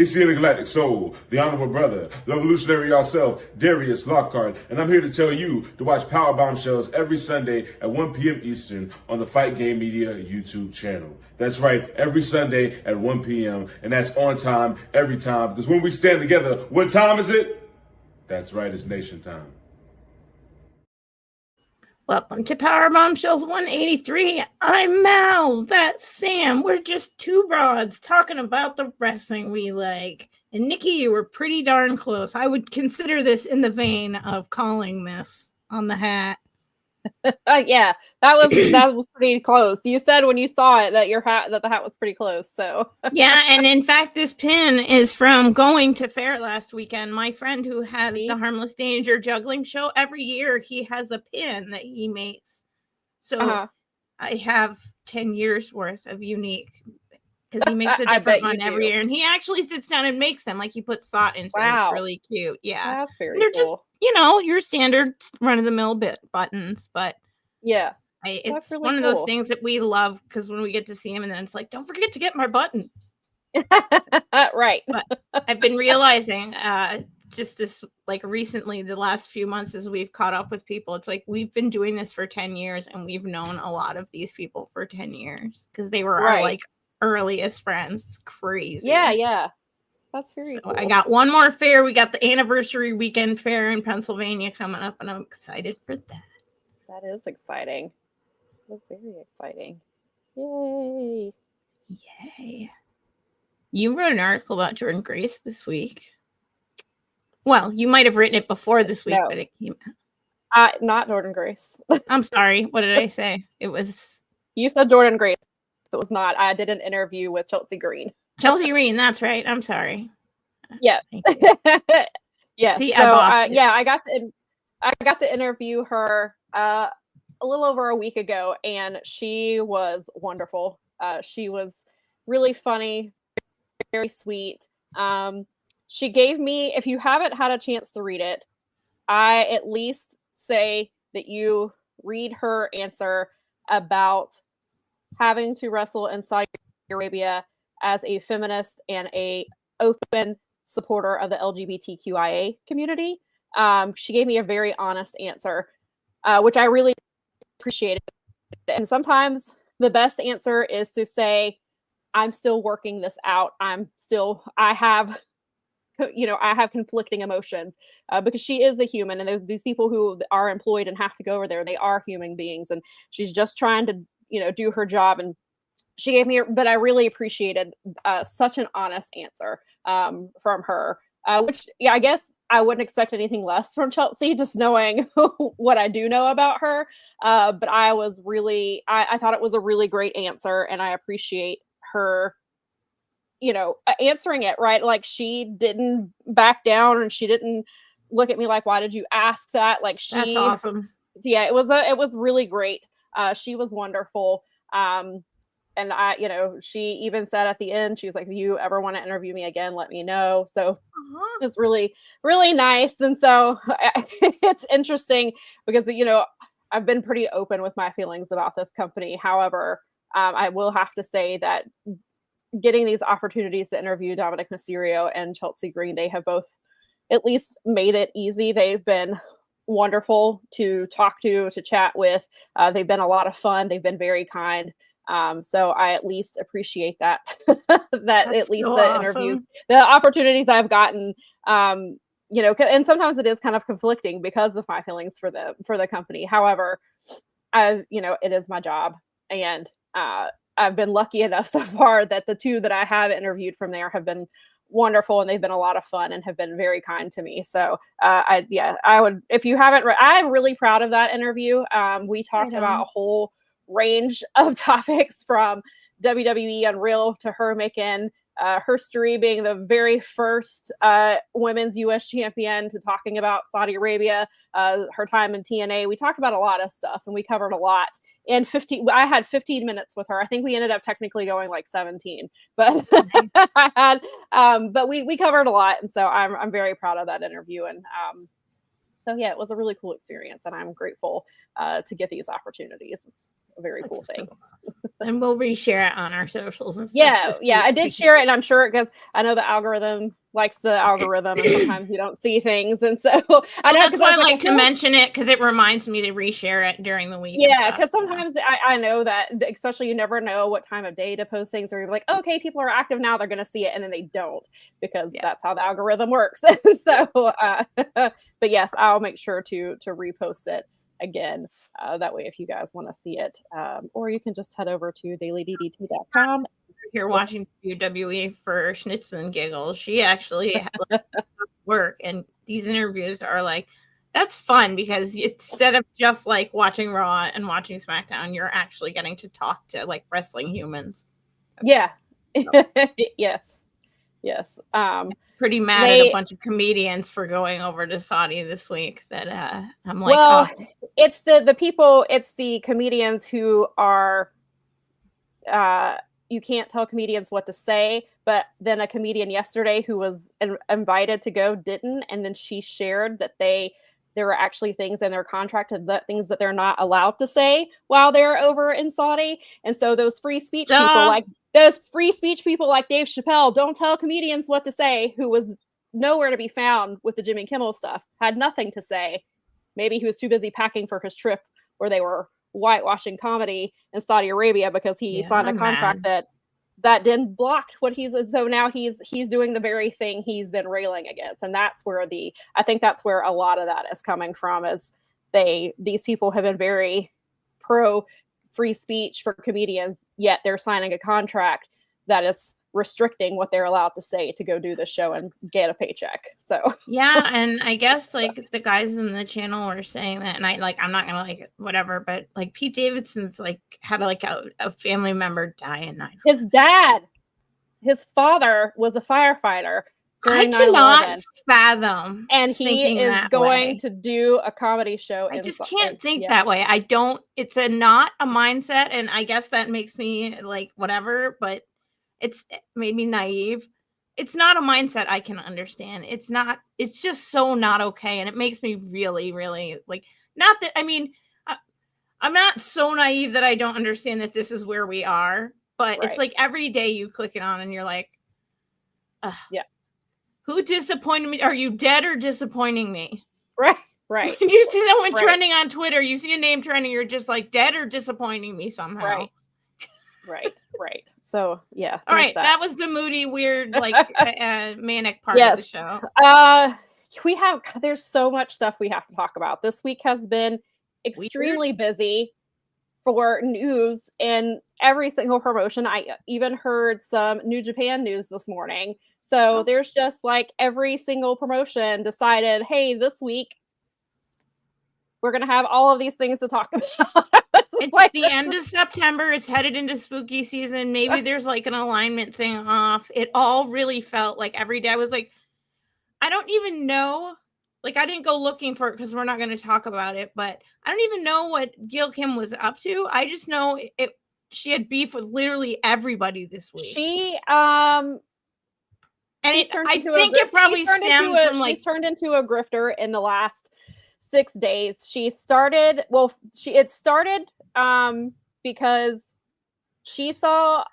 It's the Intergalactic Soul, the Honorable Brother, the Revolutionary yourself, Darius Lockhart, and I'm here to tell you to watch Powerbombshells every Sunday at 1 p.m. Eastern on the Fight Game Media YouTube channel. That's right, every Sunday at 1 p.m., and that's on time, every time, because when we stand together, what time is it? That's right, it's nation time. Welcome to Powerbombshells 183. I'm Mel, that's Sam. We're just two broads talking about the wrestling we like. And Nikki, you were pretty darn close. I would consider this in the vein of calling this on the hat. Yeah, that was pretty close. You said when you saw it that the hat was pretty close. So yeah, and in fact, this pin is from going to fair last weekend. My friend who has the Harmless Danger juggling show, every year he has a pin that he makes. So I have 10 years worth of unique, because he makes a different one every year, and he actually sits down and makes them. Like, he puts thought into them. It's really cute. Yeah, that's very they're cool. Just your standard run-of-the-mill buttons, but yeah, it's really one of those things that we love, because when we get to see him, and then it's like, don't forget to get my button. Right. But I've been realizing just this, like, recently, the last few months, as we've caught up with people, it's like we've been doing this for 10 years, and we've known a lot of these people for 10 years, because they were our, like, earliest friends. It's crazy. Yeah. That's very cool. I got one more fair. We got the anniversary weekend fair in Pennsylvania coming up, and I'm excited for that. That is exciting. That's very exciting. Yay. You wrote an article about Jordan Grace this week. Well, you might have written it before this week, but it came out. Not Jordan Grace. I'm sorry. What did I say? It was... You said Jordan Grace. It was not. I did an interview with Chelsea Green. Chelsea Green, that's right. I'm sorry. Yeah. Yeah. See, so I got to interview her a little over a week ago, and she was wonderful. She was really funny, very sweet. She gave me, if you haven't had a chance to read it, I at least say that you read her answer about having to wrestle in Saudi Arabia as a feminist and a open supporter of the LGBTQIA community. She gave me a very honest answer, which I really appreciated. And sometimes the best answer is to say, I'm still working this out. I have conflicting emotions, because she is a human, and there's these people who are employed and have to go over there. They are human beings, and she's just trying to, do her job. And she gave me, but I really appreciated such an honest answer from her, which, I guess I wouldn't expect anything less from Chelsea, just knowing what I do know about her. But I was really, I thought it was a really great answer, and I appreciate her, answering it, right? Like, she didn't back down, and she didn't look at me like, why did you ask that? Like, that's awesome. Yeah, it was really great. She was wonderful. And she even said at the end, she was like, if you ever want to interview me again, let me know. So it's really, really nice. And so it's interesting because, I've been pretty open with my feelings about this company. However, I will have to say that getting these opportunities to interview Dominic Mysterio and Chelsea Green, they have both at least made it easy. They've been wonderful to talk to chat with. They've been a lot of fun. They've been very kind. So I at least appreciate that, that's at least so the awesome. Interviews, the opportunities I've gotten, and sometimes it is kind of conflicting because of my feelings for the company. However, it is my job, and I've been lucky enough so far that the two that I have interviewed from there have been wonderful, and they've been a lot of fun and have been very kind to me. So I would, if you haven't read, I'm really proud of that interview. We talked about a whole range of topics, from WWE Unreal to her making her story being the very first women's U.S. champion, to talking about Saudi Arabia, her time in TNA. We talked about a lot of stuff, and we covered a lot. And I had 15 minutes with her. I think we ended up technically going like 17, but but we covered a lot. And so I'm very proud of that interview. And so yeah, it was a really cool experience, and I'm grateful to get these opportunities. a very cool thing. And we'll reshare it on our socials and stuff. Yeah, I did share it, and I'm sure because I know the algorithm likes the algorithm, and sometimes you don't see things, and so I know that's why I like to mention it because it reminds me to reshare it during the week. Yeah, because sometimes I know that, especially you never know what time of day to post things, or you're like, okay, people are active now, they're going to see it, and then they don't because that's how the algorithm works. So, but yes, I'll make sure to repost it again. That way, if you guys want to see it, or you can just head over to dailyddt.com. You're watching WWE for schnitz and giggles. She actually had work, and these interviews are like, that's fun because instead of just like watching Raw and watching SmackDown, you're actually getting to talk to like wrestling humans. Yeah. Yes. Pretty mad at a bunch of comedians for going over to Saudi this week. That I'm like, it's the people, it's the comedians who are. You can't tell comedians what to say, but then a comedian yesterday who was invited to go didn't, and then she shared that there were actually things in their contract that things that they're not allowed to say while they're over in Saudi, and so those free speech people like Dave Chappelle don't tell comedians what to say, who was nowhere to be found with the Jimmy Kimmel stuff, had nothing to say. Maybe he was too busy packing for his trip where they were whitewashing comedy in Saudi Arabia because he signed a contract that didn't block what so now he's doing the very thing he's been railing against. And that's where I think that's where a lot of that is coming from, is these people have been very pro free speech for comedians, yet they're signing a contract that is restricting what they're allowed to say to go do the show and get a paycheck. So yeah, and I guess like the guys in the channel were saying that, and I'm not gonna like whatever, but like Pete Davidson's like had like a family member die in 9/11. His father was a firefighter. I cannot fathom, and he is going to do a comedy show. I just can't think that way. I don't. It's not a mindset, and I guess that makes me like whatever, but. It's maybe naive. It's not a mindset I can understand. It's just so not okay. And it makes me really, really like, not that, I mean, I'm not so naive that I don't understand that this is where we are, but It's like every day you click it on and you're like, who disappointed me? Are you dead or disappointing me? Right. When you see someone trending on Twitter, you see a name trending, you're just like dead or disappointing me somehow. Right. So yeah. All right, that was the moody, weird, like manic part of the show. There's so much stuff we have to talk about. This week has been extremely busy for news and every single promotion. I even heard some New Japan news this morning. So there's just like every single promotion decided, hey, this week we're going to have all of these things to talk about. It's like the end of September. It's headed into spooky season. Maybe there's like an alignment thing off. It all really felt like every day I was like, I don't even know. Like, I didn't go looking for it because we're not going to talk about it, but I don't even know what Gail Kim was up to. I just know she had beef with literally everybody this week. She's turned into a grifter in the last 6 days. It started because she saw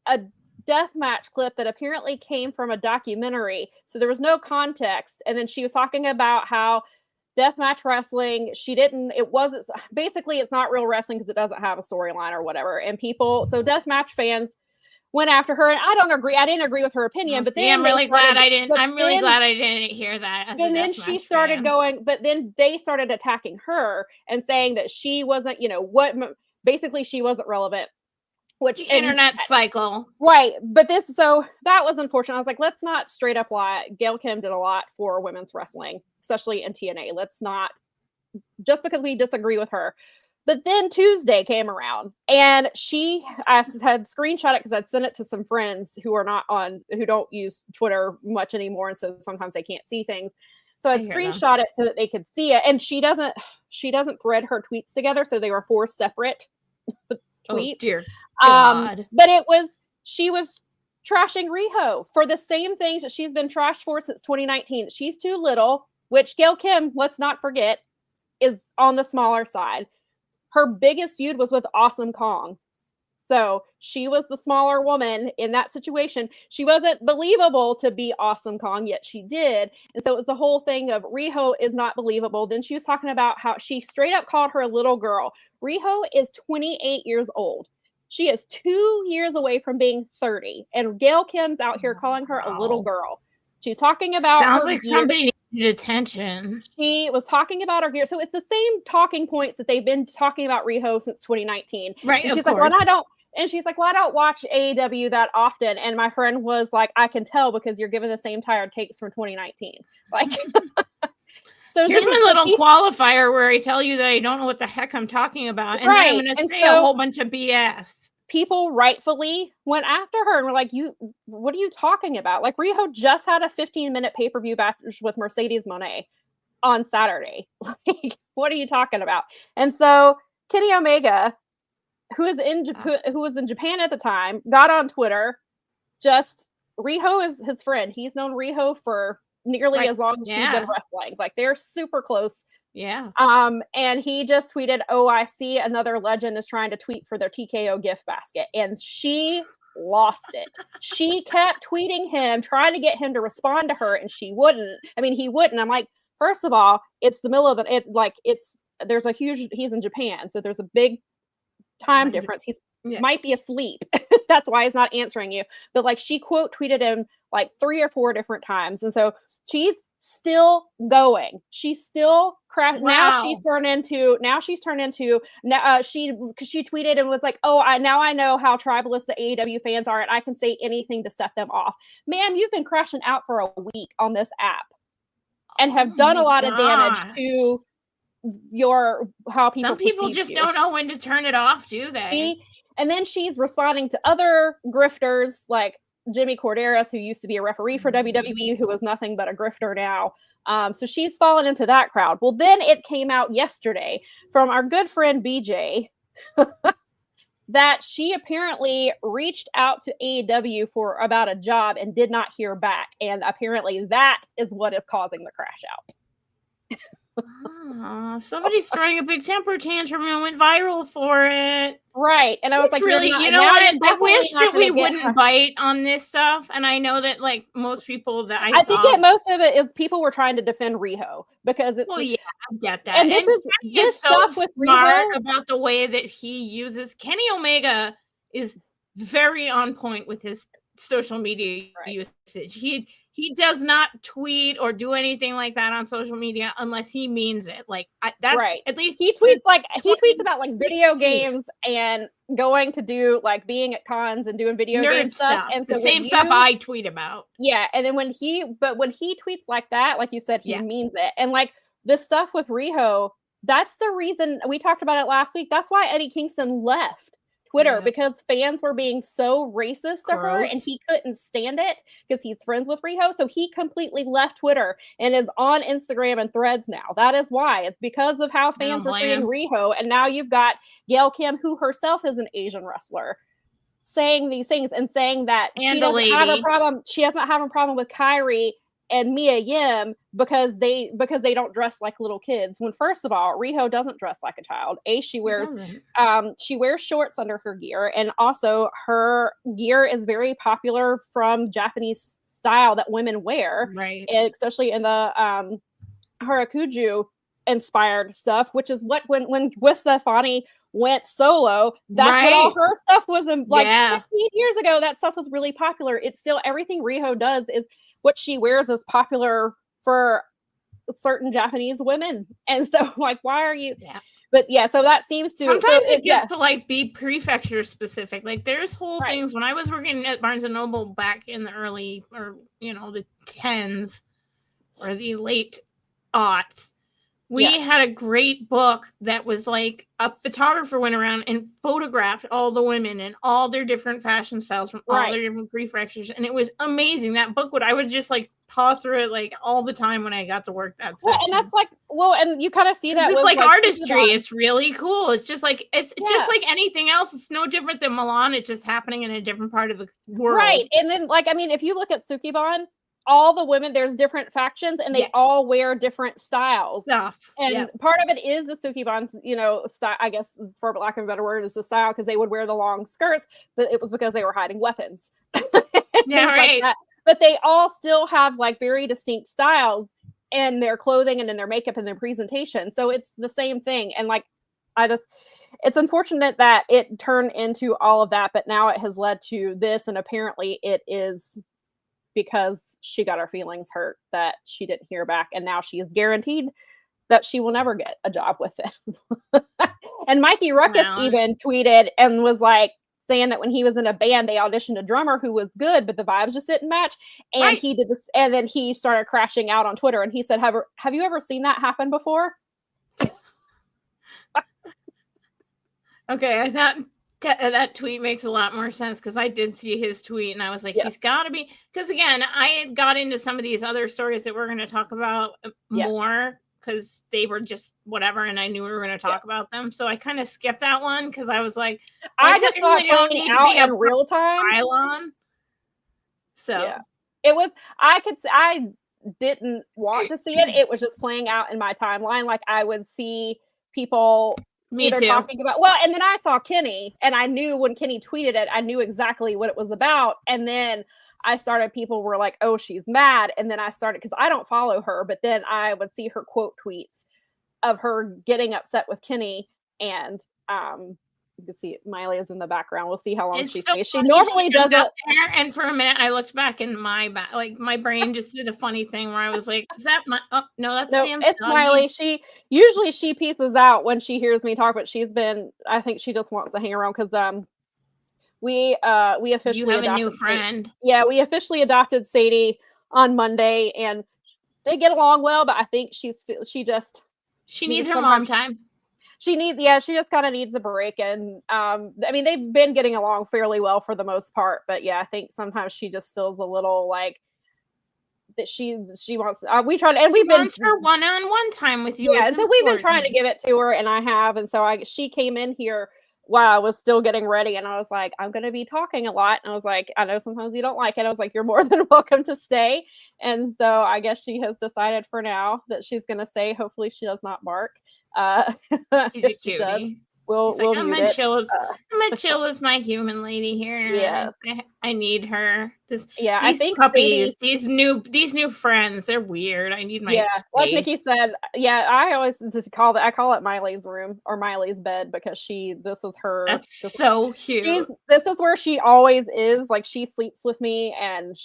a deathmatch clip that apparently came from a documentary, so there was no context, and then she was talking about how deathmatch wrestling, it's not real wrestling because it doesn't have a storyline or whatever, and deathmatch fans went after her, and I didn't agree with her opinion, but then I'm really glad I didn't hear that. And then she started but then they started attacking her and saying that she wasn't, basically she wasn't relevant. Which the internet cycle. Right. But that was unfortunate. I was like, let's not straight up lie. Gail Kim did a lot for women's wrestling, especially in TNA. Let's not, just because we disagree with her. But then Tuesday came around and I had screenshot it because I'd sent it to some friends who don't use Twitter much anymore. And so sometimes they can't see things. So I'd screenshot it so that they could see it. And she doesn't thread her tweets together. So they were 4 separate tweets. Oh, dear God. But she was trashing Riho for the same things that she's been trashed for since 2019. She's too little, which Gail Kim, let's not forget, is on the smaller side. her biggest feud was with Awesome Kong. So she was the smaller woman in that situation. She wasn't believable to be Awesome Kong, yet she did. And so it was the whole thing of Riho is not believable. Then she was talking about how she straight up called her a little girl. Riho is 28 years old. She is 2 years away from being 30. And Gail Kim's out here calling her a little girl. She's talking about sounds like gear. Somebody needed attention. She was talking about her gear. So it's the same talking points that they've been talking about Riho since 2019. Right. And she's like, well, I don't. And she's like, well, I don't watch AEW that often. And my friend was like, I can tell because you're giving the same tired takes from 2019. Like, so here's my little qualifier where I tell you that I don't know what the heck I'm talking about. And then I'm going to say a whole bunch of BS. People rightfully went after her and were like, what are you talking about? Like, Riho just had a 15-minute pay-per-view match with Mercedes Moné on Saturday. Like, what are you talking about? And so Kenny Omega, who was in Japan at the time, got on Twitter. Riho is his friend. He's known Riho for nearly as long as she's been wrestling. Like, they're super close. Yeah. And he just tweeted, "Oh, I see another legend is trying to tweet for their TKO gift basket." And she lost it. She kept tweeting him, trying to get him to respond to her, and he wouldn't. I'm like, first of all, it's the middle of he's in Japan, so there's a big time difference. He's might be asleep. That's why he's not answering you. But like, she quote tweeted him like 3 or 4 different times. And so she's still going. She's still crashed. Wow. Now she's turned into she tweeted and was like, now I know how tribalist the AEW fans are, and I can say anything to set them off. Ma'am, you've been crashing out for a week on this app and have done a lot of damage to how people. Some people just don't know when to turn it off, do they? And then she's responding to other grifters like Jimmy Corderas, who used to be a referee for WWE, who was nothing but a grifter now. So she's fallen into that crowd. Well, then it came out yesterday from our good friend BJ that she apparently reached out to AEW for about a job and did not hear back. And apparently that is what is causing the crash out. Somebody's throwing a big temper tantrum and went viral for it. Right. And I was really, you know what? I wish that we wouldn't bite on this stuff. And I know that like most people that I think most of it is people were trying to defend Riho because it's I get that. And this stuff with Riho about the way that he uses Kenny Omega is very on point with his social media usage. He does not tweet or do anything like that on social media unless he means it. Like that's right. At least he tweets about like video games and going to do like being at cons and doing video game stuff. And so the same stuff I tweet about. Yeah, and then when he tweets like that, like you said, he means it. And like this stuff with Riho, that's the reason we talked about it last week. That's why Eddie Kingston left Twitter, because fans were being so racist to her and he couldn't stand it because he's friends with Riho. So he completely left Twitter and is on Instagram and Threads now. That is why. It's because of how fans were treating Riho. And now you've got Gail Kim, who herself is an Asian wrestler, saying these things and saying that she doesn't have a problem. She doesn't have a problem with Kyrie and Mia Yim because they don't dress like little kids. When first of all, Riho doesn't dress like a child. She wears shorts under her gear, and also her gear is very popular from Japanese style that women wear, right? Especially in the Harakuju inspired stuff, which is what when Gwen Stefani went solo, that's what all her stuff was in, like 15 years ago. That stuff was really popular. It's still everything Riho does is what she wears is popular for certain Japanese women. And so like, why are you? Yeah. But so that seems to sometimes it gets to like be prefecture specific. Like there's whole things when I was working at Barnes and Noble back in the early the 10s or the late aughts. We had a great book that was like a photographer went around and photographed all the women and all their different fashion styles from all their different prefectures. And it was amazing. That book I would just like paw through it like all the time when I got to work that section. And that's like, and you kind of see that. It's like artistry. It's really cool. It's just like, just like anything else. It's no different than Milan. It's just happening in a different part of the world. Right. And then like, I mean, if you look at Sukeban, all the women, there's different factions, and they all wear different styles. And part of it is the Sukeban's, style, I guess, for lack of a better word, is the style, because they would wear the long skirts, but it was because they were hiding weapons. Yeah, right. Like, but they all still have like very distinct styles in their clothing and in their makeup and their presentation. So it's the same thing. And like, it's unfortunate that it turned into all of that, but now it has led to this. And apparently it is because she got her feelings hurt that she didn't hear back. And now she is guaranteed that she will never get a job with them. And Mikey Ruckus even tweeted and was like, saying that when he was in a band, they auditioned a drummer who was good, but the vibes just didn't match. And he did this, and then he started crashing out on Twitter. And he said, "Have you ever seen that happen before?" Okay, that tweet makes a lot more sense, because I did see his tweet, and I was like, he's got to be. Because again, I got into some of these other stories that we're going to talk about more, because they were just whatever, and I knew we were going to talk about them. So I kind of skipped that one, because I was like, I just thought playing out in real time. Pylon. So it was. I didn't want to see it. It was just playing out in my timeline. Like I would see people talking about. Well, and then I saw Kenny, and I knew when Kenny tweeted it, I knew exactly what it was about, and then. People were like, "Oh, she's mad." And then I started, because I don't follow her, but then I would see her quote tweets of her getting upset with Kenny. And you can see Miley is in the background. We'll see how long she stays. She normally doesn't. And for a minute, I looked back in my my brain just did a funny thing where I was like, "Is that my?" Oh no, that's Sam's it's doggy. Miley. She usually pieces out when she hears me talk, but I think she just wants to hang around, because we officially you have a new friend. Yeah, we officially adopted Sadie on Monday, and they get along well. But I think she needs her mom time. She just kind of needs a break. And I mean, they've been getting along fairly well for the most part. But yeah, I think sometimes she just feels a little like that she wants. We tried, and we've been her one-on-one time with you. Yeah, so we've been trying to give it to her, and I have, and so she came in here. While I was still getting ready, and I was like, I'm going to be talking a lot. And I was like, I know sometimes you don't like it. I was like, you're more than welcome to stay. And so I guess she has decided for now that she's going to stay. Hopefully she does not bark. She's a cutie. We'll I'm gonna chill with my human lady here. Yeah, I need her. I think puppies, these new friends, they're weird. I need my space. Like Nikki said. Yeah, I always just call it Miley's room or Miley's bed, because this is her. That's so cute. This is where she always is. Like she sleeps with me, and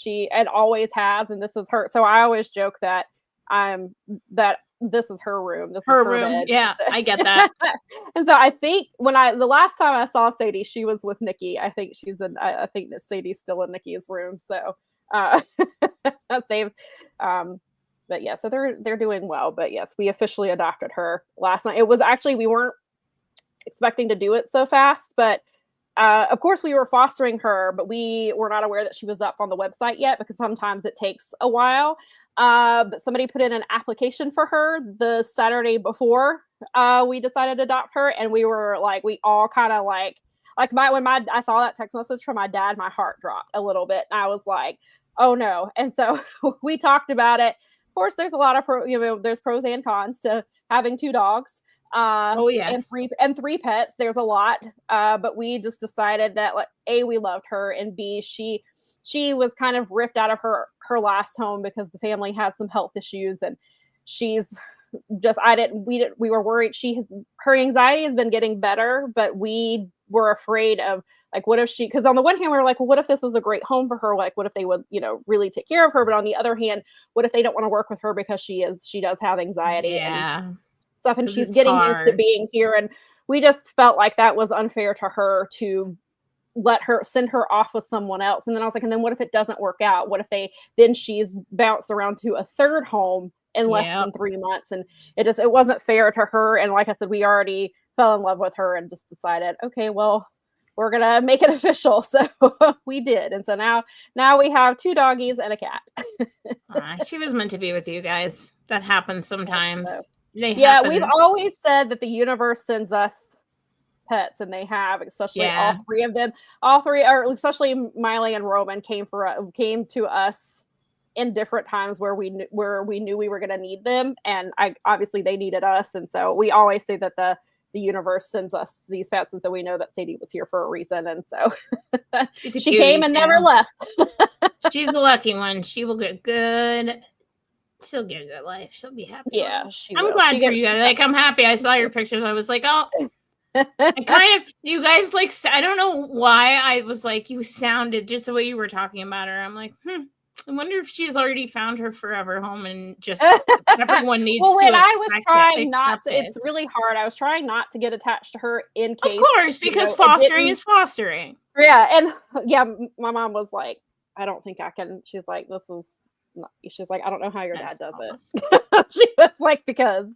always has, and this is her. So I always joke that this is her room. This is her room. Bed. Yeah, I get that. And so I think the last time I saw Sadie, she was with Nikki. I think I think that Sadie's still in Nikki's room. So they've but yeah, so they're doing well. But yes, we officially adopted her last night. It was actually, we weren't expecting to do it so fast, but of course we were fostering her, but we were not aware that she was up on the website yet, because sometimes it takes a while. But somebody put in an application for her the Saturday before we decided to adopt her, and we were like, we all kind of like when I saw that text message from my dad, my heart dropped a little bit, and I was like, oh no. And so we talked about it. Of course, there's a lot of there's pros and cons to having 2 dogs. And three pets. There's a lot, but we just decided that, like, A, we loved her, and B, she was kind of ripped out of her last home because the family had some health issues, and she's just, we were worried. Her anxiety has been getting better, but we were afraid of, like, what if because on the one hand we were like, well, what if this was a great home for her? Like, what if they would, really take care of her? But on the other hand, what if they don't want to work with her because she does have anxiety and stuff, and she's getting used to being here. And we just felt like that was unfair to her to send her off with someone else. And then I was like, and then what if it doesn't work out? What if then she's bounced around to a third home in less than 3 months? And it wasn't fair to her. And like I said, we already fell in love with her and just decided, okay, well, we're going to make it official. So we did. And so now we have 2 doggies and a cat. She was meant to be with you guys. That happens sometimes. We've always said that the universe sends us pets, and they have, especially all 3 of them. All 3, or especially Miley and Roman, came to us in different times where we knew we were going to need them, and obviously they needed us, and so we always say that the universe sends us these pets, and so we know that Sadie was here for a reason, and so she came and never left. She's a lucky one. She will get good. She'll get a good life. She'll be happy. Yeah, I'm glad for you guys. Like, I'm happy. I saw your pictures. I was like, oh, kind of. You guys like. I don't know why I was like. You sounded just the way you were talking about her. I'm like, I wonder if she's already found her forever home and just everyone needs to. Well, when I was trying not to, it's really hard. I was trying not to get attached to her in case. Of course, because fostering is fostering. Yeah, and yeah, my mom was like, I don't think I can. She's like, this is. She's like, I don't know how your dad does it. She was like, because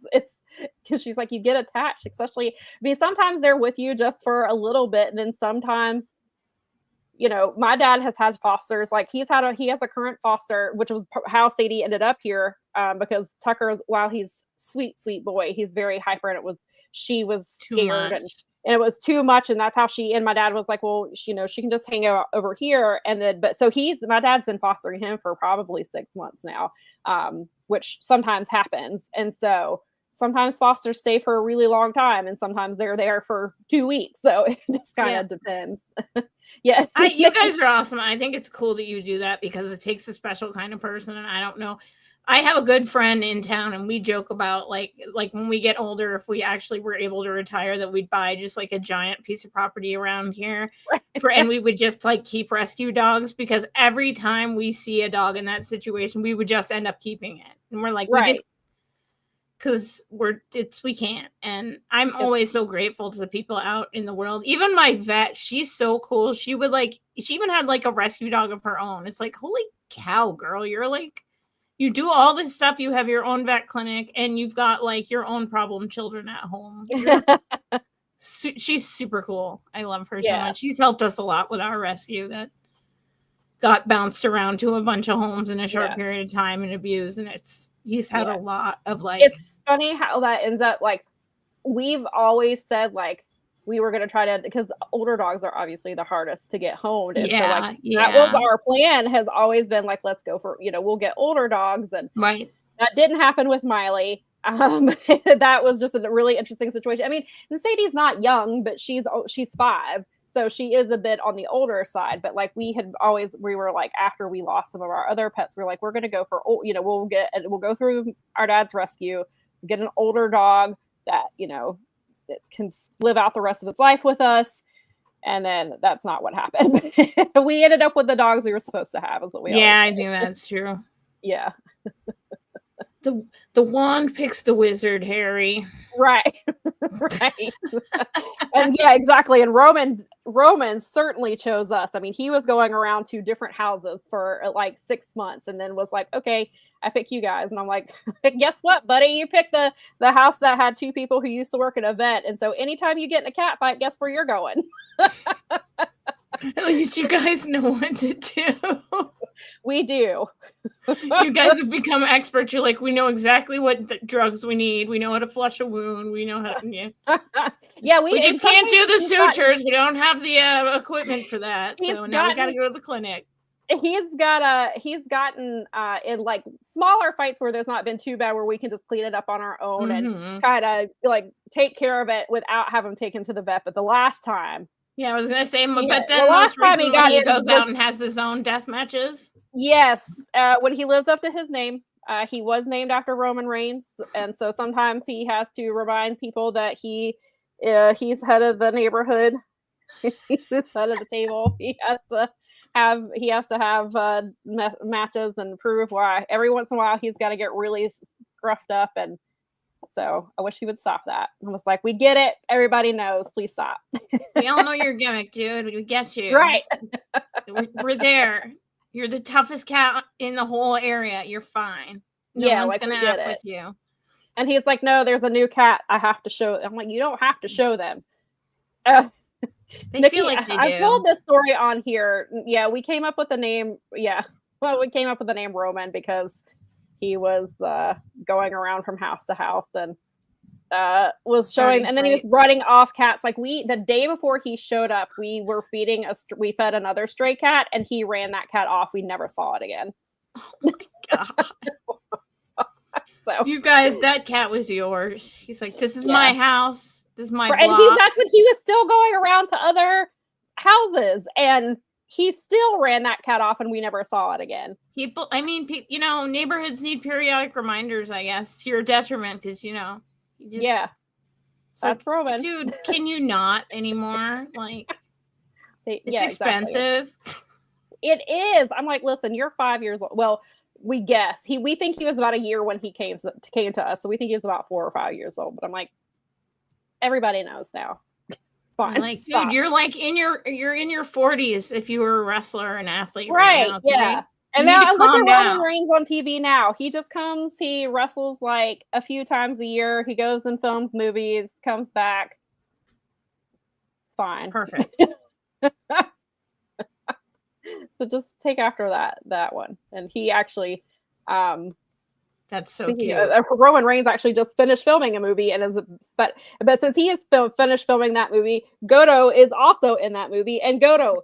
she's like, you get attached, especially. I mean, sometimes they're with you just for a little bit, and then sometimes, you know, my dad has had fosters. Like he has a current foster, which was how Sadie ended up here, because Tucker, while he's sweet boy, he's very hyper, and she was scared and it was too much, and that's how and my dad was like, well, you know, she can just hang out over here, and then so my dad's been fostering him for probably 6 months now, which sometimes happens, and so sometimes fosters stay for a really long time, and sometimes they're there for 2 weeks, so it just kind of depends. Yeah, you guys are awesome. I think it's cool that you do that because it takes a special kind of person, and I don't know. I have a good friend in town, and we joke about like when we get older, if we actually were able to retire, that we'd buy just like a giant piece of property around here, and we would just like keep rescue dogs, because every time we see a dog in that situation, we would just end up keeping it, and we're like, because we can't. And I'm always so grateful to the people out in the world. Even my vet, she's so cool. She even had like a rescue dog of her own. It's like, holy cow, girl, you're like. You do all this stuff. You have your own vet clinic, and you've got like your own problem children at home. She's super cool. I love her so much. She's helped us a lot with our rescue that got bounced around to a bunch of homes in a short period of time and abused. And he's had a lot of like. It's funny how that ends up. Like, we've always said like we were going to try to, because older dogs are obviously the hardest to get homed. And so like that was our plan, has always been like, let's go for, we'll get older dogs. And that didn't happen with Miley. That was just a really interesting situation. I mean, and Sadie's not young, but she's 5. So she is a bit on the older side, but like we were like, after we lost some of our other pets, we're like, we're going to go for, we'll go through our dad's rescue, get an older dog that, that can live out the rest of its life with us. And then that's not what happened. We ended up with the dogs we were supposed to have. Is what we I think that's true. Yeah. The wand picks the wizard, Harry. Right. Right. And yeah, exactly. And Roman certainly chose us. I mean, he was going around to different houses for like 6 months, and then was like, okay, I pick you guys. And I'm like, guess what, buddy? You picked the house that had 2 people who used to work at a vet. And so anytime you get in a cat fight, guess where you're going? At least you guys know what to do. We do. You guys have become experts. You're like, we know exactly what drugs we need. We know how to flush a wound. We know how to. Yeah, we just can't do the sutures. We don't have the equipment for that. So now we got to go to the clinic. He's gotten in like smaller fights where there's not been too bad, where we can just clean it up on our own and kind of like take care of it without having him taken to the vet. But the last time. Yeah, I was gonna say, but then the last time he goes out and has his own death matches. Yes, when he lives up to his name, he was named after Roman Reigns, and so sometimes he has to remind people that he's head of the neighborhood. He's head of the table. He has to have matches and prove why. Every once in a while, he's got to get really scruffed up, and so I wish he would stop that. I was like, we get it. Everybody knows. Please stop. We all know your gimmick, dude. We get you. Right. We're there. You're the toughest cat in the whole area. You're fine. No one's gonna F with you. And he's like, no, there's a new cat I have to show. I'm like, you don't have to show them. They Nikki, feel like they do. I've told this story on here. Yeah, we came up with the name. Yeah. Well, we came up with the name Roman because he was going around from house to house and was showing, and then he was running off cats. Like the day before he showed up, we fed another stray cat, and he ran that cat off. We never saw it again. So you guys, that cat was yours. He's like, this is my house. This is my block. And that's when he was still going around to other houses, and he still ran that cat off, and we never saw it again. People, I mean, you know, neighborhoods need periodic reminders, I guess, to your detriment, because, you know. That's Roman. Dude, can you not anymore? Like, it's expensive. Exactly. It is. I'm like, listen, you're 5 years old. Well, we guess. We think he was about a year when he came to us, so we think he was about 4 or 5 years old. But I'm like, everybody knows now. Fine. I'm like, stop. Dude, you're like in your 40s if you were a wrestler or an athlete. Right now, yeah. And now I look at Roman Reigns on TV now. He just comes, he wrestles like a few times a year. He goes and films movies, comes back. Fine. Perfect. So just take after that one. And he actually that's so cute. Roman Reigns actually just finished filming a movie, but since he has finished filming that movie, Goto is also in that movie, and Goto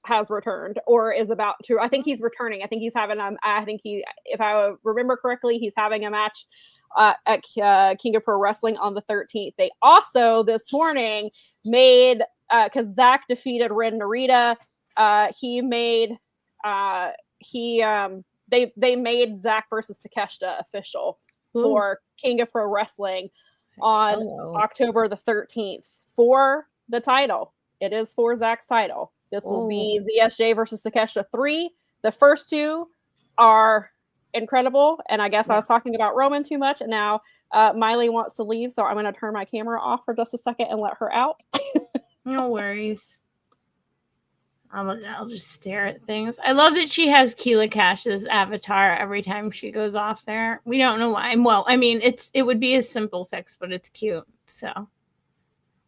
has returned or is about to. I think he's returning. I think he's having if I remember correctly, he's having a match at King of Pro Wrestling on the 13th. They also this morning made because Zach defeated Ren Narita. They made Zach versus Takeshita official for King of Pro Wrestling on October the 13th for the title. It is for Zach's title. This will be ZSJ versus Takeshita 3. The first two are incredible. And I guess I was talking about Roman too much. And now Miley wants to leave. So I'm going to turn my camera off for just a second and let her out. No worries. I'll just stare at things. I love that she has Keila Cash's avatar every time she goes off there. We don't know why. Well, I mean, it would be a simple fix, but it's cute. So, and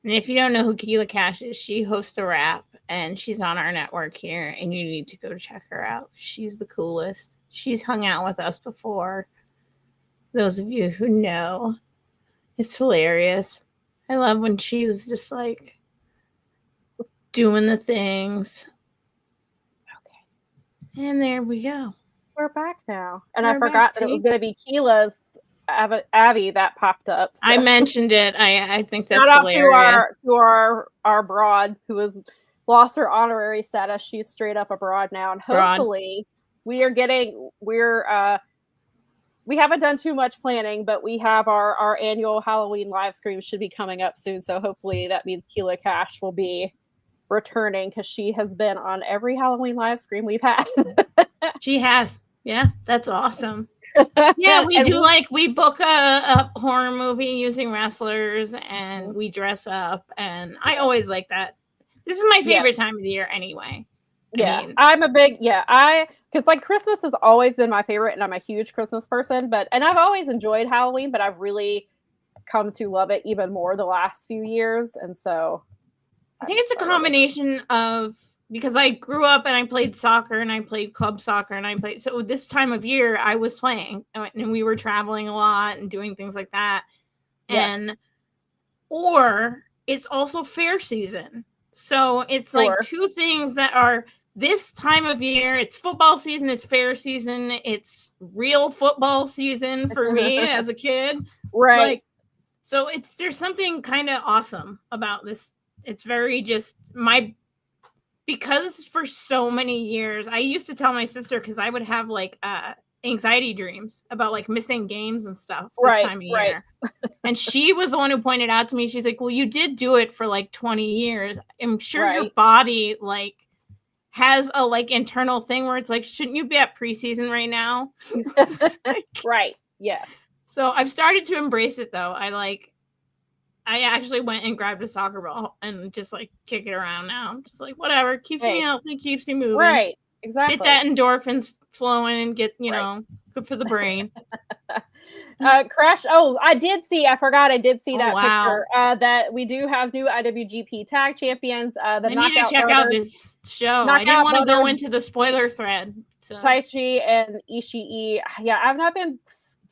if you don't know who Keila Cash is, she hosts a rap, and she's on our network here, and you need to go check her out. She's the coolest. She's hung out with us before. Those of you who know, it's hilarious. I love when she's just like doing the things. Okay. And there we go. We're back now. And I forgot that it was going to be Keela's Abby that popped up. So. I mentioned it. I think that's Shout hilarious. Out to our broad who has lost her honorary status. She's straight up a broad now. And hopefully we haven't done too much planning, but we have our annual Halloween live stream should be coming up soon. So hopefully that means Keila Cash will be returning because she has been on every Halloween live stream we've had. She has. Yeah, that's awesome. Yeah, we book a horror movie using wrestlers and we dress up, and I always like that. This is my favorite time of the year anyway. I'm a big because like Christmas has always been my favorite, and I'm a huge Christmas person, and I've always enjoyed Halloween, but I've really come to love it even more the last few years. And so I think it's a combination of, because I grew up and I played soccer and I played club soccer and so this time of year I was playing and we were traveling a lot and doing things like that. Or it's also fair season. So it's like two things that are this time of year. It's football season, it's fair season, it's real football season for me as a kid. Right. So there's something kind of awesome about this. It's very just because for so many years, I used to tell my sister, because I would have like anxiety dreams about like missing games and stuff this time of year. And she was the one who pointed out to me, she's like, well, you did do it for like 20 years. I'm sure your body like has a like internal thing where it's like, shouldn't you be at preseason right now? Right. Yeah. So I've started to embrace it though. I actually went and grabbed a soccer ball and just like kick it around now. I'm just like, whatever, keeps me healthy, keeps me moving. Right, exactly. Get that endorphins flowing and get, know, good for the brain. Crash. Oh, I forgot I did see that picture. That we do have new IWGP tag champions. I need to check out this show. I didn't want to go into the spoiler thread. So. Taichi and Ishii. Yeah, I've not been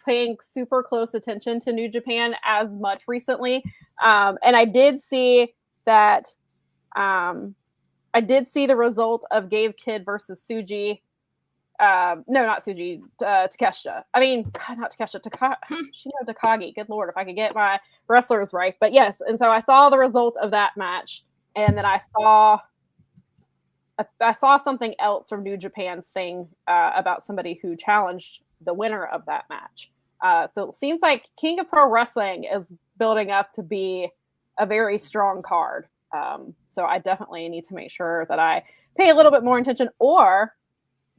paying super close attention to New Japan as much recently. And I did see that I did see the result of Gabe Kidd versus Suji no, not Suji, Takeshita. I mean, God, not Takeshita, Shino Takagi. Good Lord, if I could get my wrestlers right. But yes, and so I saw the result of that match, and then I saw something else from New Japan's thing about somebody who challenged the winner of that match. So it seems like King of Pro Wrestling is building up to be a very strong card. So I definitely need to make sure that I pay a little bit more attention, or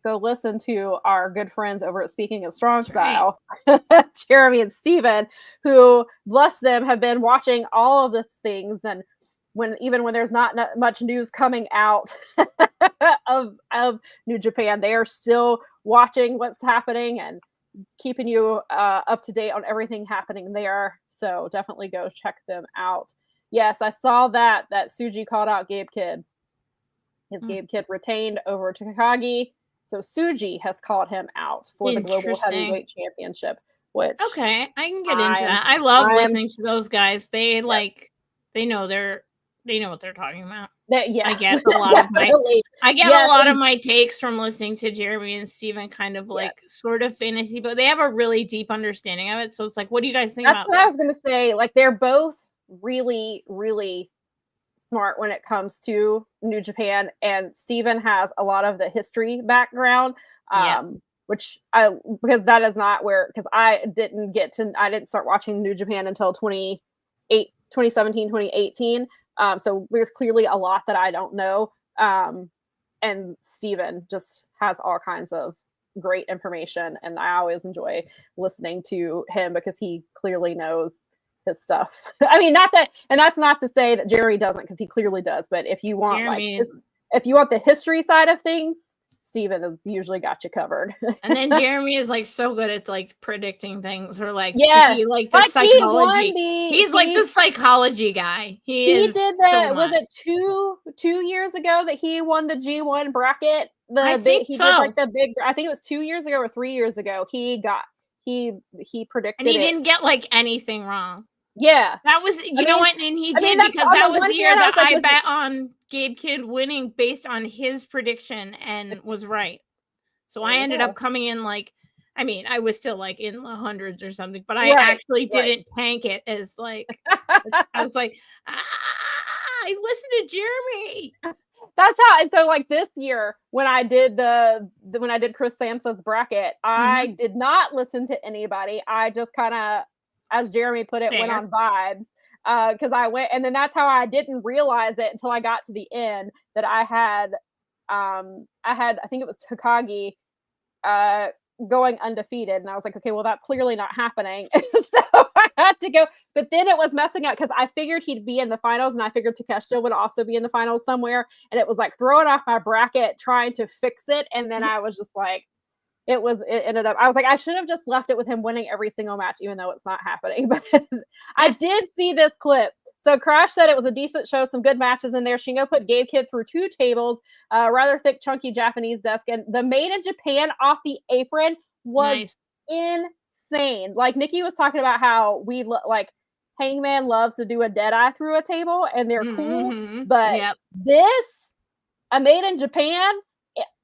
go listen to our good friends over at Speaking of Strong Style, Jeremy and Steven, who, bless them, have been watching all of these things. And even when there's not much news coming out of New Japan, they are still watching what's happening and keeping you up to date on everything happening there. So definitely go check them out. Yes, I saw that Suji called out Gabe Kidd. His Gabe Kidd retained over Takagi. So Suji has called him out for the Global Heavyweight Championship. Which I can get into that. I love listening to those guys. They they know what they're talking about. Yes, I get a lot of a lot of my takes from listening to Jeremy and Steven, kind of like sort of fantasy, but they have a really deep understanding of it. So it's like, what do you guys think about That's what I was going to say. Like, they're both really, really smart when it comes to New Japan, and Steven has a lot of the history background, which because that is not because I didn't start watching New Japan until 2017, 2018. So there's clearly a lot that I don't know. And Steven just has all kinds of great information, and I always enjoy listening to him because he clearly knows his stuff. I mean, not that, and that's not to say that Jerry doesn't, because he clearly does. But if you want if you want the history side of things, Steven has usually got you covered. And then Jeremy is like so good at like predicting things, or like he like the psychology. He's like the psychology guy. He did that. So was it two years ago that he won the G1 bracket? I think did like the big. I think it was 2 years ago or 3 years ago. He predicted, and he didn't get like anything wrong. Yeah, that was know what, and he did because that was the year that I bet on Gabe Kidd winning based on his prediction and was right. So I ended up coming in like, I mean, I was still like in the hundreds or something, but I actually didn't tank it as like I was like, I listened to Jeremy. That's how. And so like this year when I did when I did Chris Samsa's bracket, I did not listen to anybody. I just kind of, as Jeremy put it, went on vibes. Because I went, and then that's how I didn't realize it until I got to the end that I had I think it was Takagi going undefeated, and I was like, okay, well that's clearly not happening. So I had to go, but then it was messing up because I figured he'd be in the finals, and I figured Takeshita would also be in the finals somewhere, and it was like throwing off my bracket trying to fix it, and then I was just like, it ended up, I was like, I should have just left it with him winning every single match, even though it's not happening. But I did see this clip. So Crash said it was a decent show, some good matches in there. Shingo put Gabe Kidd through 2 tables, rather thick, chunky Japanese desk, and the Made in Japan off the apron was insane. Like Nikki was talking about how like Hangman loves to do a dead eye through a table, and they're cool, but this, a Made in Japan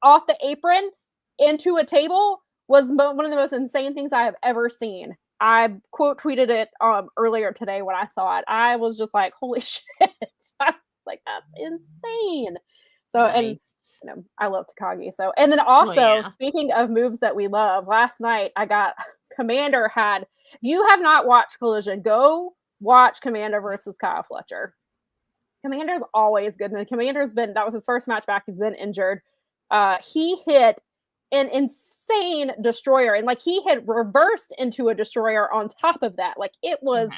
off the apron into a table, was one of the most insane things I have ever seen. I quote tweeted it earlier today when I saw it. I was just like, holy shit. I was like, that's insane. So, and I love Takagi. So, and then also speaking of moves that we love, last night I got Commander if you have not watched Collision, go watch Commander versus Kyle Fletcher. Commander's always good. And that was his first match back. He's been injured. He hit an insane destroyer, and like he had reversed into a destroyer on top of that. Like it was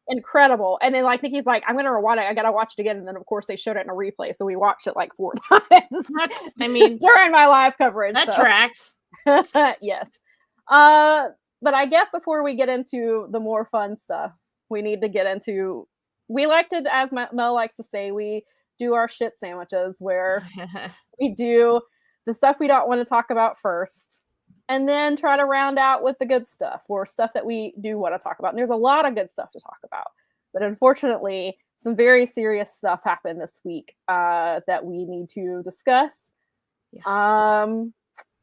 incredible. And then like Nikki's like, I'm gonna rewind it, I gotta watch it again. And then of course they showed it in a replay, so we watched it like 4 times. I mean, during my live coverage. That tracks. Yes. But I guess before we get into the more fun stuff, we need to get into, we like to, as Mel likes to say, we do our shit sandwiches, where we do the stuff we don't want to talk about first, and then try to round out with the good stuff, or stuff that we do want to talk about. And there's a lot of good stuff to talk about, but unfortunately some very serious stuff happened this week that we need to discuss.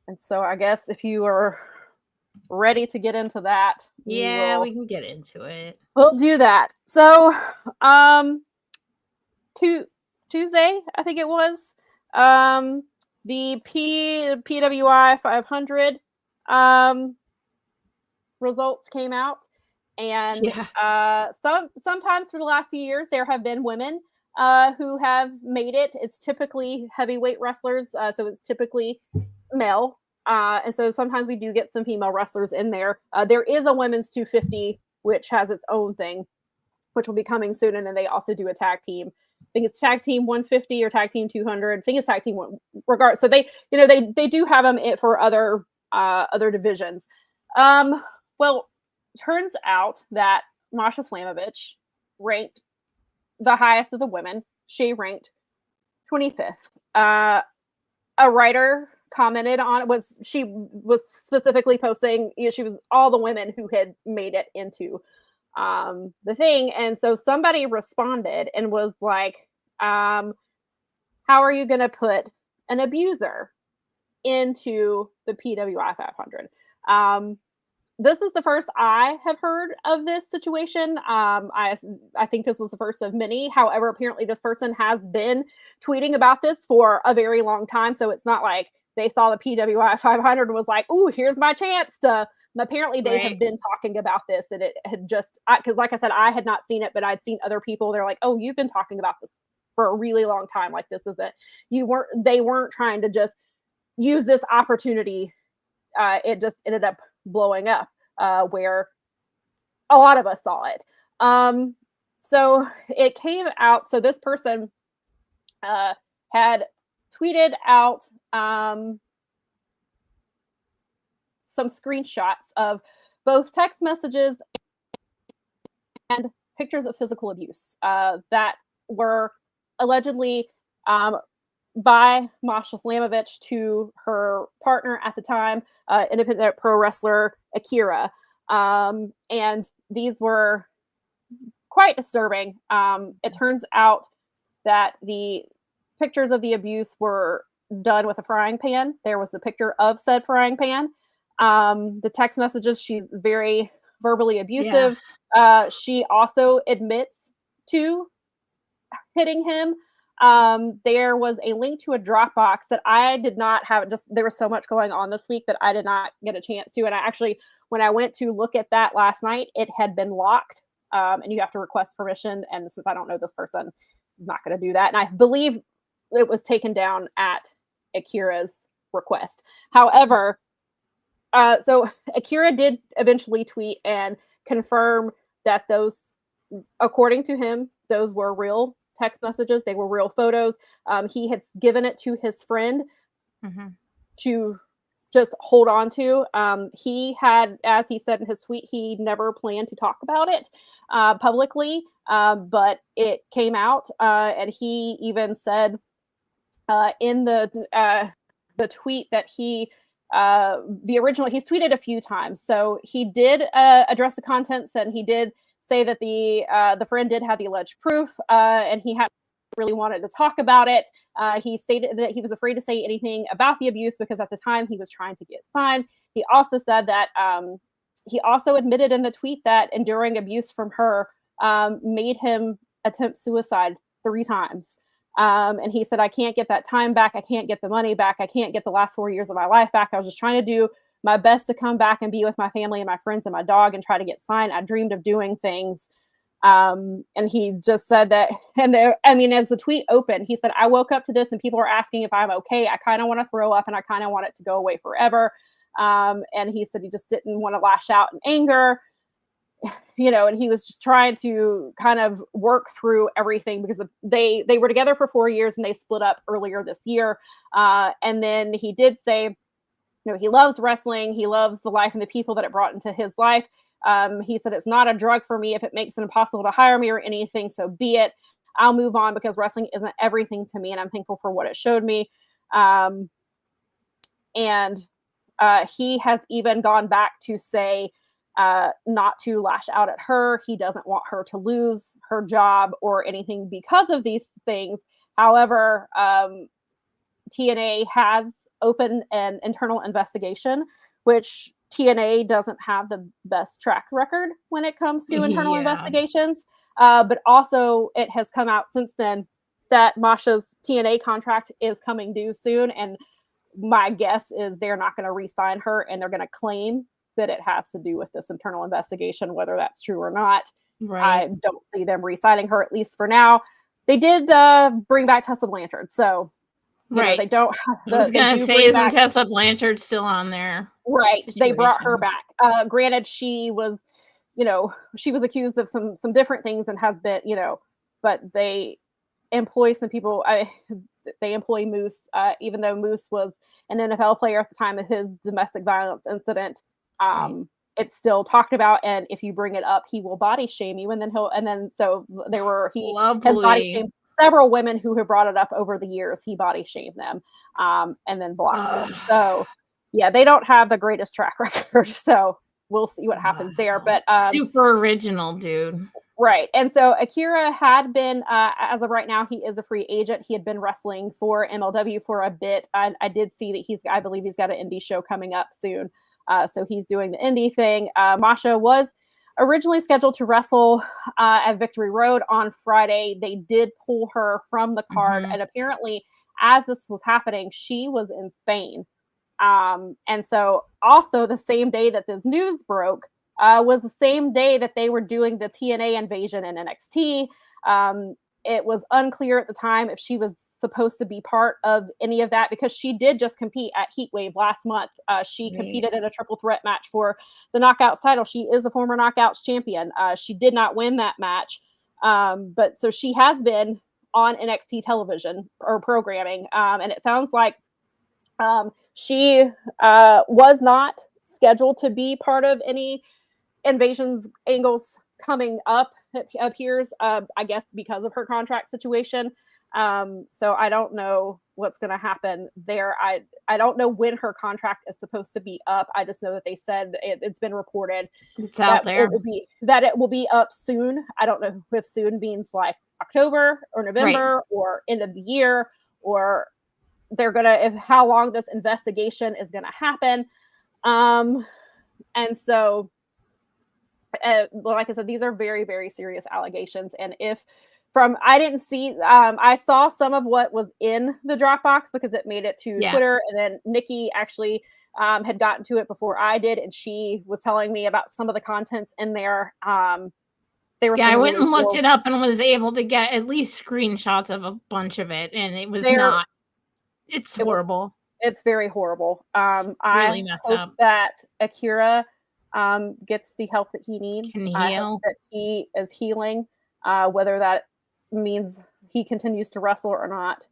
And so I guess if you are ready to get into that, yeah, we can get into it. We'll do that. So, Tuesday, I think it was, the PWI 500 results came out, and sometimes for the last few years there have been women who have made it. It's typically heavyweight wrestlers, so it's typically male, and so sometimes we do get some female wrestlers in there. There is a women's 250 which has its own thing, which will be coming soon, and then they also do a tag team. I think it's tag team 150 or tag team 200. I think it's tag team one regard. So they do have them for other divisions. Well, turns out that Masha Slamovich ranked the highest of the women. She ranked 25th. A writer commented on it. She was specifically posting, she was all the women who had made it into the thing. And so somebody responded and was like, how are you going to put an abuser into the PWI 500? This is the first I have heard of this situation. I think this was the first of many. However, apparently this person has been tweeting about this for a very long time. So it's not like they saw the PWI 500 and was like, "Ooh, here's my chance to." Apparently they have been talking about this, and it had just, because like I said, I had not seen it, but I'd seen other people. They're like, "Oh, you've been talking about this for a really long time. Like, this isn't, they weren't trying to just use this opportunity." It just ended up blowing up, where a lot of us saw it. So it came out. So this person had tweeted out some screenshots of both text messages and pictures of physical abuse that were allegedly by Masha Slamovich to her partner at the time, independent pro wrestler Akira. And these were quite disturbing. It turns out that the pictures of the abuse were done with a frying pan. There was a picture of said frying pan. The text messages, she's very verbally abusive. Yeah. She also admits to hitting him. There was a link to a Dropbox that I did not have. Just, there was so much going on this week that I did not get a chance to. And I actually, when I went to look at that last night, it had been locked. And you have to request permission. And since I don't know this person, I'm not going to do that. And I believe it was taken down at Akira's request. However, so Akira did eventually tweet and confirm that those, according to him, those were real text messages. They were real photos. He had given it to his friend to just hold on to. He had, as he said in his tweet, he never planned to talk about it publicly, but it came out, and he even said in the tweet that he he's tweeted a few times. So he did address the contents, and he did say that the friend did have the alleged proof, and he had really wanted to talk about it. He stated that he was afraid to say anything about the abuse because at the time he was trying to get signed. He also said that he also admitted in the tweet that enduring abuse from her made him attempt suicide 3 times. And he said, "I can't get that time back. I can't get the money back. I can't get the last 4 years of my life back. I was just trying to do my best to come back and be with my family and my friends and my dog and try to get signed. I dreamed of doing things." And he just said that, and as the tweet opened, he said, "I woke up to this and people are asking if I'm okay. I kind of want to throw up and I kind of want it to go away forever." And he said he just didn't want to lash out in anger, and he was just trying to kind of work through everything because they were together for 4 years and they split up earlier this year. And then he did say, he loves wrestling. He loves the life and the people that it brought into his life. He said, "It's not a drug for me. If it makes it impossible to hire me or anything, so be it. I'll move on because wrestling isn't everything to me, and I'm thankful for what it showed me." And he has even gone back to say not to lash out at her. He doesn't want her to lose her job or anything because of these things. However, TNA has open an internal investigation, which TNA doesn't have the best track record when it comes to internal investigations. But also it has come out since then that Masha's TNA contract is coming due soon. And my guess is they're not going to re-sign her, and they're going to claim that it has to do with this internal investigation, whether that's true or not. Right. I don't see them re-signing her, at least for now. They did bring back Tessa Blanchard, so you know, they don't. I was going to say, isn't Tessa Blanchard still on there? Right. They brought her back. Granted, she was, you know, she was accused of some different things and has been, you know, but they employ some people. They employ Moose, even though Moose was an NFL player at the time of his domestic violence incident. It's still talked about, and if you bring it up, he will body shame you, so he has body shamed several women who have brought it up over the years. He body shamed them, and then blocked them. So yeah, they don't have the greatest track record. So we'll see what happens there. But super original, dude. Right. And so Akira had been, as of right now, he is a free agent. He had been wrestling for MLW for a bit. I did see that I believe he's got an indie show coming up soon. So he's doing the indie thing. Masha was originally scheduled to wrestle at Victory Road on Friday. They did pull her from the card. And apparently, as this was happening, she was in Spain. And so also the same day that this news broke was the same day that they were doing the TNA invasion in NXT. It was unclear at the time if she was supposed to be part of any of that, because she did just compete at Heatwave last month. She competed in a triple threat match for the Knockouts title. She is a former Knockouts champion. She did not win that match. But so she has been on NXT television or programming. And it sounds like she was not scheduled to be part of any invasions angles coming up, it appears, I guess because of her contract situation. So I don't know what's going to happen there. I don't know when her contract is supposed to be up. I just know that they said it's been reported it's out there it will be up soon. I don't know if soon means like October or November or end of the year, or they're how long this investigation is going to happen. And so, like I said, these are very, very serious allegations. And I didn't see, I saw some of what was in the Dropbox because it made it to Twitter. And then Nikki actually had gotten to it before I did. And she was telling me about some of the contents in there. I went and looked it up and was able to get at least screenshots of a bunch of it. And it was it's horrible. It's very horrible. Really I hope up. that Akira gets the help that he needs. Can heal. I hope that he is healing, whether that means he continues to wrestle or not.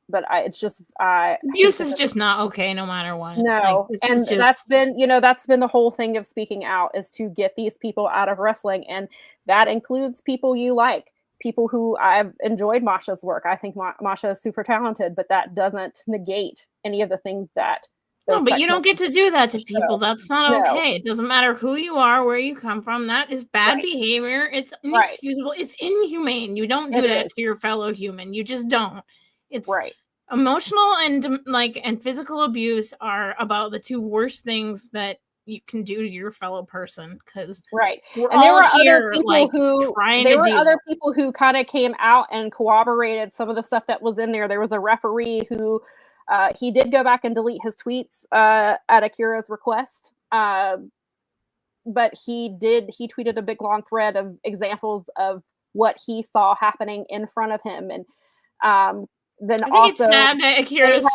But it's just abuse is just not okay, no matter what. No, and that's been the whole thing of speaking out, is to get these people out of wrestling, and that includes people you like. People who I've enjoyed Masha's work. I think Masha is super talented, but that doesn't negate any of the things that. No, but you don't get to do that to people. That's not okay. It doesn't matter who you are, where you come from. That is bad behavior. It's inexcusable. It's inhumane. You don't do that to your fellow human. You just don't. It's emotional and physical abuse are about the two worst things that you can do to your fellow person, because we're and there all were here, other people who kind of came out and corroborated some of the stuff that was in there. There was a referee who he did go back and delete his tweets at Akira's request, but he tweeted a big long thread of examples of what he saw happening in front of him. And then I think it's sad that Akira's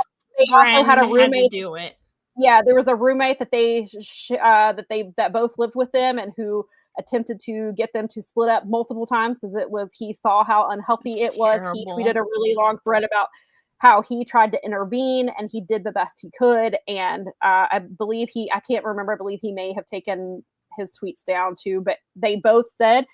friend had a roommate do it. Yeah, there was a roommate that that both lived with them and who attempted to get them to split up multiple times because he saw how unhealthy it was. He tweeted a really long thread about how he tried to intervene and he did the best he could. And I believe he may have taken his tweets down too, but they both said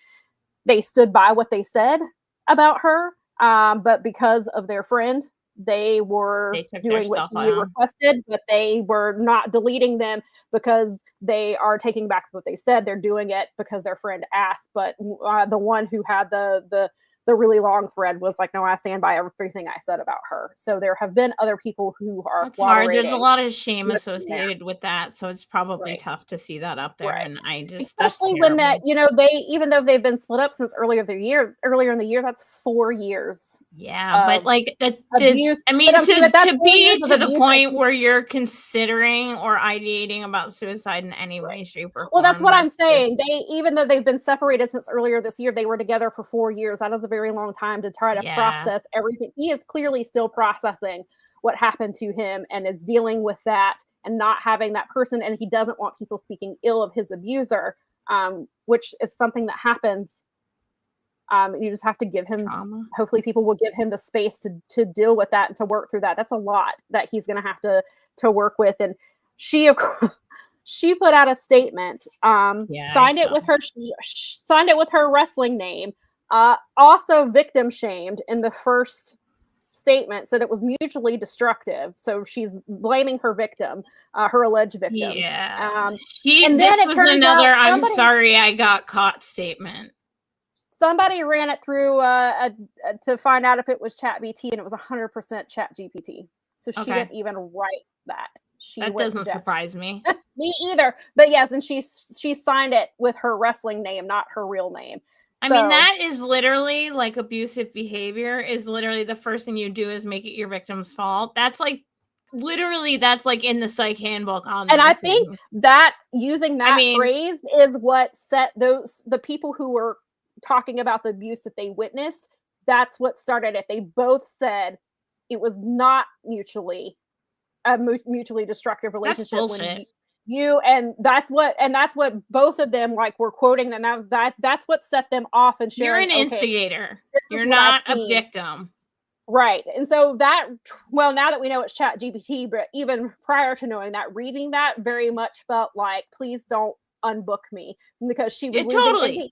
they stood by what they said about her. But because of their friend, they were doing what he requested, but they were not deleting them because they are taking back what they said. They're doing it because their friend asked. But the one who had the the really long thread was like, no, I stand by everything I said about her. So there have been other people who are It's hard. There's a lot of shame associated with that, so it's probably tough to see that up there. And I just, especially when that, you know, they, even though they've been split up since earlier in the year, that's 4 years. Yeah, but like abuse. I mean, to be to the point where you're considering or ideating about suicide in any way, shape, or form. Well, that's what I'm saying. They, even though they've been separated since earlier this year, they were together for 4 years. That is a very long time to try to process everything. He is clearly still processing what happened to him and is dealing with that and not having that person. And he doesn't want people speaking ill of his abuser, which is something that happens. You just have to give him trauma. Hopefully people will give him the space to deal with that and to work through that. That's a lot that he's going to have to work with. And she, of course, she put out a statement, signed it with her wrestling name, also victim shamed in the first statement, said it was mutually destructive. So she's blaming her victim, her alleged victim. Yeah. And this was another "I'm sorry I got caught" statement. Somebody ran it through to find out if it was ChatGPT, and it was 100% ChatGPT. So she didn't even write that. That doesn't surprise me. Me either. But yes, and she signed it with her wrestling name, not her real name. I mean, that is literally like abusive behavior. Is literally the first thing you do is make it your victim's fault. That's like literally that's like in the psych handbook on. And I think that using that phrase is what set the people who were talking about the abuse that they witnessed, that's what started it. They both said it was not mutually destructive relationship. That's bullshit. That's what both of them like were quoting, and that's what set them off and sharing. You're an instigator. You're not a victim. Right. And so that, well, now that we know it's ChatGPT, but even prior to knowing that, reading that very much felt like, please don't unbook me, because she was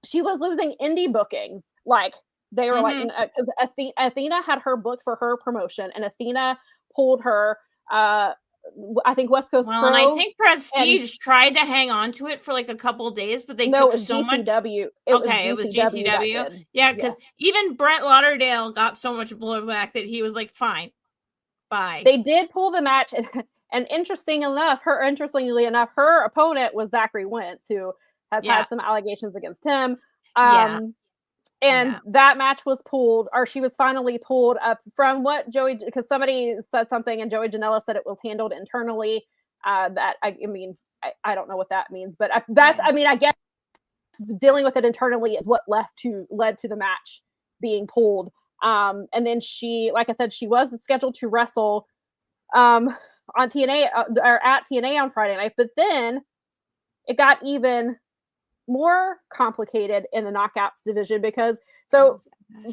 she was losing indie bookings. Like they were like, because Athena had her booked for her promotion, and Athena pulled her. I think West Coast Pro. And I think Prestige tried to hang on to it for like a couple of days, but they took so much. It was GCW. Yeah, because even Brett Lauderdale got so much blowback that he was like, "Fine, bye." They did pull the match, and interestingly enough, her opponent was Zachary Wentz, who has had some allegations against him. That match was pulled, or she was finally pulled up from what Joey, because somebody said something and Joey Janela said it was handled internally. That I don't know what that means, but I guess dealing with it internally is what led to the match being pulled. And then she, like I said, she was scheduled to wrestle on TNA or at TNA on Friday night, but then it got even more complicated in the knockouts division, because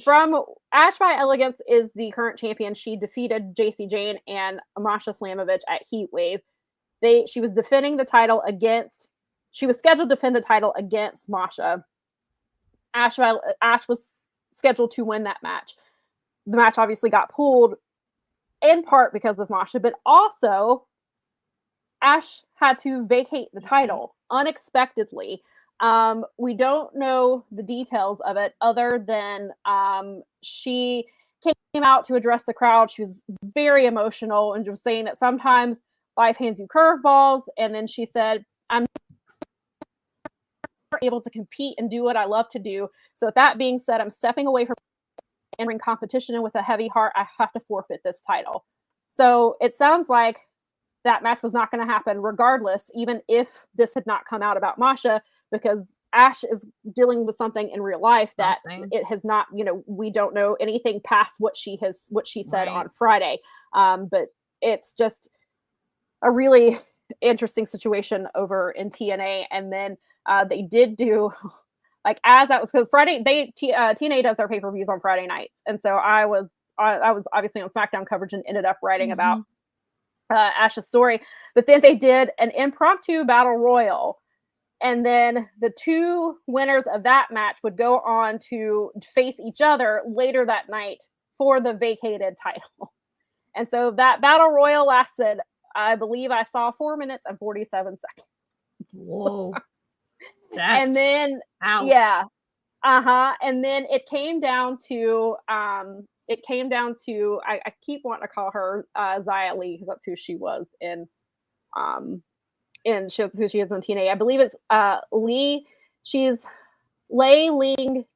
from Ash by Elegance is the current champion. She defeated JC Jane and Masha Slamovich at Heatwave. She was defending the title she was scheduled to defend the title against Masha. Ash was scheduled to win that match. The match obviously got pulled in part because of Masha, but also Ash had to vacate the title unexpectedly. We don't know the details of it other than she came out to address the crowd. She was very emotional and was saying that sometimes life hands you curveballs. And then she said, "I'm able to compete and do what I love to do. So with that being said, I'm stepping away from entering competition, and with a heavy heart, I have to forfeit this title." So it sounds like that match was not going to happen regardless, even if this had not come out about Masha, because Ash is dealing with something in real life that it has not, we don't know anything past what she said on Friday. But it's just a really interesting situation over in TNA. And then they did do, like, as that was, because Friday, TNA does their pay-per-views on Friday nights. And so I was obviously on SmackDown coverage and ended up writing about Ash's story. But then they did an impromptu battle royal. And then the two winners of that match would go on to face each other later that night for the vacated title. And so that battle royal lasted, I believe I saw 4 minutes and 47 seconds. Whoa. And then, ouch. yeah. And then it came down to I keep wanting to call her Xia Li because that's who she was in who she is in TNA. I believe it's Lee. She's Lei Ling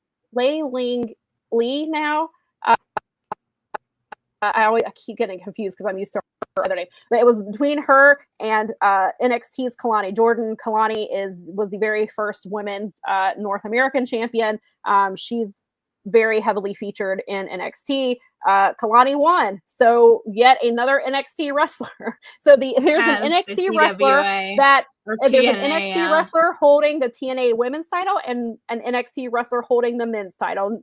Lee now. I keep getting confused because I'm used to her other name. But it was between her and NXT's Kalani Jordan. Kalani was the very first women's North American champion. She's very heavily featured in NXT. Kalani won. So yet another NXT wrestler. So there's an NXT wrestler there's an NXT wrestler holding the TNA women's title and an NXT wrestler holding the men's title.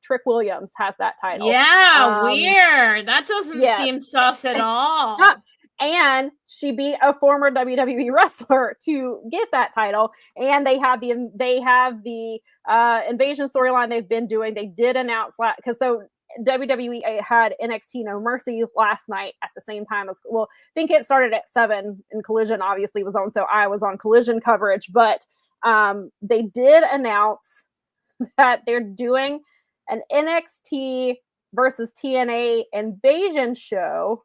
Trick Williams has that title. Yeah, weird. That doesn't seem sus at all. And she beat a former WWE wrestler to get that title. And they have the invasion storyline they've been doing. They did announce because WWE had NXT No Mercy last night at the same time as, I think it started at 7 and Collision obviously was on, so I was on Collision coverage, but they did announce that they're doing an NXT versus TNA Invasion show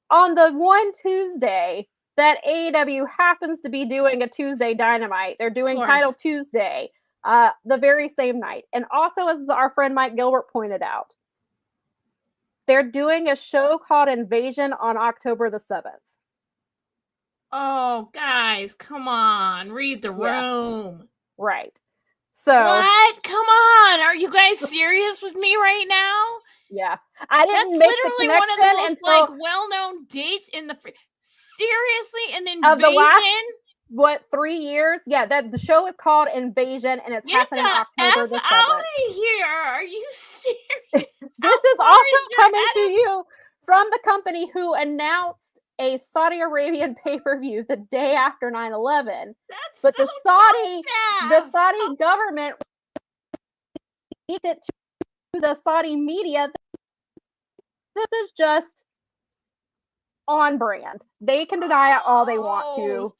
on the one Tuesday that AEW happens to be doing a Tuesday Dynamite. They're doing Title Tuesday. The very same night. And also, as our friend Mike Gilbert pointed out, they're doing a show called Invasion on October the 7th. Oh, guys, come on. Read the room. Right. So what? Come on. Are you guys serious with me right now? Yeah. I didn't That's make literally the one of the most until, well-known dates in the seriously, an invasion? Of the last 3 years? Yeah, the show is called Invasion, and it's happening October the 7th. Out of here! Are you serious? This is also coming to you from the company who announced a Saudi Arabian pay-per-view the day after 9/11. But the Saudi government leaked it to the Saudi media. This is just on brand. They can deny it all they want to.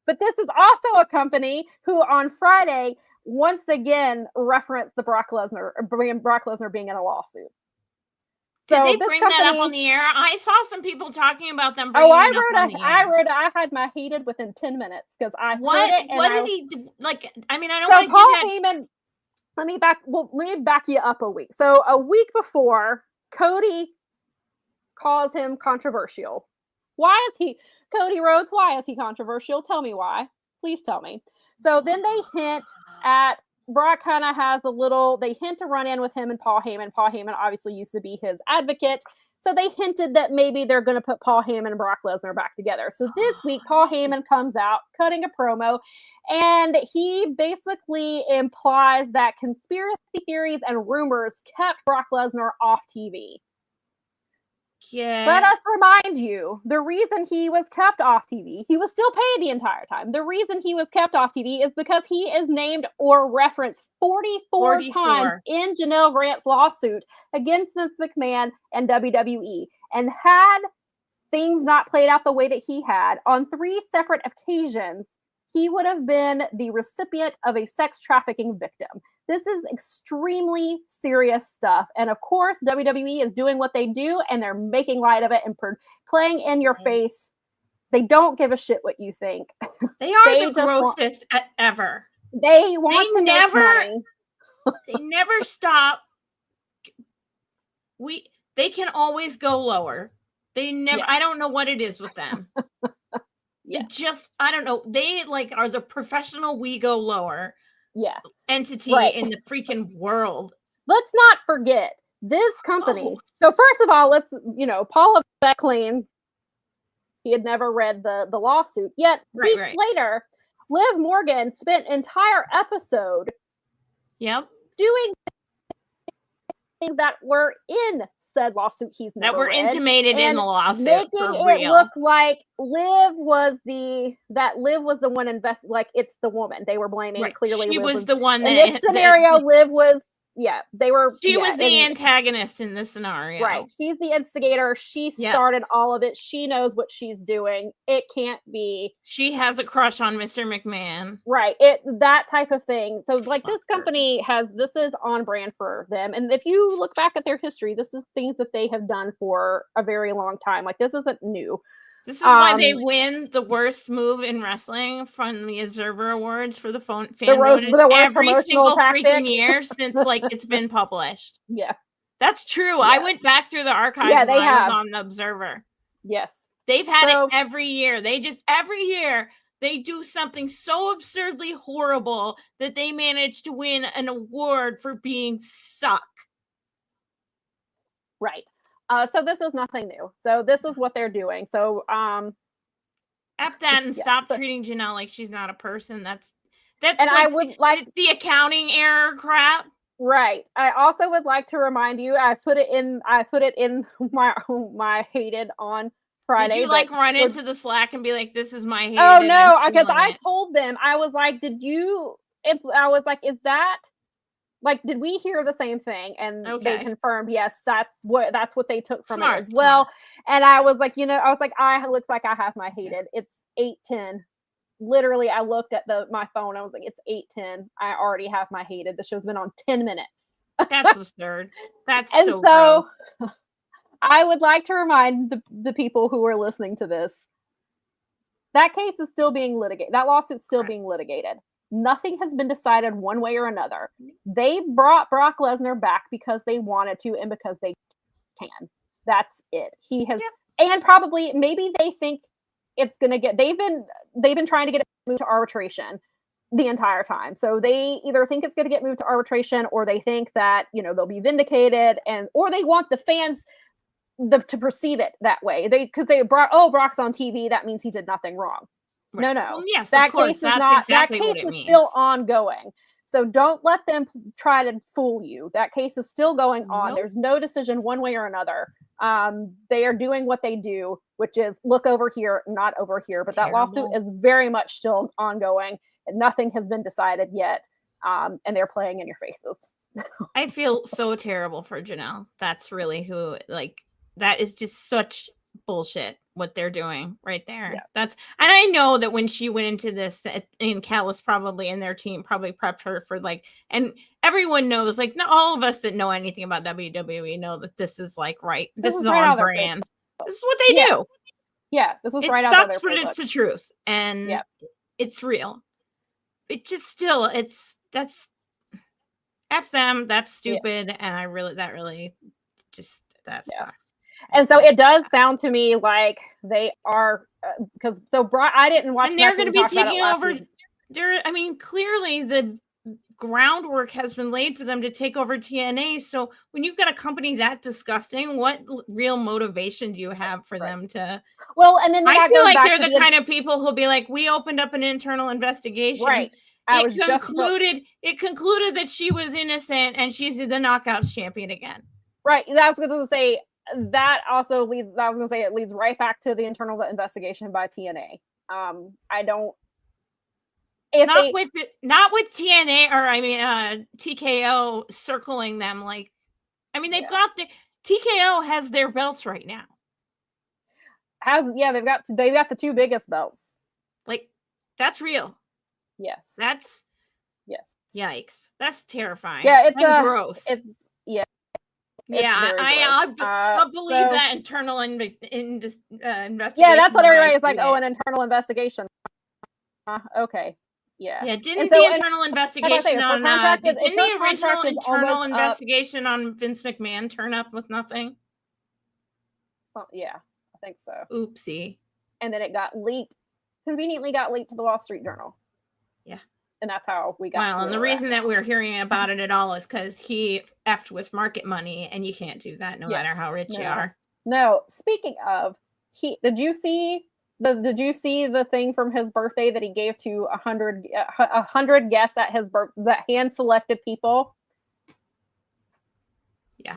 But this is also a company who on Friday once again referenced the Brock Lesnar being in a lawsuit. Did they bring that up on the air? I saw some people talking about them bringing it up on the air. I had my heated within 10 minutes because I heard it. What did he do? I mean, I don't want to Paul Heyman. Let me back you up a week. So a week before, Cody calls him controversial. Cody Rhodes, why is he controversial? Tell me why. Please tell me. So then they hint at Brock kind of has they hint to run in with him and Paul Heyman. Paul Heyman obviously used to be his advocate. So they hinted that maybe they're going to put Paul Heyman and Brock Lesnar back together. So this week, Paul Heyman comes out cutting a promo, and he basically implies that conspiracy theories and rumors kept Brock Lesnar off TV. Yeah. Let us remind you, the reason he was kept off TV, he was still paid the entire time. The reason he was kept off TV is because he is named or referenced 44 times in Janelle Grant's lawsuit against Vince McMahon and WWE. And had things not played out the way that he had, on 3 separate occasions, he would have been the recipient of a sex trafficking victim. This is extremely serious stuff. And of course, WWE is doing what they do, and they're making light of it and playing in your face. They don't give a shit what you think. They are the grossest ever. They want to make money. They never stop. They can always go lower. They never. I don't know what it is with them. I don't know. They are the professional we go lower entity in the freaking world. Let's not forget this company. So first of all, Paul Levesque claimed he had never read the lawsuit. Yet weeks later, Liv Morgan spent an entire episode doing things that were in said lawsuit he's never read, intimated in the lawsuit, making it look like Liv was the one it's the woman they were blaming. Clearly, she Liv was the one that in this scenario. Liv was they were. She was the antagonist in this scenario. Right. She's the instigator. She started all of it. She knows what she's doing. It can't be. She has a crush on Mr. McMahon. Right. That type of thing. So like this company this is on brand for them. And if you look back at their history, this is things that they have done for a very long time. Like this isn't new. This is why they win the worst move in wrestling from the Observer Awards for the fan voted every single freaking year since like it's been published. Yeah, that's true. Yeah. I went back through the archives. Yeah, when I was on the Observer. Yes, they've had it every year. Every year they do something so absurdly horrible that they manage to win an award for being suck. Right. So this is nothing new. So this is what they're doing. So F that and stop treating Janelle like she's not a person. That's and like, I would like the accounting error crap. Right. I also would like to remind you, I put it in my hated on Friday. Did you like run into the Slack and be like, this is my hated? Oh no, because I told them, I was like, I was like, is that like, did we hear the same thing? And they confirmed, yes, that's what they took from it as well. And I was like, looks like I have my hated. It's 8:10. Literally, I looked at my phone. I was like, it's 8:10. I already have my hated. The show's been on 10 minutes. That's absurd. That's and so gross. I would like to remind the people who are listening to this, that case is still being litigated. That lawsuit's still being litigated. Nothing has been decided one way or another. They brought Brock Lesnar back because they wanted to and because they can. That's it. He has, and probably maybe they think it's gonna get. They've been trying to get it moved to arbitration the entire time. So they either think it's going to get moved to arbitration, or they think that they'll be vindicated, or they want the fans to perceive it that way. Brock's on TV. That means he did nothing wrong. Right. No. Well, yes, that case is not. Exactly that case is still ongoing. So don't let them try to fool you. That case is still going on. Nope. There's no decision one way or another. They are doing what they do, which is look over here, not over here. But that lawsuit is very much still ongoing, and nothing has been decided yet. And they're playing in your faces. I feel so terrible for Janelle. That's really that is just such bullshit what they're doing right there. Yeah. And I know that when she went into this, and Callis probably and their team probably prepped her for and everyone knows, not all of us that know anything about WWE know that this is right. This is on brand. This is what they do. Yeah, this is right out of their playbook. It sucks, but it's the truth, and it's real. It just still that's F them. That's stupid, and that really sucks. And so it does sound to me like they are, because I didn't watch. And they're going to be taking over. Clearly the groundwork has been laid for them to take over TNA. So when you've got a company that disgusting, what real motivation do you have for them to? Well, and then I feel like they're the kind of people who'll be like, we opened up an internal investigation. Right. It concluded that she was innocent and she's the Knockouts champion again. Right. That's going to say. That also leads. I was going to say it leads right back to the internal investigation by TNA. I don't. Not with TNA or TKO circling them. They've got TKO has their belts right now. They've got the two biggest belts. That's real. Yes. Yikes. That's terrifying. Yeah, it's gross. I'll believe that internal investigation. Yeah, that's what everybody is like. Oh, an internal investigation. Okay. Yeah. Yeah. Didn't the internal investigation on the original internal investigation on Vince McMahon turn up with nothing? Yeah, I think so. Oopsie. And then it conveniently got leaked to the Wall Street Journal. Yeah. And that's how we got. Well, and the reason that we're hearing about it at all is because he effed with market money, and you can't do that no matter how rich you are. No. Speaking of, did you see the thing from his birthday that he gave to 100 guests at his birthday, that hand selected people? Yeah.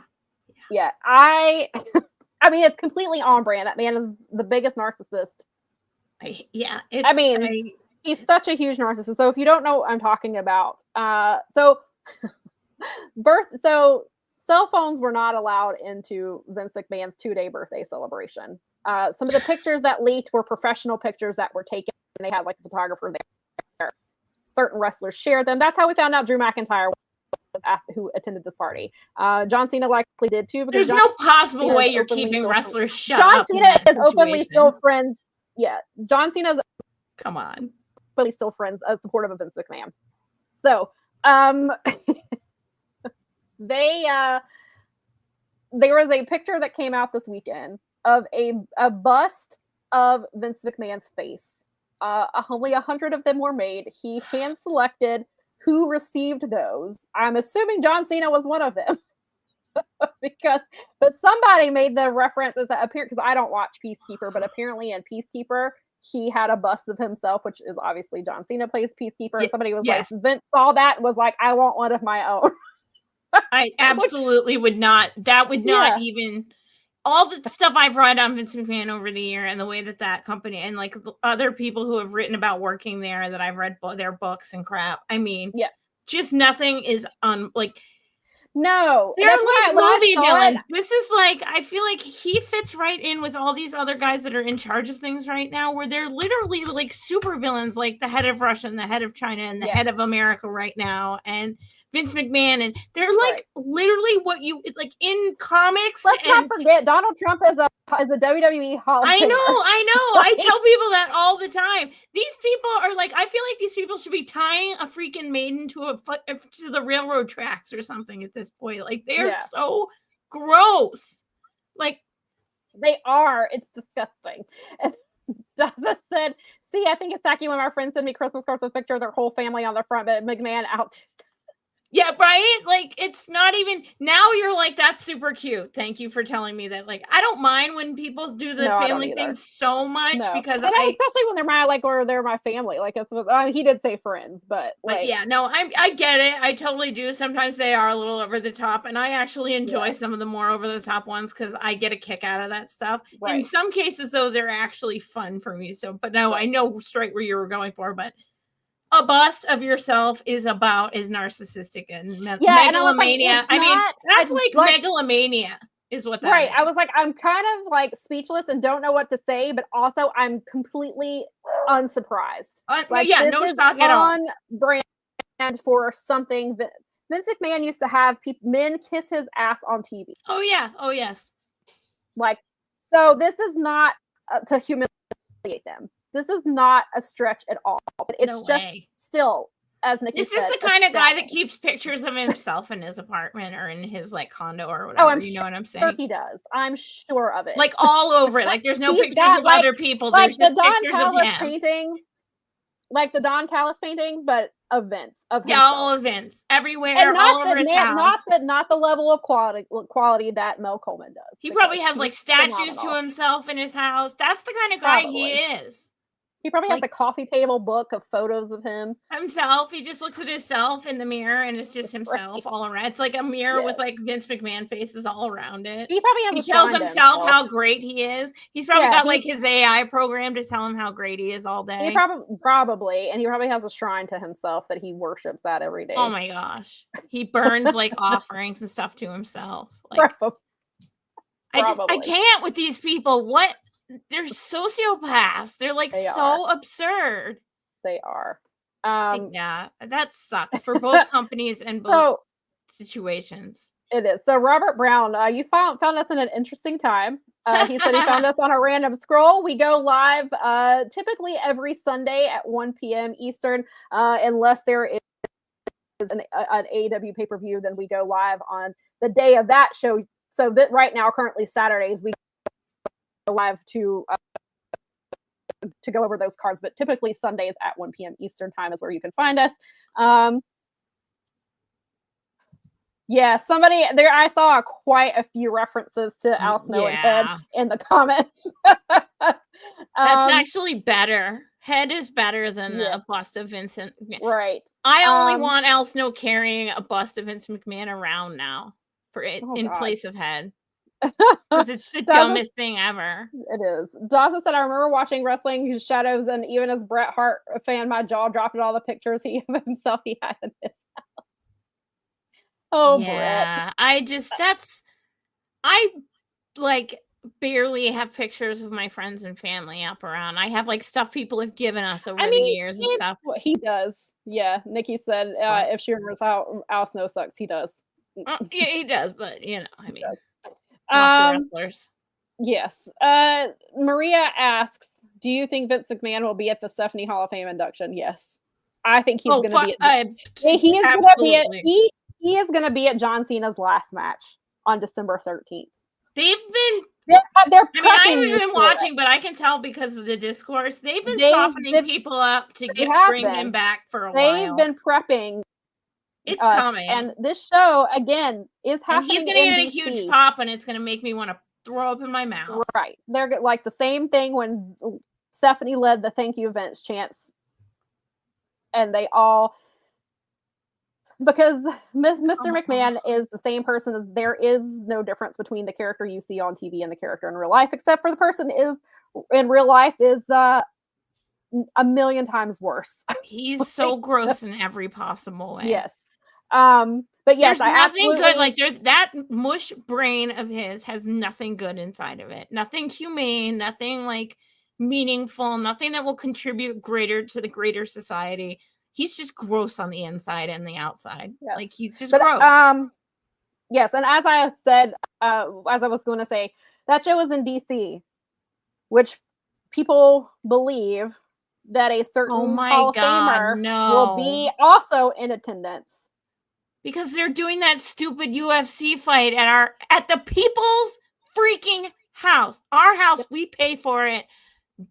It's completely on brand. That man is the biggest narcissist. He's such a huge narcissist. So if you don't know what I'm talking about, so So cell phones were not allowed into Vince McMahon's 2-day birthday celebration. Some of the pictures that leaked were professional pictures that were taken, and they had like a photographer there. Certain wrestlers shared them. That's how we found out Drew McIntyre who attended this party. John Cena likely did too. There's no possible way you're keeping wrestlers shut up. John Cena is openly still friends. Yeah, John Cena's come on, but he's still friends, supportive of Vince McMahon. So, there was a picture that came out this weekend of a bust of Vince McMahon's face. Only 100 of them were made. He hand selected who received those. I'm assuming John Cena was one of them. But somebody made the reference as because I don't watch Peacekeeper, but apparently in Peacekeeper he had a bust of himself, which is obviously John Cena plays Peacekeeper. And somebody was like, Vince saw that and was like, I want one of my own. I absolutely would not. That would not even. All the stuff I've read on Vince McMahon over the year and the way that company and like other people who have written about working there that I've read their books and crap. I mean, just nothing is no, they're like movie villains. This is like, I feel like he fits right in with all these other guys that are in charge of things right now, where they're literally like super villains, like the head of Russia and the head of China and the head of America right now. And Vince McMahon, and they're like literally what you like in comics. Let's not forget Donald Trump is a WWE Hall of Famer. I know. I tell people that all the time. These people are like, I feel like these people should be tying a freaking maiden to the railroad tracks or something at this point. Like they're so gross. Like they are. It's disgusting. And Daza said, "See, I think it's tacky when my friends send me Christmas cards with a picture of their whole family on the front, but McMahon out." Yeah, right? Like, it's not even... Now you're like, that's super cute. Thank you for telling me that. Like, I don't mind when people do the family thing so much because especially when they're my family. Like, he did say friends, but like... But yeah, no, I get it. I totally do. Sometimes they are a little over the top, and I actually enjoy some of the more over the top ones because I get a kick out of that stuff. Right. In some cases, though, they're actually fun for me. So, but no, I know straight where you were going for, but... A bust of yourself is narcissistic and megalomania. That's like megalomania is what that is. I was like, I'm kind of like speechless and don't know what to say, but also I'm completely unsurprised. No shock at all. On brand for something that Vince McMahon used to have men kiss his ass on TV. Oh yeah. Oh yes. Like, so this is not to humiliate them. This is not a stretch at all. It's still, as Nikki said, this is the kind of guy that keeps pictures of himself in his apartment or in his like condo or whatever. Know what I'm saying? Sure he does. I'm sure of it. Like all over it. Like there's no pictures of other people. There's just pictures of him. Paintings, like the Don Callis paintings, but of Vince. All events everywhere, and all over his house. Not the level of quality that Mel Coleman does. He probably has like statues to himself in his house. That's the kind of guy he is. He probably has a coffee table book of photos of himself. He just looks at himself in the mirror and it's just himself all around. It's like a mirror with like Vince McMahon faces all around it. He probably tells himself how great he is. He's probably got like his AI program to tell him how great he is all day. He probably, and he probably has a shrine to himself that he worships at every day. Oh my gosh. He burns like offerings and stuff to himself. Like I can't with these people. What? They're sociopaths. They're like absurd. They are. Yeah, that sucks for both companies and both situations. It is. So Robert Brown, you found us in an interesting time. He said he found us on a random scroll. We go live typically every Sunday at 1 p.m. Eastern, unless there is an AEW pay-per-view, then we go live on the day of that show. So that right now, currently Saturdays, we live to go over those cards, but typically Sundays at 1 p.m. Eastern time is where you can find us. Somebody there, I saw quite a few references to Al Snow and Head in the comments. That's actually better. Head is better than the bust of Vincent. Right. I only want Al Snow carrying a bust of Vince McMahon around now in place of Head. Because it's the dumbest thing ever. It is. Dawson said, I remember watching wrestling whose shadows, and even as Bret Hart fan, my jaw dropped at all the pictures of himself he had in his house. Oh, yeah. Brett. I like barely have pictures of my friends and family up around. I have like stuff people have given us over the years and stuff. He does. Yeah, Nikki said if she remembers how Al Snow sucks, he does. Yeah, he does, but you know, I mean, lots of wrestlers. Yes. Maria asks, do you think Vince McMahon will be at the Stephanie Hall of Fame induction? Yes. I think he's going to be at he is going to be at John Cena's last match on December 13th. They've been they're I haven't been watching, but I can tell because of the discourse. They've been softening people up to bring him back for a while. They've been prepping. It's coming. And this show, again, is happening. And he's going to get a huge pop, and it's going to make me want to throw up in my mouth. Right. They're like the same thing when Stephanie led the thank you Vince chants. And they all, because Mr. McMahon is the same person. There is no difference between the character you see on TV and the character in real life, except for the person in real life is a million times worse. He's so gross in every possible way. Yes. But yes, there's nothing good. Like that mush brain of his has nothing good inside of it. Nothing humane, nothing like meaningful, nothing that will contribute greater to the greater society. He's just gross on the inside and the outside. Yes. Like he's just gross. Yes, and as I said, as I was going to say, that show was in DC, which people believe that a certain Hall of Famer will be also in attendance. Because they're doing that stupid UFC fight at the people's freaking house. Our house, we pay for it.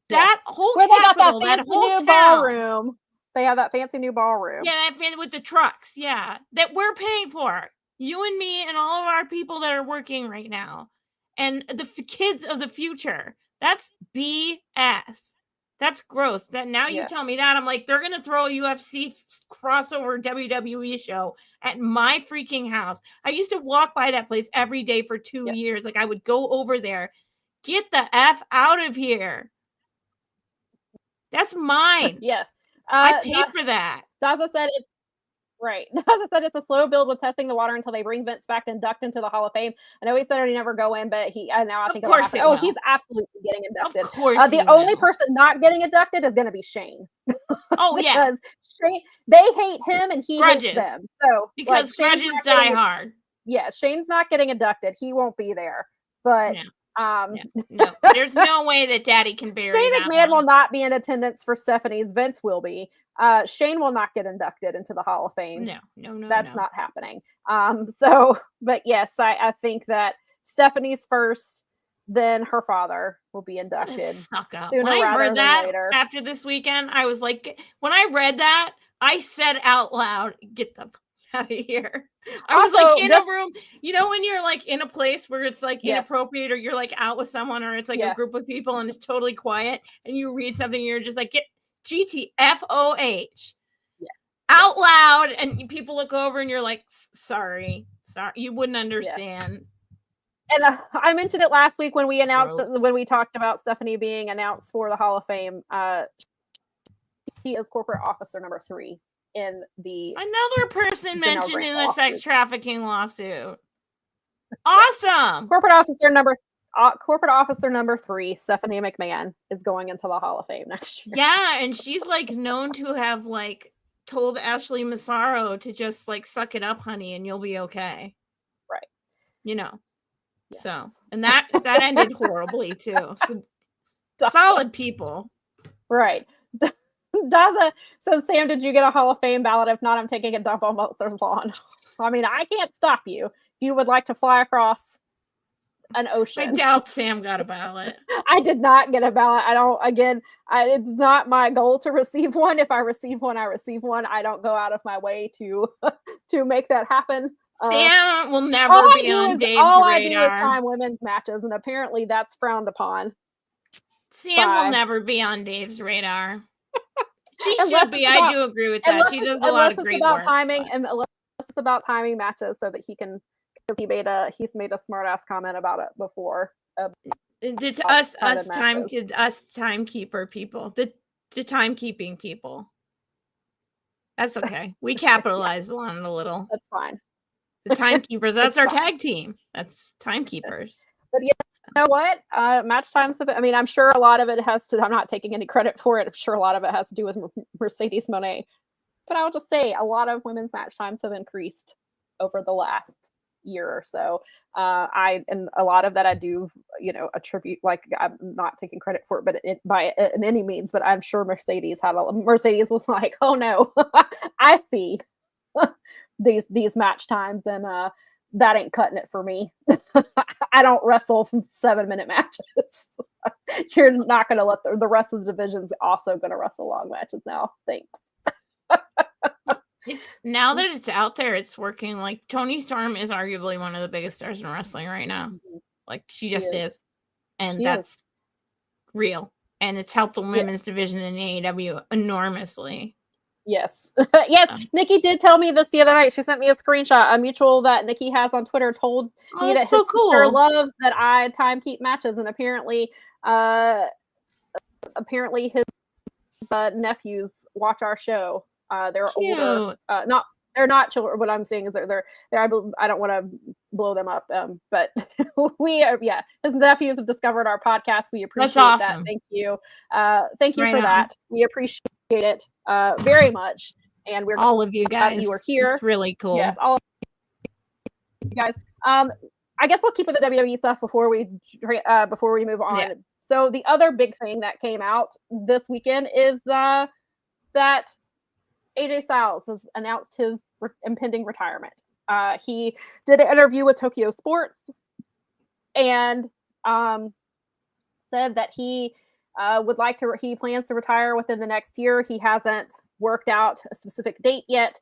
That whole capital, that whole town. Ballroom. They have that fancy new ballroom. Yeah, with the trucks. Yeah, that we're paying for. You and me and all of our people that are working right now. And the kids of the future. That's BS. That's gross. That now you tell me that, I'm like, they're going to throw a UFC crossover WWE show at my freaking house. I used to walk by that place every day for 2 years. Like I would go over there. Get the F out of here. That's mine. Yeah. I paid for that. Daza said it's right. Daza said it's a slow build with testing the water until they bring Vince back to induct into the Hall of Fame. I know he said he'd never go in, but now I think he's absolutely getting inducted. Of course. The only person not getting inducted is going to be Shane. Oh because Shane, they hate him and he hates them. So because grudges die hard. Yeah, Shane's not getting inducted. He won't be there. But no, there's no way that Daddy can bury Shane that McMahon one. will not be in attendance for Stephanie's. Vince will be. Shane will not get inducted into the Hall of Fame. No, that's not happening. But yes, I think that Stephanie's first, then her father will be inducted. Suck up. When I heard that after this weekend, I was like, when I read that, I said out loud, "Get the out of here." I was like in a room, you know, when you're like in a place where it's like inappropriate, or you're like out with someone, or it's like a group of people and it's totally quiet, and you read something and you're just like, get GTFOH out loud, and people look over and you're like, sorry, you wouldn't understand. And I mentioned it last week when we announced when we talked about Stephanie being announced for the Hall of Fame. She is corporate officer number 3 in the another person mentioned in the sex trafficking lawsuit. Awesome. Corporate officer number 3, Stephanie McMahon, is going into the Hall of Fame next year. Yeah, and she's like known to have like told Ashley Massaro to just like suck it up, honey, and you'll be okay. Right. You know. Yes. So, and that ended horribly too. So, solid people. Right. Daza says, Sam, did you get a Hall of Fame ballot? If not, I'm taking a dump on Meltzer's lawn. I mean, I can't stop you. If you would like to fly across an ocean. I doubt Sam got a ballot. I did not get a ballot. It's not my goal to receive one. If I receive one, I receive one. I don't go out of my way to make that happen. Sam will never be on Dave's radar. All I do is time women's matches, and apparently that's frowned upon. Sam will never be on Dave's radar. She should be. I do agree with that. She does a lot of great work. Unless it's about timing matches, so that he can. He's made a smart ass comment about it before. It's us timekeeper people. The timekeeping people. That's okay. We capitalize on it a little. That's fine. The timekeepers. That's our tag team. That's timekeepers. But you know what? Match times. I'm sure a lot of it has to. I'm not taking any credit for it. I'm sure a lot of it has to do with Mercedes Moné. But I'll just say a lot of women's match times have increased over the last year or so. And a lot of that I do, attribute, like, I'm not taking credit for it, but in any means, but I'm sure Mercedes was like, oh no, I see these match times, and that ain't cutting it for me. I don't wrestle 7-minute matches. You're not going to let the rest of the division's also going to wrestle long matches now. Thanks. Now that it's out there, it's working. Like, Toni Storm is arguably one of the biggest stars in wrestling right now. Mm-hmm. Like, she just is. And that's real. And it's helped the women's division in AEW enormously. Yes. Yes. Nikki did tell me this the other night. She sent me a screenshot. A mutual that Nikki has on Twitter told me that his sister loves that I time keep matches, and apparently his nephews watch our show. They're cute. Older. They're not children. What I'm saying is they're I don't want to blow them up. But his nephews have discovered our podcast. We appreciate that. Thank you. Thank you for that. We appreciate it very much. And we're all of you guys. You were here. It's really cool. Yes, all of you guys. I guess we'll keep with the WWE stuff before we move on. Yeah. So the other big thing that came out this weekend is that AJ Styles has announced his impending retirement. He did an interview with Tokyo Sports and said that he he plans to retire within the next year. He hasn't worked out a specific date yet.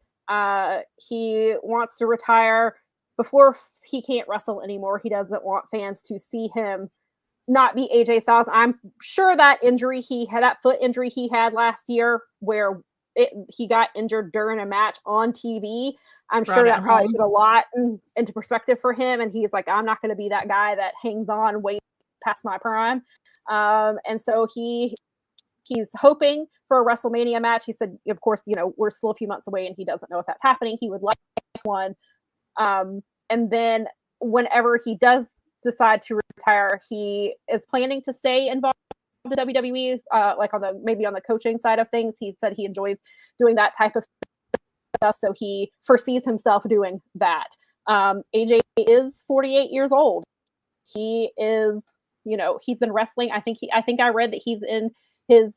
He wants to retire before he can't wrestle anymore. He doesn't want fans to see him not be AJ Styles. I'm sure that foot injury he had last year where he got injured during a match on TV. I'm sure that probably put a lot into perspective for him. And he's like, I'm not going to be that guy that hangs on way past my prime. And so he's hoping for a WrestleMania match. He said, of course, we're still a few months away and he doesn't know if that's happening. He would like one. And then whenever he does decide to retire, he is planning to stay involved the WWE, like on the coaching side of things. He said he enjoys doing that type of stuff, so he foresees himself doing that. AJ is 48 years old. He is, he's been wrestling. I think I read that he's in his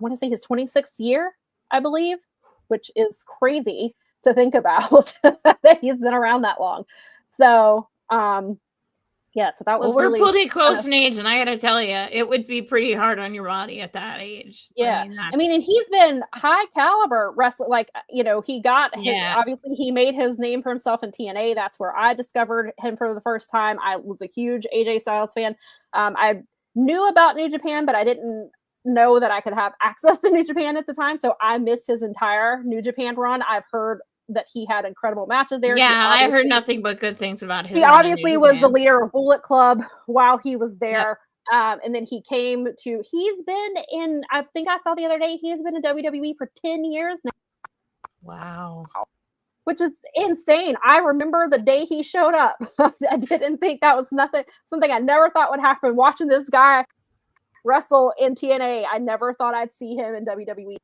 26th year, I believe, which is crazy to think about that he's been around that long. So, yeah, so that was we're pretty close in age, and I got to tell you, it would be pretty hard on your body at that age. Yeah, and he's been high caliber wrestling. Like, he got obviously he made his name for himself in TNA. That's where I discovered him for the first time. I was a huge AJ Styles fan. I knew about New Japan, but I didn't know that I could have access to New Japan at the time. So I missed his entire New Japan run. I've heard that he had incredible matches there. Yeah, I heard nothing but good things about him. He obviously was the leader of Bullet Club while he was there. Yep. And then he's been in, I think I saw the other day, he's been in WWE for 10 years now. Wow. Which is insane. I remember the day he showed up. I didn't think that was something I never thought would happen. Watching this guy wrestle in TNA, I never thought I'd see him in WWE.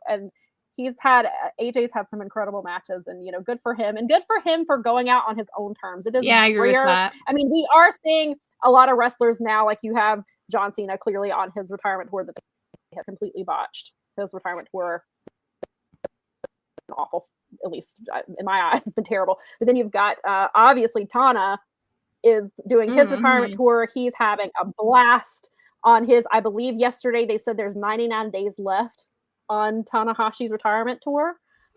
And AJ's had some incredible matches, and good for him, and good for him for going out on his own terms. It is rare. We are seeing a lot of wrestlers now, like you have John Cena clearly on his retirement tour that they have completely botched. His retirement tour, awful, at least in my eyes, it's been terrible. But then you've got obviously Tana is doing his retirement tour. He's having a blast on his. I believe yesterday they said there's 99 days left on Tanahashi's retirement tour.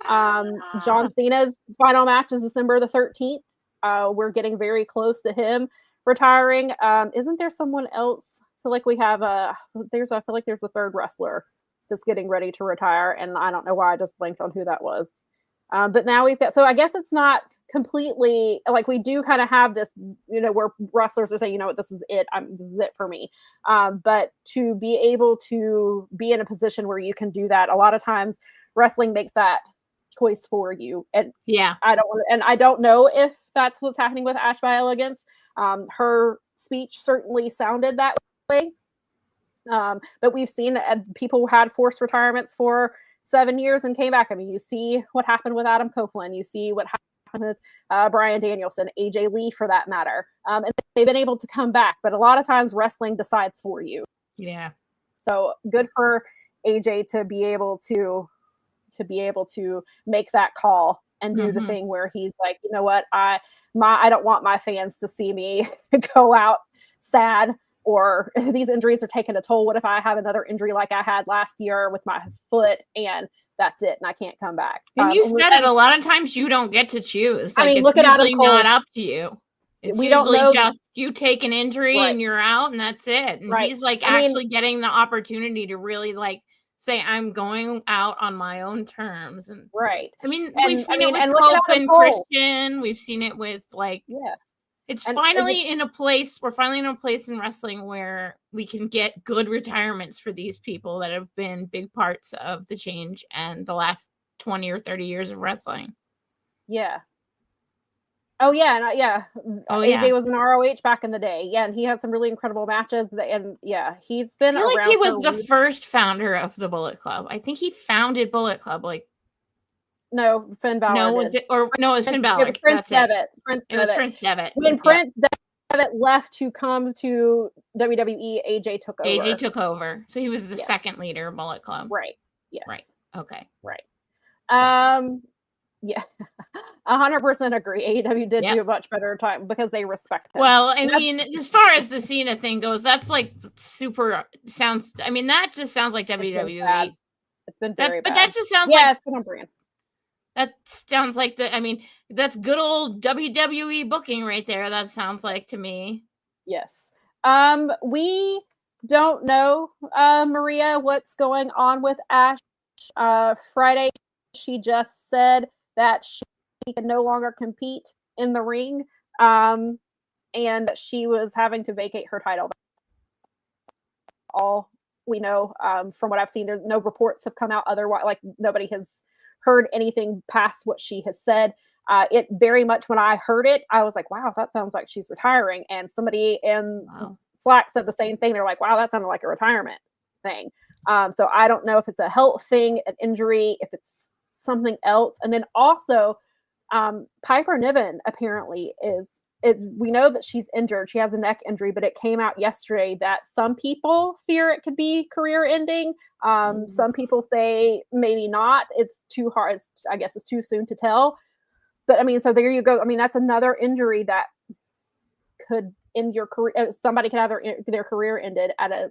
John Cena's final match is December the 13th. We're getting very close to him retiring. Isn't there someone else? I feel like we have I feel like there's a third wrestler that's getting ready to retire, and I don't know why I just blanked on who that was. But now we've got, so I guess it's not completely, like, we do kind of have this, where wrestlers are saying, this is it. This is it for me. But to be able to be in a position where you can do that, a lot of times wrestling makes that choice for you. And yeah, I don't know if that's what's happening with Ash by Elegance. Her speech certainly sounded that way. But we've seen people who had forced retirements for 7 years and came back. I mean, you see what happened with Adam Copeland. You see what happened with Bryan Danielson, AJ Lee for that matter. And they've been able to come back. But a lot of times wrestling decides for you. yeah. So good for AJ to be able to make that call and do the thing where he's like, you know what, I don't want my fans to see me go out sad, or these injuries are taking a toll. What if I have another injury like I had last year with my foot and that's it and I can't come back? And you said it, a lot of times you don't get to choose. Like, I mean, look at Adam Cole. Not up to you. It's usually just you take an injury and you're out and that's it. And he's like actually getting the opportunity to really like say, I'm going out on my own terms. And I mean, we've seen it with Cope and Christian. We've seen it with like, it's finally in a place, we're finally in a place in wrestling where we can get good retirements for these people that have been big parts of the change and the last 20 or 30 years of wrestling. Yeah. Oh yeah, and AJ was an ROH back in the day. Yeah, and he had some really incredible matches. And yeah, he's been. I feel like he was the first founder of the Bullet Club. I think he founded Bullet Club. Like, no, Finn Balor. No, was it? Or no, it was Finn Balor. It was Prince Devitt. It was Prince Devitt. When Prince Devitt left to come to WWE, AJ took over. AJ took over, so he was the second leader of Bullet Club. Right. Yes. Right. Okay. Right. Yeah, 100% agree. AEW did do a much better time because they respect him. Well, I mean, as far as the Cena thing goes, that's like super sounds. I mean, that just sounds like WWE. It's been very bad. But that just sounds like it's been on brand. That sounds like I mean, that's good old WWE booking right there. That sounds like to me. Yes. We don't know, Maria, what's going on with Ash. Friday, she just said that she can no longer compete in the ring, and she was having to vacate her title. All we know, from what I've seen, there's no reports have come out otherwise. Like, nobody has heard anything past what she has said. It very much, when I heard it, I was like, wow, that sounds like she's retiring. And somebody in Slack said the same thing. They're like, wow, that sounded like a retirement thing. So I don't know if it's a health thing, an injury, if it's something else. And then also, Piper Niven apparently we know that she's injured. She has a neck injury, but it came out yesterday that some people fear it could be career ending. Some people say maybe not. It's too hard. I guess it's too soon to tell. But I mean, so there you go. I mean, that's another injury that could end your career. Somebody could have their career ended at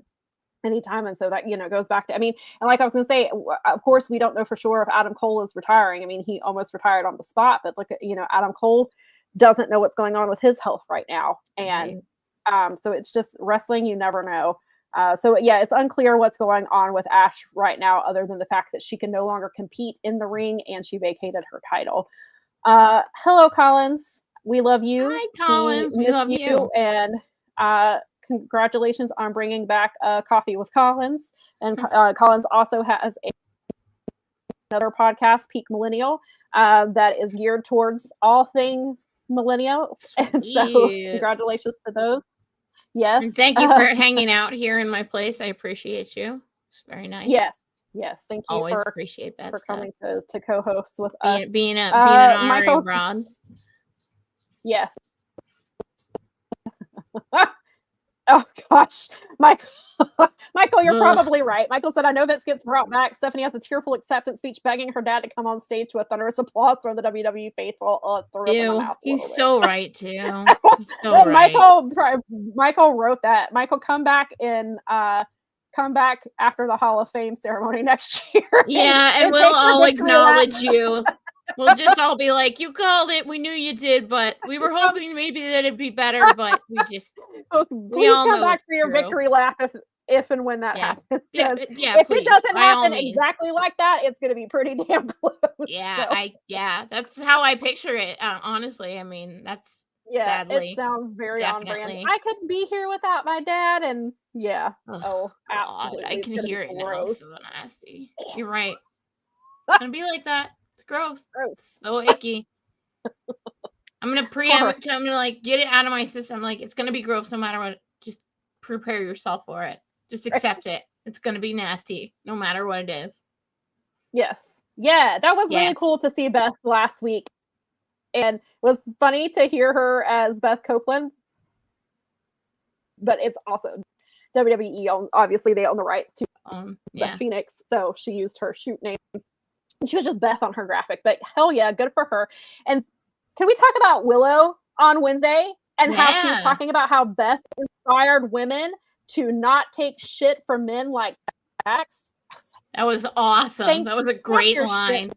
any time. And so that, goes back to, I mean, and like I was going to say, of course, we don't know for sure if Adam Cole is retiring. I mean, he almost retired on the spot, but look at, Adam Cole doesn't know what's going on with his health right now. And so it's just wrestling. You never know. So yeah, it's unclear what's going on with Ash right now, other than the fact that she can no longer compete in the ring and she vacated her title. Hello, Collins. We love you. Hi, Collins. We love you. And, congratulations on bringing back Coffee with Collins. And Collins also has another podcast, Peak Millennial, that is geared towards all things millennial. And so congratulations to those. Yes. And thank you for hanging out here in my place. I appreciate you. It's very nice. Yes. Thank you. Always appreciate that for coming to co-host with us. Being an honorary Rod. Yes. Oh gosh, Michael, you're probably right. Michael said, I know Vince gets brought back. Stephanie has a tearful acceptance speech begging her dad to come on stage to a thunderous applause from the WWE faithful. He's so right too. He's so right. Michael wrote that. Michael, come back after the Hall of Fame ceremony next year. Yeah, and we'll all acknowledge you. We'll just all be like, you called it. We knew you did, but we were hoping maybe that it'd be better, but we just please come back for your victory lap if and when that happens. If it doesn't happen exactly like that, it's going to be pretty damn close. Yeah, that's how I picture it. Honestly, I mean, that's sadly, it sounds very on brand. I couldn't be here without my dad, and absolutely, I can hear it now. This is nasty. You're right. It's gonna be like that. It's gross. Gross. So icky. I'm gonna preempt. I'm gonna like get it out of my system. Like it's gonna be gross no matter what. Just prepare yourself for it. Just accept it. It's gonna be nasty no matter what it is. Yes. Yeah, that was really cool to see Beth last week. And it was funny to hear her as Beth Copeland. But it's also WWE, obviously they own the rights to Beth Phoenix. So she used her shoot name. She was just Beth on her graphic. But hell yeah, good for her. And can we talk about Willow on Wednesday? And how she was talking about how Beth inspired women to not take shit from men like Dax. That was awesome. That was a great line.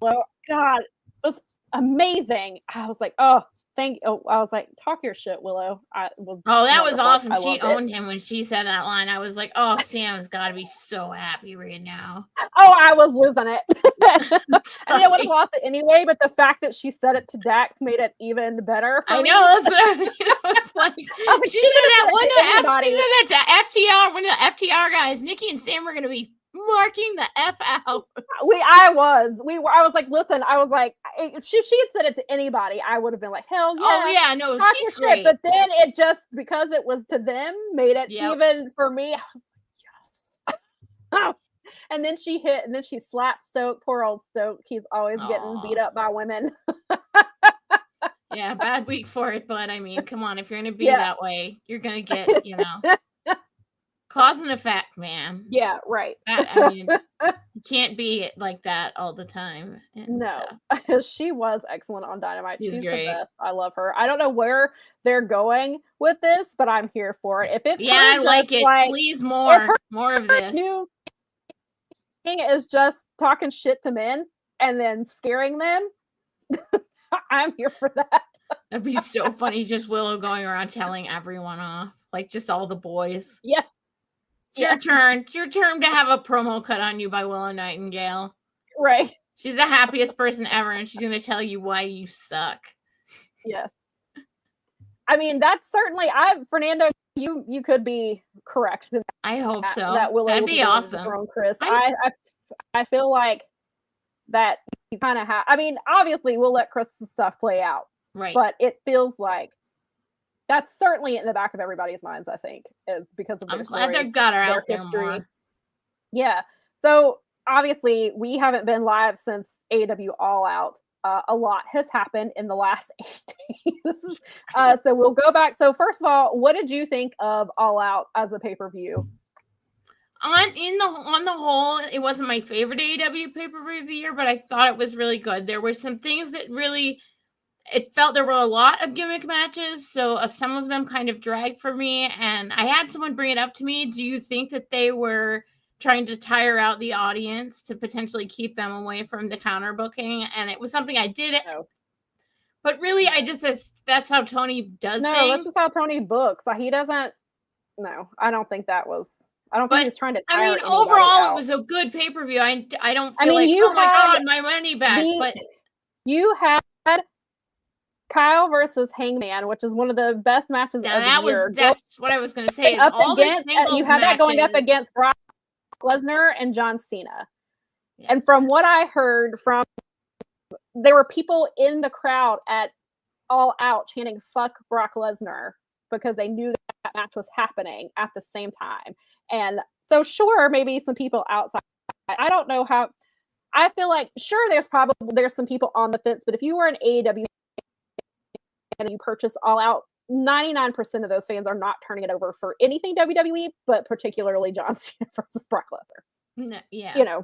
Well, God, it was amazing. I was like, oh, I was like, talk your shit, Willow. That was awesome. She owned him when she said that line. I was like, oh, Sam's got to be so happy right now. Oh, I was losing it. I mean, I would have lost it anyway, but the fact that she said it to Dax made it even better. I know. That's what, it's like, she said that to FTR. One of the FTR guys, Nikki and Sam were going to be marking the F out. I was like, listen, I was like, if she had said it to anybody, I would have been like, hell yeah. Oh yeah, no, she's great. But then it just, because it was to them, made it even for me. Yes. And then she slapped Stoke, poor old Stoke. He's always getting beat up by women. Yeah, bad week for it, but I mean, come on, if you're gonna be that way, you're gonna get, cause and effect, man. Yeah, right. I mean, you can't be like that all the time. No, she was excellent on Dynamite. She's great. The best. I love her. I don't know where they're going with this, but I'm here for it. If it's I like it. Please more of this. New thing is just talking shit to men and then scaring them. I'm here for that. That'd be so funny. Just Willow going around telling everyone off, like just all the boys. Yeah. It's your turn. It's your turn to have a promo cut on you by Willow Nightingale. Right. She's the happiest person ever, and she's going to tell you why you suck. Yes. I mean, that's certainly, Fernando, you could be correct. I hope so. That Willow That'd be awesome. Chris. I feel like that you kind of have, I mean, obviously we'll let Chris' stuff play out. Right. But it feels like that's certainly in the back of everybody's minds, I think, is because of I'm glad they got her out there more. Yeah. So obviously we haven't been live since AEW All Out. A lot has happened in the last 8 days. So we'll go back. So first of all, what did you think of All Out as a pay-per-view? On the whole, it wasn't my favorite AEW pay-per-view of the year, but I thought it was really good. There were some things that really, it felt there were a lot of gimmick matches, so some of them kind of dragged for me, and I had someone bring it up to me. Do you think that they were trying to tire out the audience to potentially keep them away from the counter booking? And it was something I did. No. But really, that's how Tony does things. No, that's just how Tony books. He doesn't, no, I don't think that was, I don't think he's trying to tire anybody overall, out. It was a good pay-per-view. I don't feel like, oh my God, my money back. But you had Kyle versus Hangman, which is one of the best matches of the year. That's what I was going to say. You had that going up against Brock Lesnar and John Cena. Yeah. And from what I heard there were people in the crowd at All Out chanting "fuck Brock Lesnar" because they knew that match was happening at the same time. And so sure, maybe some people outside. I don't know how. I feel like sure there's some people on the fence, but if you were an AEW and you purchase All Out, 99% of those fans are not turning it over for anything WWE, but particularly John Cena versus Brock Lesnar. No, yeah.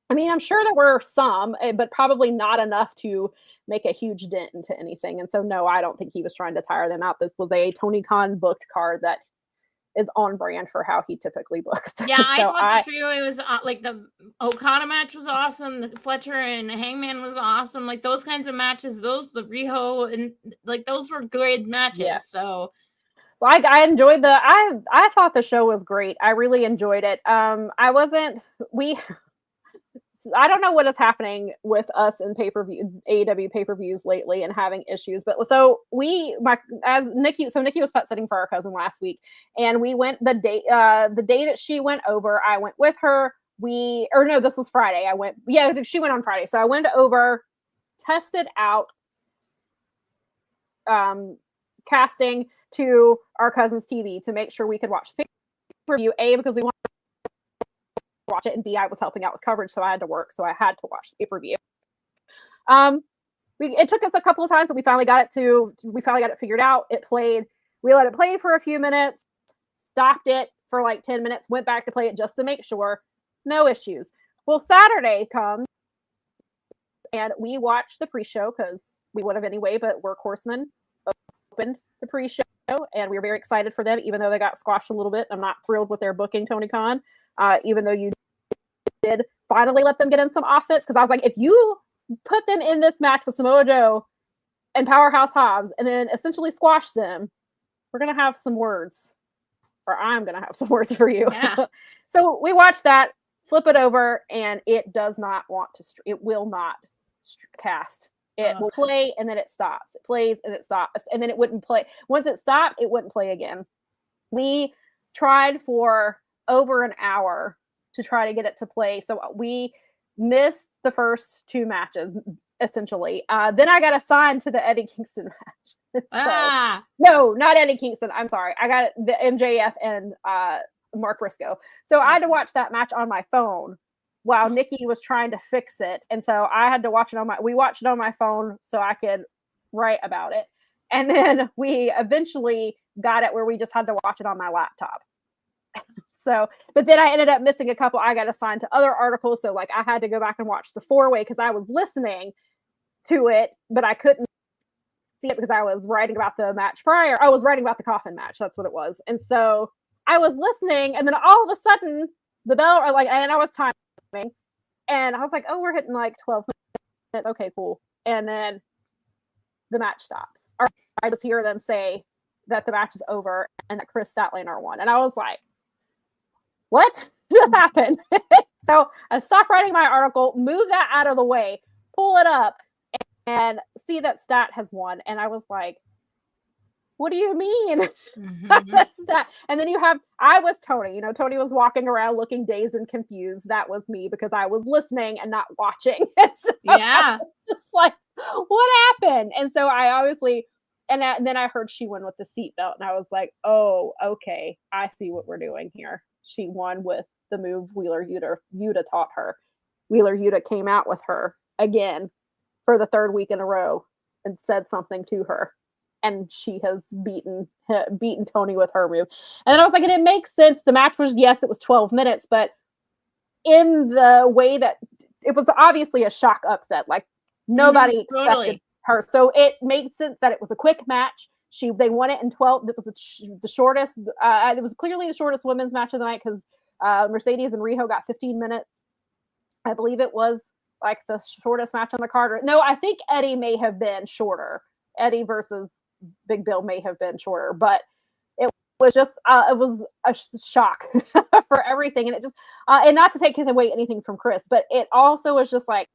I mean, I'm sure there were some, but probably not enough to make a huge dent into anything. And so, no, I don't think he was trying to tire them out. This was a Tony Khan booked card that is on brand for how he typically books. Yeah, I thought this really was like the Okada match was awesome. The Fletcher and Hangman was awesome. Like those kinds of matches, the Riho and like those were good matches. Yeah. So, well, I enjoyed I thought the show was great. I really enjoyed it. I don't know what is happening with us in AEW pay-per-views lately and having issues, but so Nikki was pet sitting for our cousin last week, and we went the day that she went over. I went with her. this was Friday. She went on Friday. So I went over, tested out casting to our cousin's TV to make sure we could watch the pay-per-view, A, because we wanted to watch it, and B, I was helping out with coverage, so I had to work, so I had to watch the pay-per-view. It took us a couple of times, but we finally got it figured out. It played. We let it play for a few minutes, stopped it for like 10 minutes, went back to play it just to make sure. No issues. Well, Saturday comes, and we watched the pre-show because we would have anyway, but Workhorsemen opened the pre-show, and we were very excited for them, even though they got squashed a little bit. I'm not thrilled with their booking, Tony Khan, even though you did finally let them get in some offense, because I was like, if you put them in this match with Samoa Joe and Powerhouse Hobbs and then essentially squash them, we're going to have some words, or I'm going to have some words for you. Yeah. So we watched that, flip it over, and it does not want to, it will not cast. It will play and then it stops. It plays and it stops. And then it wouldn't play. Once it stopped, it wouldn't play again. We tried for over an hour to try to get it to play. So we missed the first two matches, essentially. Then I got assigned to the Eddie Kingston match. No, not Eddie Kingston. I'm sorry. I got the MJF and Mark Briscoe. So I had to watch that match on my phone while Nikki was trying to fix it. And so I had to watch it we watched it on my phone so I could write about it. And then we eventually got it where we just had to watch it on my laptop. So, but then I ended up missing a couple. I got assigned to other articles. So like I had to go back and watch the 4-way because I was listening to it, but I couldn't see it because I was writing about the match prior. I was writing about the coffin match. That's what it was. And so I was listening, and then all of a sudden the bell, and I was timing, and I was like, oh, we're hitting like 12 minutes. Okay, cool. And then the match stops. Or I just hear them say that the match is over and that Chris Statlander won. And I was like, what just happened? So I stopped writing my article, move that out of the way, pull it up, and see that Stat has won. And I was like, what do you mean? Mm-hmm. And then I was Toni. Toni was walking around looking dazed and confused. That was me because I was listening and not watching. So yeah. It's just like, what happened? And so I obviously, and then I heard she won with the seatbelt, and I was like, oh, okay, I see what we're doing here. She won with the move Wheeler Yuta taught her. Wheeler Yuta came out with her again for the third week in a row and said something to her. And she has beaten Toni with her move. And then I was like, and it makes sense. The match was, yes, it was 12 minutes, but in the way that it was obviously a shock upset. Like nobody expected her. So it made sense that it was a quick match. They won it in 12. It was the shortest. It was clearly the shortest women's match of the night because Mercedes and Riho got 15 minutes. I believe it was like the shortest match on the card. No, I think Eddie may have been shorter. Eddie versus Big Bill may have been shorter, but it was just it was a shock for everything. And it just and not to take away anything from Chris, but it also was just like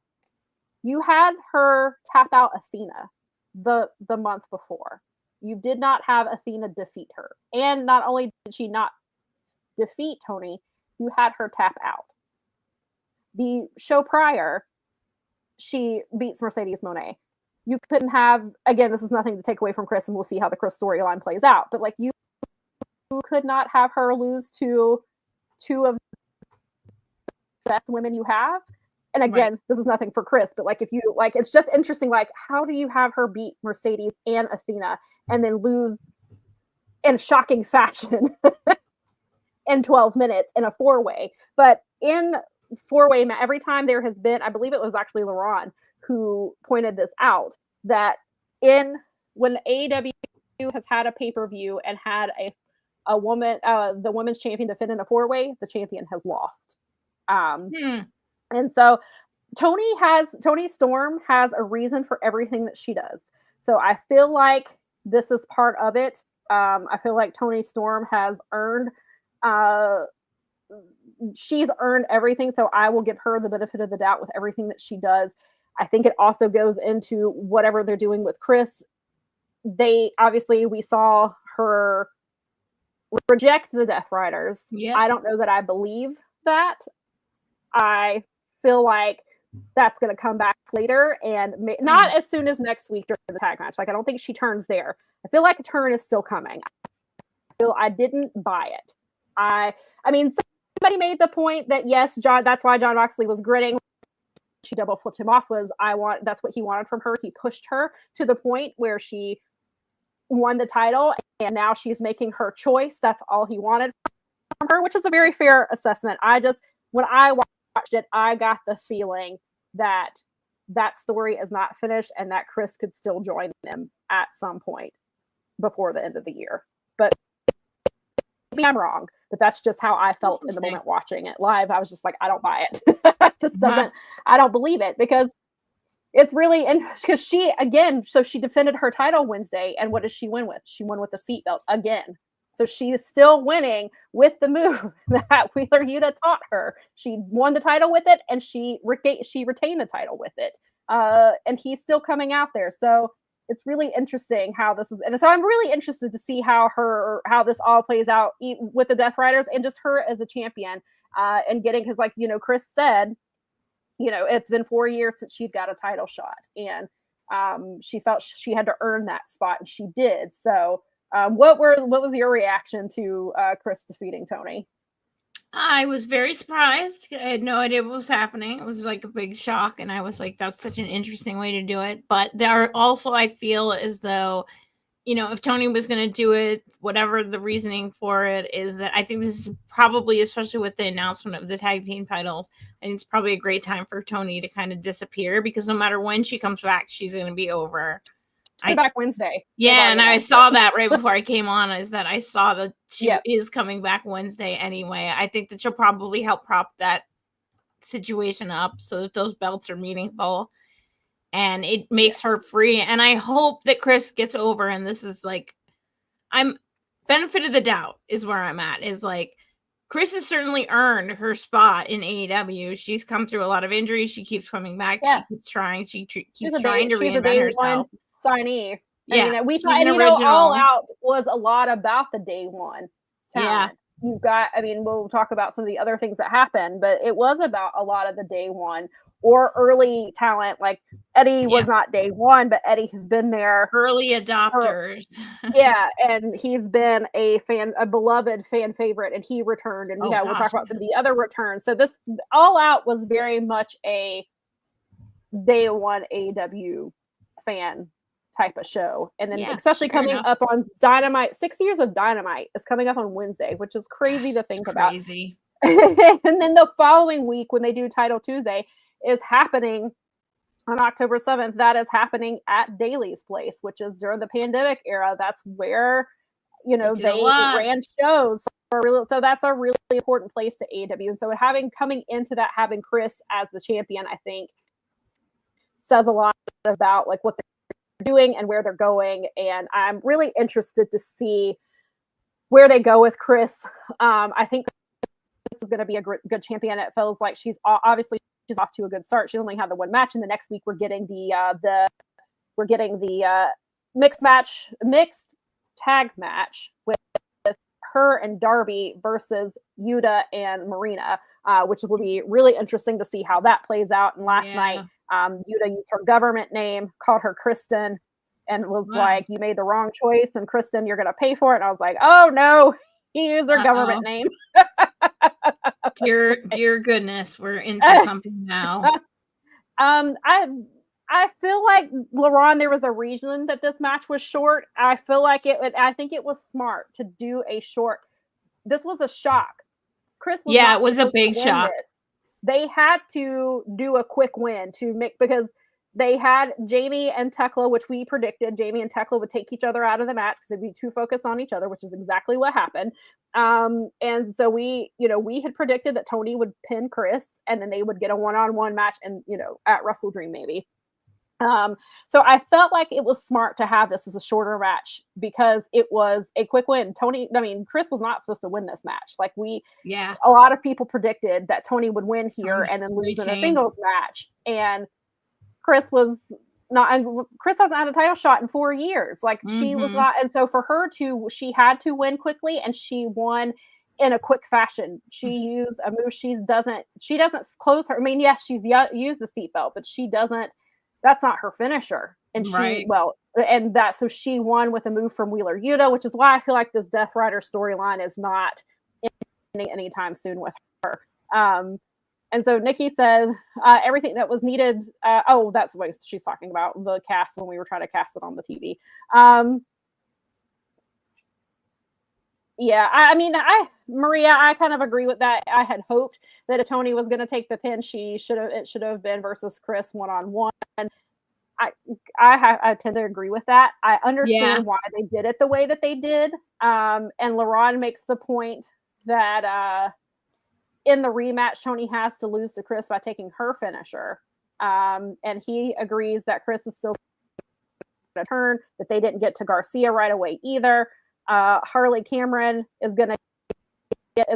you had her tap out Athena the month before. You did not have Athena defeat her. And not only did she not defeat Toni, you had her tap out. The show prior, she beats Mercedes Moné. You couldn't have, again, this is nothing to take away from Chris, and we'll see how the Chris storyline plays out, but like you could not have her lose to two of the best women you have. And again, This is nothing for Chris, but like if you like, it's just interesting. Like, how do you have her beat Mercedes and Athena and then lose in shocking fashion in 12 minutes in a 4-way? But in 4-way, every time there has been, I believe it was actually Laurent who pointed this out, that when AEW has had a pay-per-view and had a woman, the women's champion defend in a 4-way, the champion has lost. And so Toni Storm has a reason for everything that she does. So I feel like this is part of it. I feel like Toni Storm has earned, she's earned everything. So I will give her the benefit of the doubt with everything that she does. I think it also goes into whatever they're doing with Chris. We saw her reject the Death Riders. Yeah. I don't know that I believe that. I feel like that's going to come back later, and not as soon as next week during the tag match. Like, I don't think she turns there. I feel like a turn is still coming. I didn't buy it. I mean, somebody made the point that yes, that's why Jon Moxley was gritting. She double flipped him off. That's what he wanted from her. He pushed her to the point where she won the title, and now she's making her choice. That's all he wanted from her, which is a very fair assessment. When I watched it, I got the feeling that that story is not finished and that Chris could still join them at some point before the end of the year. But maybe I'm wrong, but that's just how I felt in the moment watching it live. I was just like, I don't buy it. I don't believe it, because it's really, because she defended her title Wednesday, and what does she win with? She won with the seatbelt again. So she's still winning with the move that Wheeler Yuta taught her. She won the title with it, and she retained the title with it. And he's still coming out there. So it's really interesting how this is. And so I'm really interested to see how this all plays out with the Death Riders and just her as a champion, and getting, because like, Chris said, it's been 4 years since she'd got a title shot, and she felt she had to earn that spot, and she did. So what was your reaction to Chris defeating Toni? I was very surprised. I had no idea what was happening. It was like a big shock, and I was like, that's such an interesting way to do it. But there are also, I feel as though, if Toni was going to do it, whatever the reasoning for it is, that I think this is probably, especially with the announcement of the tag team titles, I think it's probably a great time for Toni to kind of disappear, because no matter when she comes back, she's going to be over. She's back Wednesday. Yeah, and I saw that right before I came on, is that I saw that she is coming back Wednesday anyway. I think that she'll probably help prop that situation up so that those belts are meaningful, and it makes her free. And I hope that Chris gets over, and this is like, I'm benefit of the doubt is where I'm at, is like, Chris has certainly earned her spot in AEW. She's come through a lot of injuries. She keeps coming back. Yeah. She keeps trying. She keeps trying to reinvent herself. Signee. Yeah, we thought, and All Out was a lot about the day one talent. Yeah, you've got. I mean, we'll talk about some of the other things that happened, but it was about a lot of the day one or early talent. Like Eddie was not day one, but Eddie has been there. Early adopters. And he's been a beloved fan favorite, and he returned. And we'll talk about some of the other returns. So this All Out was very much a day one AEW fan type of show, and then especially coming up on Dynamite. 6 years of Dynamite is coming up on Wednesday, which is crazy to think about. And then the following week, when they do Title Tuesday, is happening on October 7th. That is happening at Daly's Place, which is during the pandemic era. That's where they ran shows. So that's a really important place to AEW. And so coming into that, having Chris as the champion, I think says a lot about like what they're doing and where they're going, and I'm really interested to see where they go with Chris. I think this is going to be a good champion. It feels like she's off to a good start. She only had the one match, and the next week we're getting the mixed tag match with her and Darby versus Yuta and Marina, which will be really interesting to see how that plays out. And last night, Yuta used her government name, called her Kristen, and was like, you made the wrong choice, and Kristen, you're going to pay for it. And I was like, oh no, he used their government name. dear goodness, we're into something now. I feel like, LaRon, there was a reason that this match was short. I feel like I think it was smart to do a short. This was a shock. Chris was it was a big shock. They had to do a quick win because they had Jamie and Tekla, which we predicted Jamie and Tekla would take each other out of the match because they'd be too focused on each other, which is exactly what happened. And so we had predicted that Toni would pin Chris, and then they would get a one-on-one match, and at Wrestle Dream maybe. So I felt like it was smart to have this as a shorter match because it was a quick win. Chris was not supposed to win this match. Like a lot of people predicted that Toni would win here and then lose in a singles match. And Chris hasn't had a title shot in 4 years. Like she was not. And so for her she had to win quickly, and she won in a quick fashion. She used a move. She doesn't close her. I mean, yes, she's used the seatbelt, but she doesn't. That's not her finisher. And so she won with a move from Wheeler Yuta, which is why I feel like this Death Rider storyline is not ending anytime soon with her. And so Nikki says everything that was needed. That's what she's talking about, the cast when we were trying to cast it on the TV. Maria, I kind of agree with that. I had hoped that if Toni was going to take the pin, it should have been versus Chris one-on-one. I tend to agree with that. I understand why they did it the way that they did. And LaRon makes the point that in the rematch, Toni has to lose to Chris by taking her finisher. And he agrees that Chris is still going to turn, that they didn't get to Garcia right away either. Harley Cameron is gonna get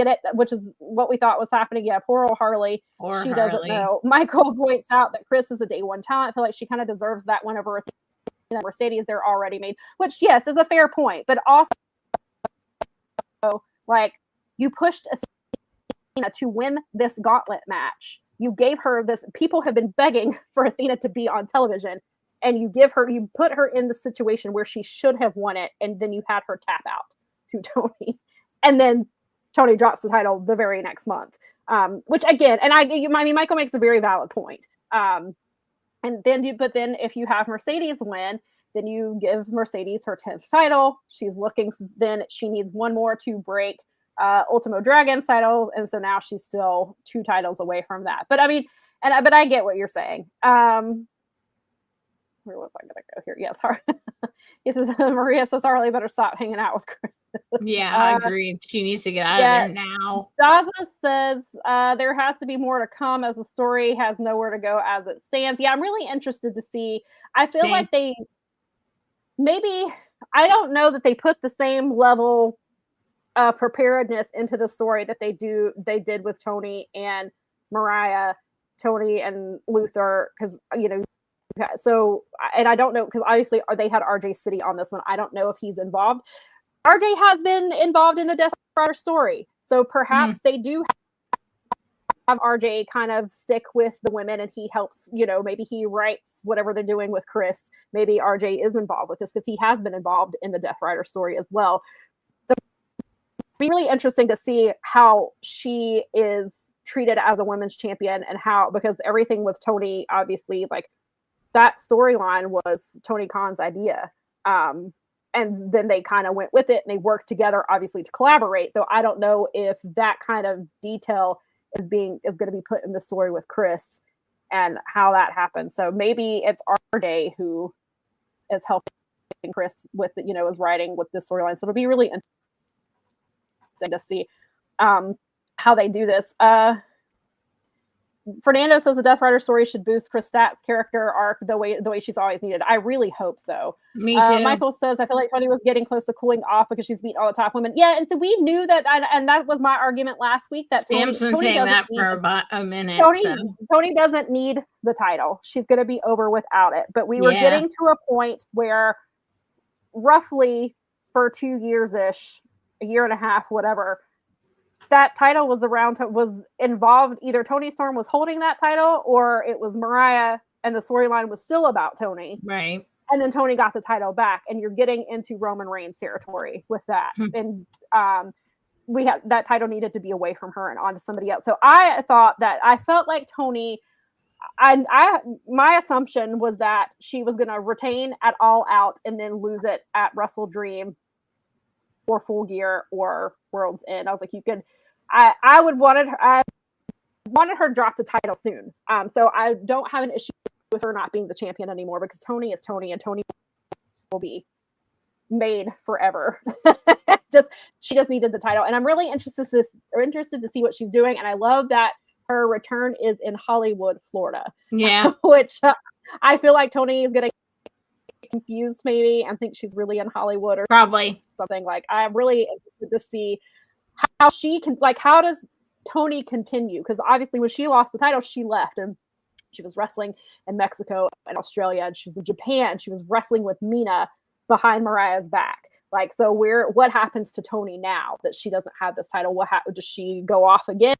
it, which is what we thought was happening. Yeah, poor old Harley. She doesn't know. Michael points out that Chris is a day one talent. I feel like she kind of deserves that whenever Mercedes they're already made, which yes is a fair point, but also like you pushed Athena to win this gauntlet match. You gave her this. People have been begging for Athena to be on television. And you put her in the situation where she should have won it, and then you had her tap out to Toni, and then Toni drops the title the very next month. Which again, Michael makes a very valid point. But then if you have Mercedes win, then you give Mercedes her 10th title. She's looking. Then she needs one more to break Ultimo Dragon's title, and so now she's still 2 titles away from that. But but I get what you're saying. Where was I going to go here? Yes, he says Maria says Harley better stop hanging out with Chris. Yeah, agreed. She needs to get out of there now. Daza says there has to be more to come as the story has nowhere to go as it stands. Yeah, I'm really interested to see. I feel like I don't know that they put the same level of preparedness into the story that they did with Toni and Mariah, Toni and Luther, because so, and I don't know, because obviously they had RJ City on this one. I don't know if he's involved. RJ has been involved in the Death Rider story. So perhaps they do have RJ kind of stick with the women and he helps, maybe he writes whatever they're doing with Chris. Maybe RJ is involved with this because he has been involved in the Death Rider story as well. So it'll be really interesting to see how she is treated as a women's champion and because everything with Toni, obviously, like, that storyline was Tony Khan's idea. And then they kind of went with it and they worked together, obviously, to collaborate. So I don't know if that kind of detail is going to be put in the story with Chris and how that happens. So maybe it's RJ who is helping Chris with, is writing with this storyline. So it'll be really interesting to see how they do this. Fernando says the Death Rider story should boost Chris Stat's character arc the way she's always needed. I really hope so. Me too. Michael says I feel like Toni was getting close to cooling off because she's beat all the top women. Yeah, and so we knew that, and that was my argument last week. That Sam's been saying that for about a minute. Toni doesn't need the title. She's going to be over without it. But we were getting to a point where, roughly for 2 years-ish, a year and a half, whatever, that title was involved. Either Toni Storm was holding that title or it was Mariah and the storyline was still about Toni. Right. And then Toni got the title back and you're getting into Roman Reigns territory with that. And that title needed to be away from her and onto somebody else. So I felt like Toni, my assumption was that she was going to retain at All Out and then lose it at Wrestle Dream or Full Gear or World's End. I was like, I wanted her to drop the title soon. So I don't have an issue with her not being the champion anymore because Toni is Toni and Toni will be made forever. She just needed the title. And I'm really interested to see what she's doing. And I love that her return is in Hollywood, Florida. Yeah. Which I feel like Toni is going to get confused maybe and think she's really in Hollywood or probably something. Like, I'm really interested to see how she can, like, how does Toni continue? Because obviously when she lost the title, she left and she was wrestling in Mexico and Australia, and she was in Japan. She was wrestling with Mina behind Mariah's back. Like, so what happens to Toni now that she doesn't have this title? Does she go off again?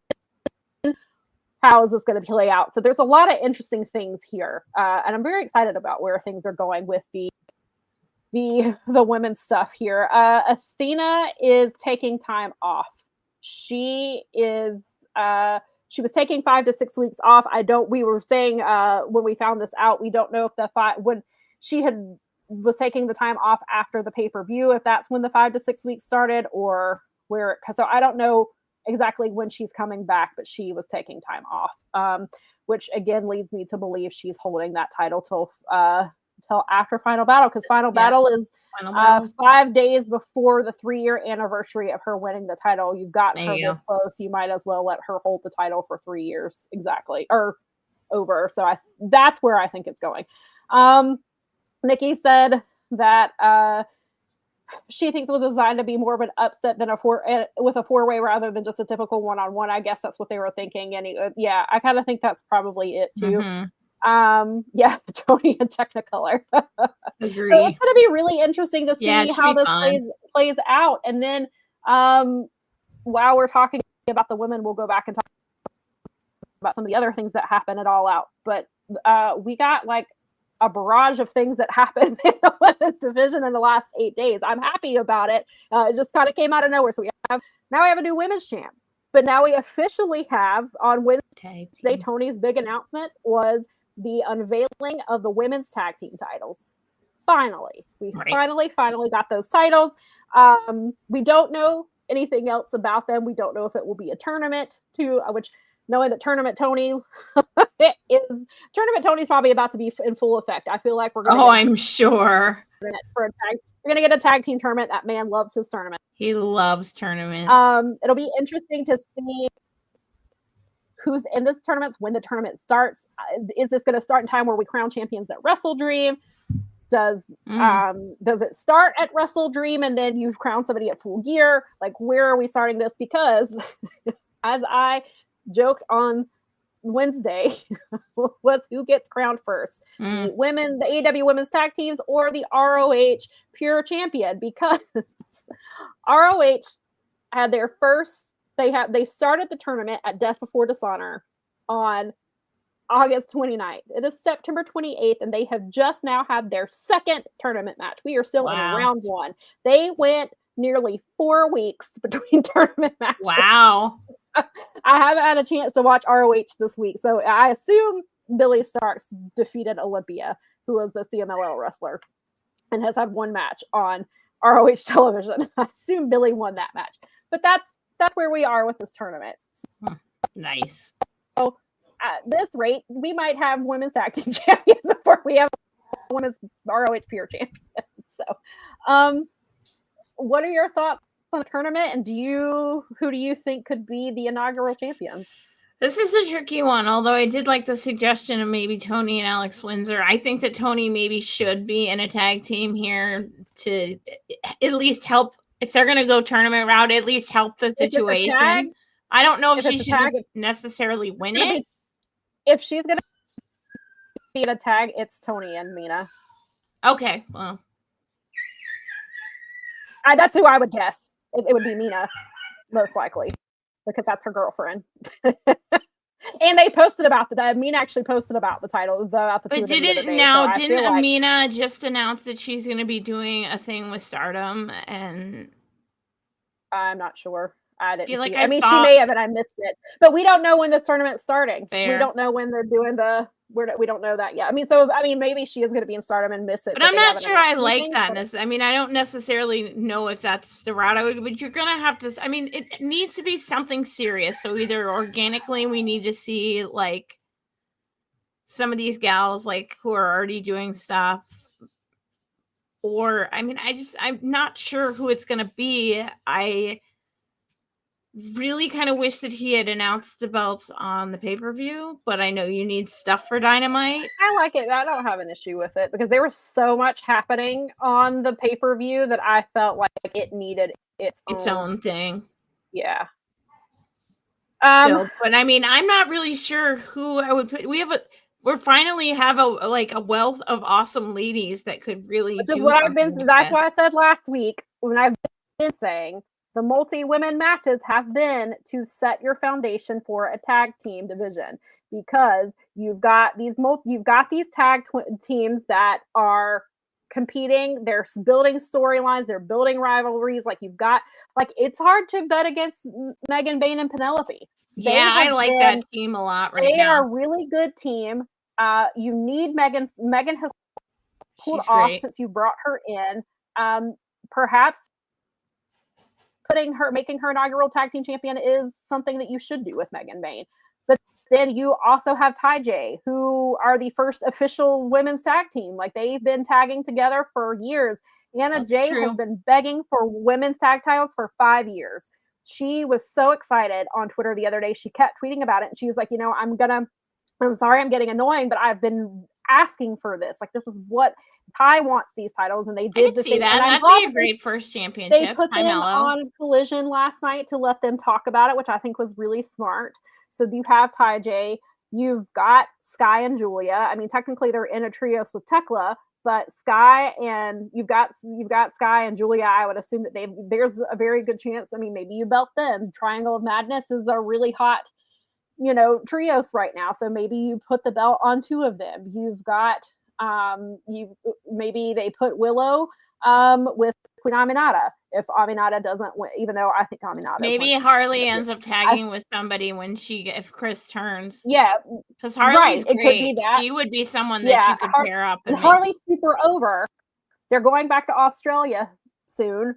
How is this going to play out? So there's a lot of interesting things here, and I'm very excited about where things are going with the women's stuff here. Athena is taking time off. She was taking 5 to 6 weeks off. We were saying when we found this out, we don't know if when she was taking the time off after the pay-per-view, if that's when the 5 to 6 weeks started, or where, so I don't know exactly when she's coming back, but she was taking time off, which again leads me to believe she's holding that title till after Final Battle, because Final Battle is 5 days before the 3-year anniversary of her winning the title. You've gotten her this close, you might as well let her hold the title for 3 years exactly, or over. So that's where I think it's going. Nikki said that she thinks it was designed to be more of an upset than with a 4-way rather than just a typical one-on-one. I guess that's what they were thinking. And I kind of think that's probably it too. Toni and Technicolor. Agree. So it's going to be really interesting to see how this plays out. And then while we're talking about the women, we'll go back and talk about some of the other things that happen at All Out. But we got like a barrage of things that happened in the women's division in the last 8 days. I'm happy about it. It just kind of came out of nowhere. So we have a new women's champ. But now we officially have on Wednesday, Toni's big announcement was the unveiling of the women's tag team titles. Finally, we finally got those titles. We don't know anything else about them. We don't know if it will be a tournament too, which knowing that Tournament Toni Tournament Toni's probably about to be in full effect. I feel like we're going I'm sure. We're going to get a tag team tournament. That man loves his tournament. He loves tournaments. It'll be interesting to see who's in this tournament when the tournament starts. Is this going to start in time where we crown champions at Wrestle Dream? Does it start at Wrestle Dream and then you've crowned somebody at Full Gear? Like, where are we starting this? Because as I joked on Wednesday, was who gets crowned first, the AEW women's tag teams or the ROH pure champion, because ROH had their first, they started the tournament at Death Before Dishonor on August 29th. It is September 28th, and they have just now had their second tournament match. We are still in round 1. They went nearly 4 weeks between tournament matches. Wow. I haven't had a chance to watch ROH this week, so I assume Billy Starks defeated Olympia, who was the CMLL wrestler, and has had one match on ROH television. I assume Billy won that match. But that's where we are with this tournament. Nice. So at this rate, we might have women's tag team champions before we have women's ROH pure champions. So, what are your thoughts on the tournament, and who do you think could be the inaugural champions? This is a tricky one, although I did like the suggestion of maybe Toni and Alex Windsor. I think that Toni maybe should be in a tag team here to at least help. If they're going to go tournament route, at least help the situation. I don't know if she should necessarily win it. If she's going to be in a tag, it's Toni and Mina. Okay, well. That's who I would guess. It would be Mina, most likely, because that's her girlfriend. And they posted about Mina actually posted about the title. About the but didn't Mina just announce that she's going to be doing a thing with Stardom? And I'm not sure. I didn't feel like she may have, and I missed it. But we don't know when this tournament's starting. Fair. We don't know when they're doing we don't know that yet. Maybe she is going to be in Stardom and miss it. But I'm not sure I like that. I don't necessarily know if that's the route I would, but you're going to have to, it needs to be something serious. So either organically, we need to see like some of these gals like who are already doing stuff, or, I'm not sure who it's going to be. I really kind of wish that he had announced the belts on the pay-per-view, but I know you need stuff for Dynamite. I like it. I don't have an issue with it because there was so much happening on the pay-per-view that I felt like it needed its own thing. Yeah. But I'm not really sure who I would put. We finally have a wealth of awesome ladies that could really do what I've been. That's why I said last week. when I've been saying, the multi-women matches have been to set your foundation for a tag team division, because you've got these tag teams that are competing, they're building storylines, they're building rivalries. Like it's hard to bet against Megan Bayne and Penelope. I like that team a lot right now. They are a really good team. You need Megan. Megan has pulled off since you brought her in. Perhaps making her inaugural tag team champion is something that you should do with Megan Bayne. But then you also have Ty-J, who are the first official women's tag team. Like, they've been tagging together for years. Anna Jay has been begging for women's tag titles for 5 years. She was so excited on Twitter the other day. She kept tweeting about it. And she was like, I'm sorry I'm getting annoying, but I've been asking for this. Like, this is what Ty wants, these titles. And they did this. See that. That'd be a great first championship. They put them on Collision last night to let them talk about it, which I think was really smart. So you have Ty-J, you've got Sky and Julia. I mean, technically they're in a trios with Tekla, but you've got Sky and Julia. I would assume that there's a very good chance. I mean, maybe you belt them. Triangle of Madness is a really hot, trios right now. So maybe you put the belt on 2 of them. You've got maybe they put Willow with Queen Aminata. If Aminata doesn't win, even though I think Aminata maybe Harley ends up tagging with somebody if Chris turns. Yeah, because Harley's great. It could be that. She would be someone that you could pair up. And Harley's super over. They're going back to Australia soon.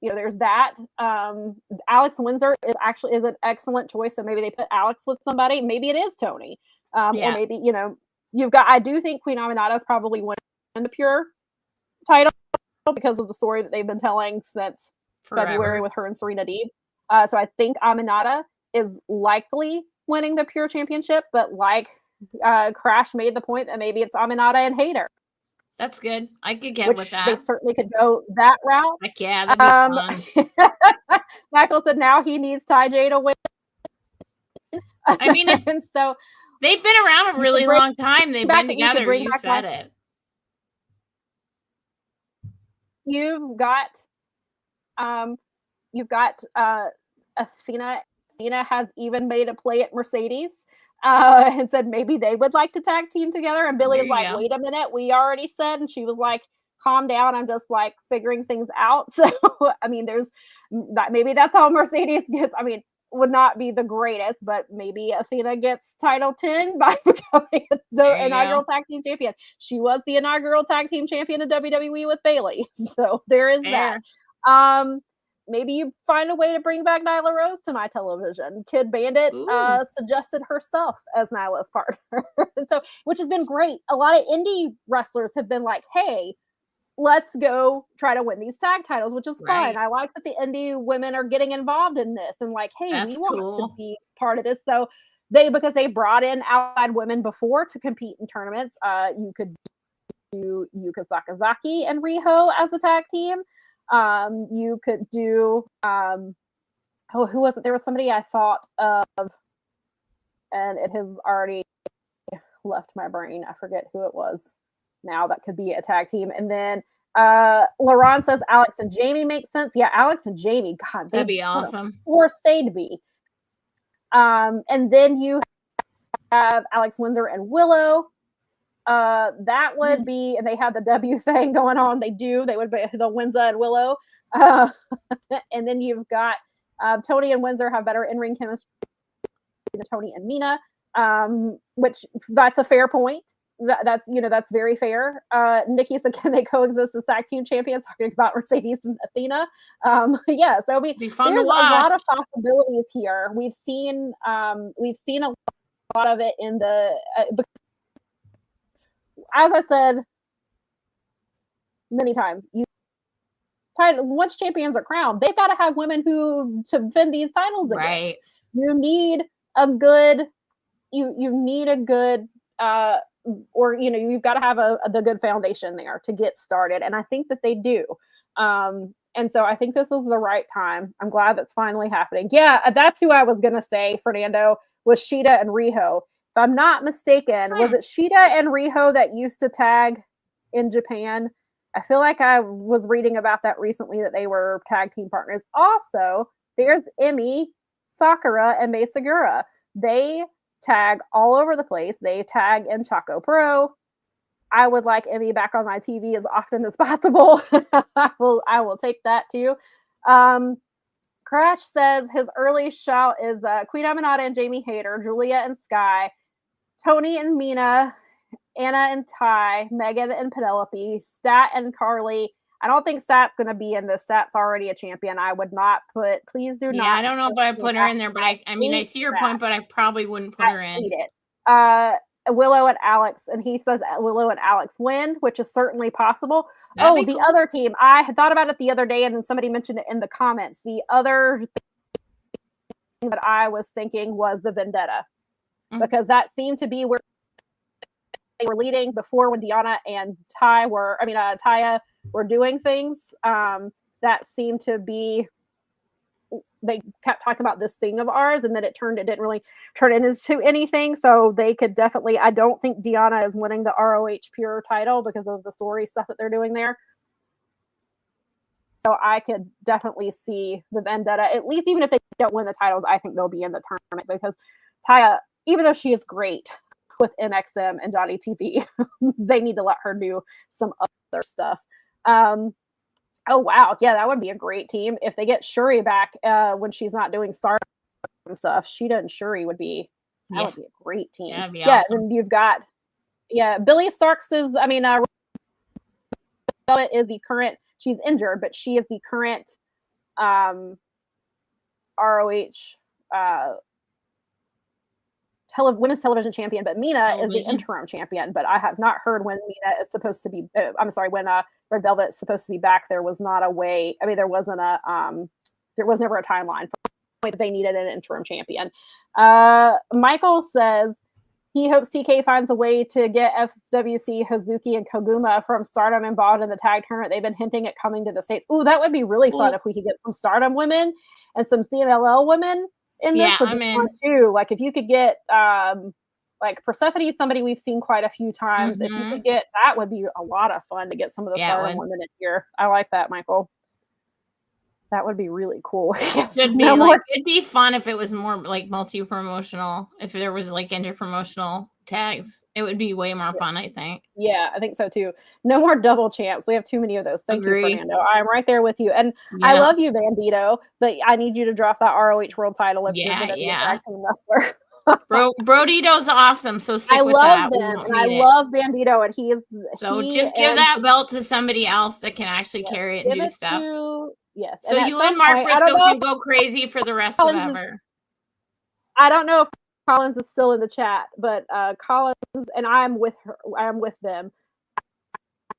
There's that. Alex Windsor is an excellent choice. So maybe they put Alex with somebody. Maybe it is Toni. Or maybe you've got. I do think Queen Aminata is probably winning the pure title, because of the story that they've been telling since February with her and Serena Deeb. So I think Aminata is likely winning the pure championship, but Crash made the point that maybe it's Aminata and Hayter. That's good. I could get with that. They certainly could go that route. Heck yeah, that'd be fun. Michael said now he needs Ty-J to win. I mean, and so they've been around a really long time. They've been together. You said it. You've got Athena. Athena has even made a play at Mercedes and said maybe they would like to tag team together. And Billy was like, wait a minute, we already said. And she was like, calm down. I'm just figuring things out. So, I mean, maybe that's how Mercedes gets. I mean, would not be the greatest, but maybe Athena gets title 10 by becoming the inaugural tag team champion. She was the inaugural tag team champion in WWE with Bayley. So there is that. Maybe you find a way to bring back Nyla Rose to my television. Kid Bandit suggested herself as Nyla's partner. And so, which has been great. A lot of indie wrestlers have been like, hey, let's go try to win these tag titles, which is fun. I like that the indie women are getting involved in this and hey, we want to be part of this. So because they brought in outside women before to compete in tournaments. You could do Yuka Sakazaki and Riho as a tag team. You could do who was it? There was somebody I thought of and it has already left my brain. I forget who it was now. That could be a tag team. And then Laron says Alex and Jamie makes sense. Yeah, Alex and Jamie. God, that'd be awesome. Forced they'd be. And then you have Alex Windsor and Willow. That would be, and they have the W thing going on. They would be the Windsor and Willow. And then you've got Toni and Windsor have better in-ring chemistry than Toni and Mina, which that's a fair point. That's very fair. Nikki said, can they coexist as tag team champions? Talking about Mercedes and Athena. So I mean, there's a lot of possibilities here. We've seen a lot of it in the. As I said many times, once champions are crowned, they've got to have women to defend these titles against. Right. You need a good. You need a good. You've got to have the good foundation there to get started. And I think that they do. And so I think this is the right time. I'm glad that's finally happening. Yeah, that's who I was going to say, Fernando, was Shida and Riho. If I'm not mistaken, was it Shida and Riho that used to tag in Japan? I feel like I was reading about that recently, that they were tag team partners. Also, there's Emi Sakura and Mei Segura. They tag all over the place. They tag in Choco Pro. I would like Emi back on my TV as often as possible. I will take that too. Crash says his early shout is Queen Aminata and Jamie Hayter, Julia and Sky, Toni and Mina, Anna and Ty, Megan and Penelope, Stat and Carly. I don't think Stat's going to be in this. Stat's already a champion. I would not put, please do not. Yeah, I don't know if I put her in there, but I mean, I see your point, but I probably wouldn't put her in. Hate it. Willow and Alex, and he says Willow and Alex win, which is certainly possible. That'd be cool. Other team, I had thought about it the other day, and then somebody mentioned it in the comments. The other thing that I was thinking was the Vendetta, because that seemed to be where they were leading before, when Deonna and Taya were doing things. That seemed to be, they kept talking about this thing of ours, and then it didn't really turn into anything. So they could definitely, I don't think Deonna is winning the ROH Pure title because of the story stuff that they're doing there. So I could definitely see the Vendetta, at least even if they don't win the titles, I think they'll be in the tournament, because Taya, even though she is great with NXM and Johnny TV, they need to let her do some other stuff. Oh, wow. Yeah, that would be a great team. If they get Shuri back when she's not doing Star and stuff, Sheeta and Shuri would be a great team. That'd be awesome. And you've got, Billy Starks is, is the current, she's injured, but she is the current ROH women's television champion, but Mina is the interim champion. But I have not heard when Mina is supposed to be, when Red Velvet is supposed to be back. There was not a way, there was never a timeline for when they needed an interim champion. Michael says he hopes TK finds a way to get FWC, Hazuki, and Koguma from Stardom involved in the tag tournament. They've been hinting at coming to the States. Ooh, that would be really fun if we could get some Stardom women and some CMLL women in this. Would be fun too. Like, if you could get like Persephone, somebody we've seen quite a few times. If you could get, that would be a lot of fun to get some of the Stardom women in here. I like that, Michael. That would be really cool. It'd be fun if it was more like multi-promotional. If there was like inter-promotional tags, it would be way more fun, I think. Yeah, I think so too. No more double champs. We have too many of those. Thank you, Fernando. I'm right there with you. And I love you, Bandito, but I need you to drop that ROH world title if you're going to be a tag team wrestler. Brodito's awesome, so stick I with love that. them, and I love Bandito, and he is. So just give that belt to somebody else that can actually carry it and do stuff. Yes. So you and Mark Briscoe can go crazy for the rest of ever. I don't know if Collins is still in the chat, but Collins and I'm with her. I'm with them.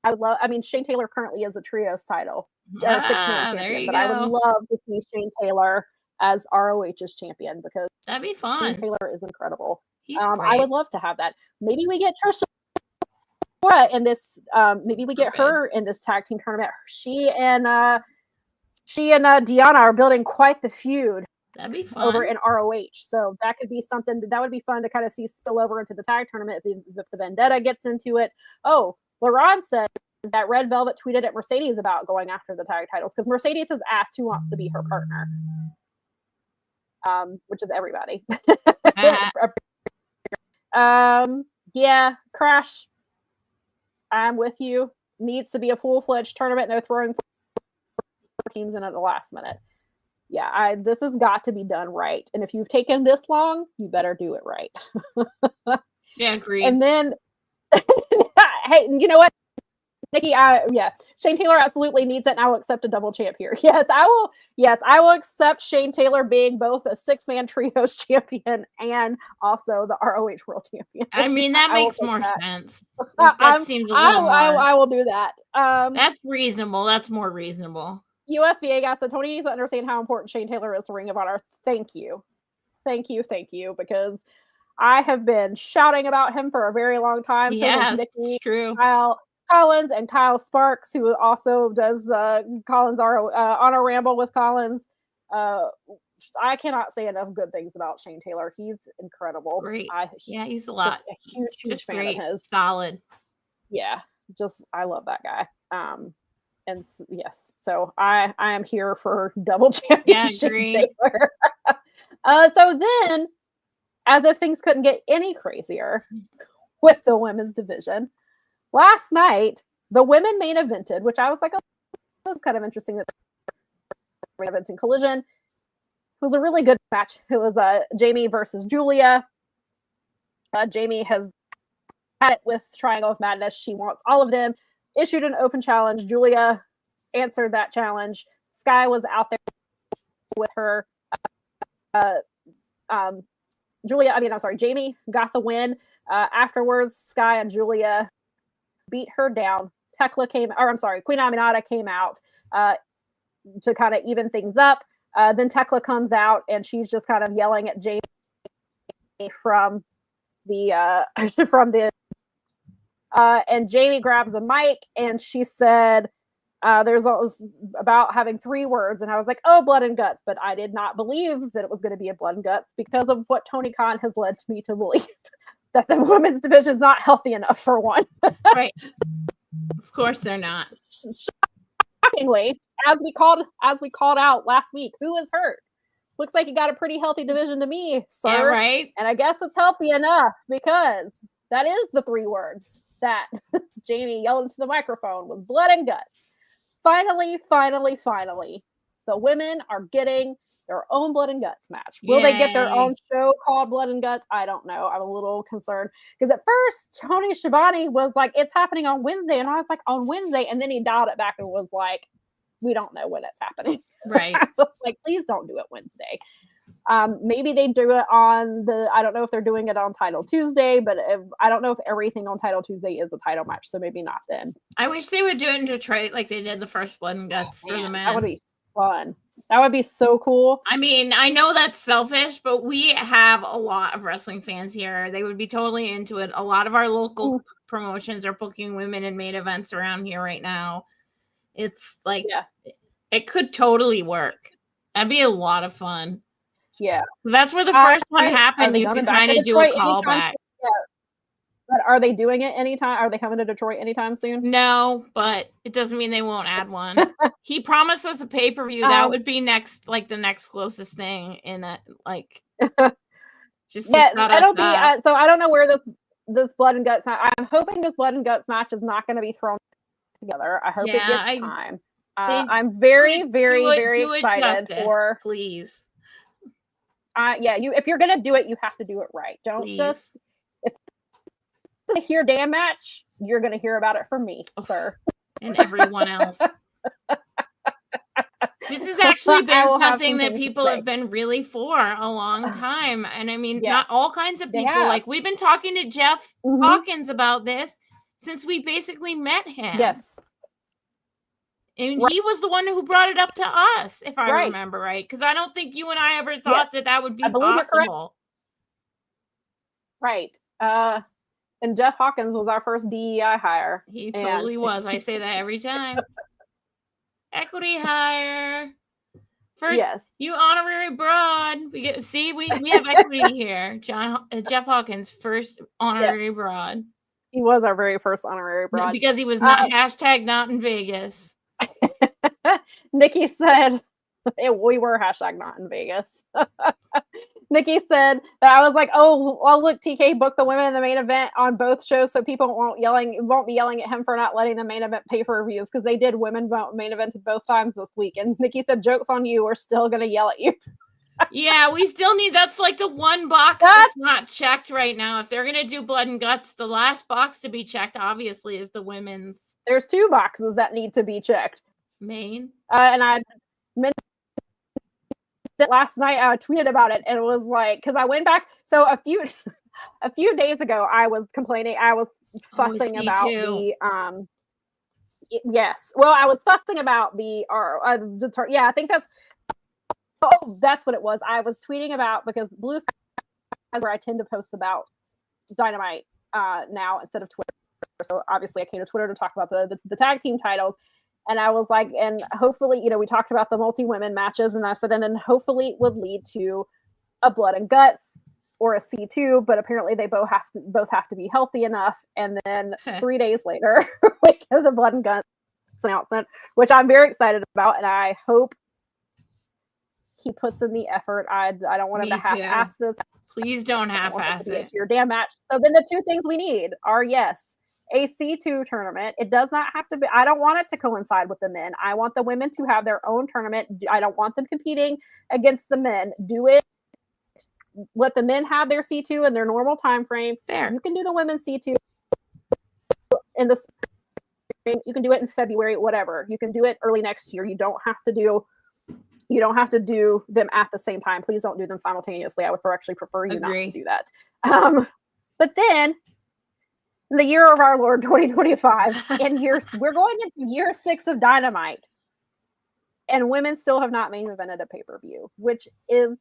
Shane Taylor currently is a trios title, 6-man champion, but I would love to see Shane Taylor as ROH's champion, because that'd be fun. Shane Taylor is incredible. He's great. I would love to have that. Maybe we get Trisha in this. Maybe we get her in this tag team tournament. She and Deonna are building quite the feud. That'd be fun over in ROH. So that could be something that would be fun to kind of see spill over into the tag tournament if the Vendetta gets into it. Oh, LaRon says that Red Velvet tweeted at Mercedes about going after the tag titles, because Mercedes has asked who wants to be her partner, which is everybody. Crash, I'm with you. Needs to be a full-fledged tournament. No throwing teams in at the last minute. This has got to be done right. And if you've taken this long, you better do it right. Agreed. And then, hey, you know what, Nikki? Shane Taylor absolutely needs it, and I will accept a double champ here. Yes, I will. Yes, I will accept Shane Taylor being both a 6-man trios champion and also the ROH World Champion. That makes more sense. That seems a little more. I will do that. That's reasonable. That's more reasonable. USBA gas said Tony needs to understand how important Shane Taylor is to Ring of Honor. Thank you, because I have been shouting about him for a very long time. Yes, Nikki, true. Kyle Collins and Kyle Sparks, who also does Collins Honor Ramble with Collins. I cannot say enough good things about Shane Taylor. He's incredible. Great. He's a lot. A huge just fan great. of his. Solid. Yeah, I love that guy. And yes, so I am here for double championship Taylor. So then, as if things couldn't get any crazier with the women's division, last night the women main evented, which I was like, oh, that was kind of interesting that main event in Collision. It was a really good match. It was Jamie versus Julia. Jamie has had it with Triangle of Madness. She wants all of them. Issued an open challenge. Julia answered that challenge. Sky was out there with her. Jamie got the win. Afterwards, Sky and Julia beat her down. Queen Aminata came out to kind of even things up. Then Tekla comes out and she's just kind of yelling at Jamie from the and Jamie grabs the mic and she said, there's about having 3 words. And I was like, oh, blood and guts. But I did not believe that it was going to be a blood and guts because of what Tony Khan has led me to believe, that the women's division is not healthy enough for one. Right. Of course they're not. Shockingly, as we called out last week, who is hurt? Looks like you got a pretty healthy division to me, sir. Yeah, right. And I guess it's healthy enough because that is the 3 words that Jamie yelled into the microphone was blood and guts. Finally, the women are getting their own blood and guts match. Will they get their own show called Blood and Guts? I don't know. I'm a little concerned because at first Tony Schiavone was like, it's happening on Wednesday. And I was like, on Wednesday. And then he dialed it back and was like, we don't know when it's happening. Right. I was like, please don't do it Wednesday. Maybe they do it on I don't know if they're doing it on Title Tuesday, but I don't know if everything on Title Tuesday is a title match. So maybe not then. I wish they would do it in Detroit like they did the first Blood and Guts for the men. That would be fun. That would be so cool. I mean, I know that's selfish, but we have a lot of wrestling fans here. They would be totally into it. A lot of our local promotions are booking women in main events around here right now. It's like, it could totally work. That'd be a lot of fun. Yeah. That's where the first one happened. You can kind of do a callback. But are they doing it anytime? Are they coming to Detroit anytime soon? No, but it doesn't mean they won't add one. He promised us a pay-per-view. That would be next, like the next closest thing in a like. Just it'll be. So I don't know where this blood and guts. I'm hoping this blood and guts match is not going to be thrown together. I hope it gets time. I'm very, very, very excited for. Please. If you're going to do it, you have to do it right. Don't just. To hear damn match, you're going to hear about it from me, sir. And everyone else. This has actually been something that people have been really for a long time. And I mean, not all kinds of people. Like, we've been talking to Jeff Hawkins about this since we basically met him. Yes. And he was the one who brought it up to us, if I remember right. Because I don't think you and I ever thought that would be possible. Right. And Jeff Hawkins was our first DEI hire. He totally was. I say that every time. Equity hire. First, you honorary broad. We have equity here. Jeff Hawkins, first honorary broad. He was our very first honorary broad. Because he was not not in Vegas. Nikki said, we were not in Vegas. Nikki said that I was like, oh, well, look, TK booked the women in the main event on both shows so people won't be yelling at him for not letting the main event pay-per-views because they did women main evented both times this week. And Nikki said, joke's on you. We're still going to yell at you. Yeah, we still need, that's like the one box that's not checked right now. If they're going to do blood and guts, the last box to be checked, obviously, is the women's. There's 2 boxes that need to be checked. Main. And I mentioned last night, I tweeted about it, and it was like, because I went back. So a few days ago, I was complaining. I was fussing about the Well, I was fussing about the I think that's what it was. I was tweeting about because Blue Sky is where I tend to post about Dynamite now instead of Twitter. So obviously, I came to Twitter to talk about the tag team titles. And I was like, and hopefully, we talked about the multi-women matches, and I said, and then hopefully it would lead to a blood and guts or a C2, but apparently they both have to be healthy enough. And then 3 days later, because of blood and guts, announcement, which I'm very excited about, and I hope he puts in the effort. I don't want him to half-ass this. Please don't half-ass it. Your damn match. So then the two things we need are, yes, a C2 tournament. It does not have to be, I don't want it to coincide with the men. I want the women to have their own tournament. I don't want them competing against the men. Do it. Let the men have their C2 in their normal time frame. Fair. You can do the women's C2 in the spring. You can do it in February, whatever. You can do it early next year. You don't have to do them at the same time. Please don't do them simultaneously. I would actually prefer you not to do that. But then the year of our Lord 2025, and we're going into year 6 of Dynamite, and women still have not main evented a pay-per-view, which is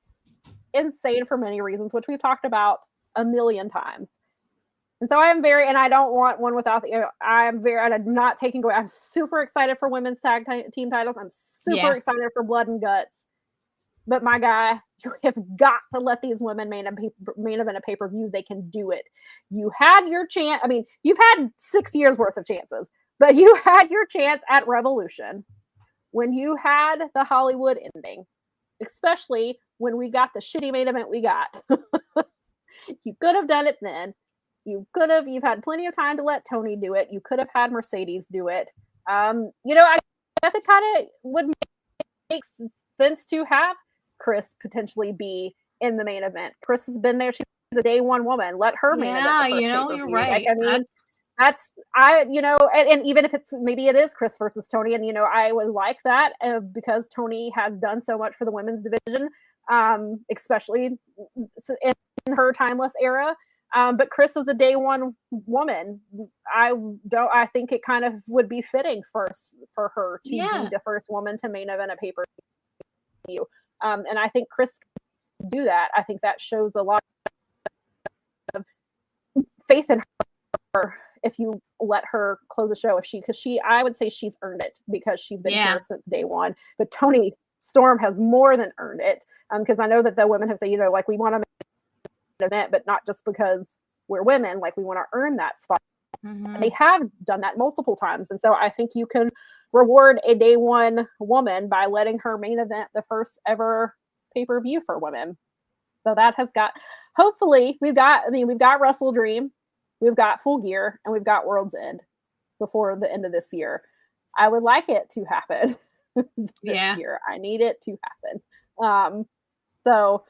insane for many reasons, which we've talked about a million times. And so I don't want one without I'm not taking away. I'm super excited for women's tag team titles. I'm super excited for Blood and Guts. But my guy, you have got to let these women main event a pay-per-view. They can do it. You had your chance. I mean, you've had 6 years worth of chances, but you had your chance at Revolution when you had the Hollywood ending, especially when we got the shitty main event we got. You could have done it then. You've had plenty of time to let Toni do it. You could have had Mercedes do it. I guess it kind of would make sense to have Chris potentially be in the main event. Chris has been there. She's a day one woman. Let her main event. You're right. And even if maybe it is Chris versus Toni, and I would like that because Toni has done so much for the women's division, especially in her timeless era. But Chris is a day one woman. I think it kind of would be fitting for her to be the first woman to main event a pay-per-view. And I think Chris can do that. I think that shows a lot of faith in her if you let her close the show. I would say she's earned it because she's been here since day one. But Toni Storm has more than earned it. Because I know that the women have said, we want to event, but not just because we're women, we want to earn that spot. Mm-hmm. And they have done that multiple times. And so I think you can reward a day one woman by letting her main event the first ever pay-per-view for women. So that has hopefully we've got Wrestle Dream, we've got Full Gear, and we've got World's End before the end of this year. I would like it to happen this year. I need it to happen. So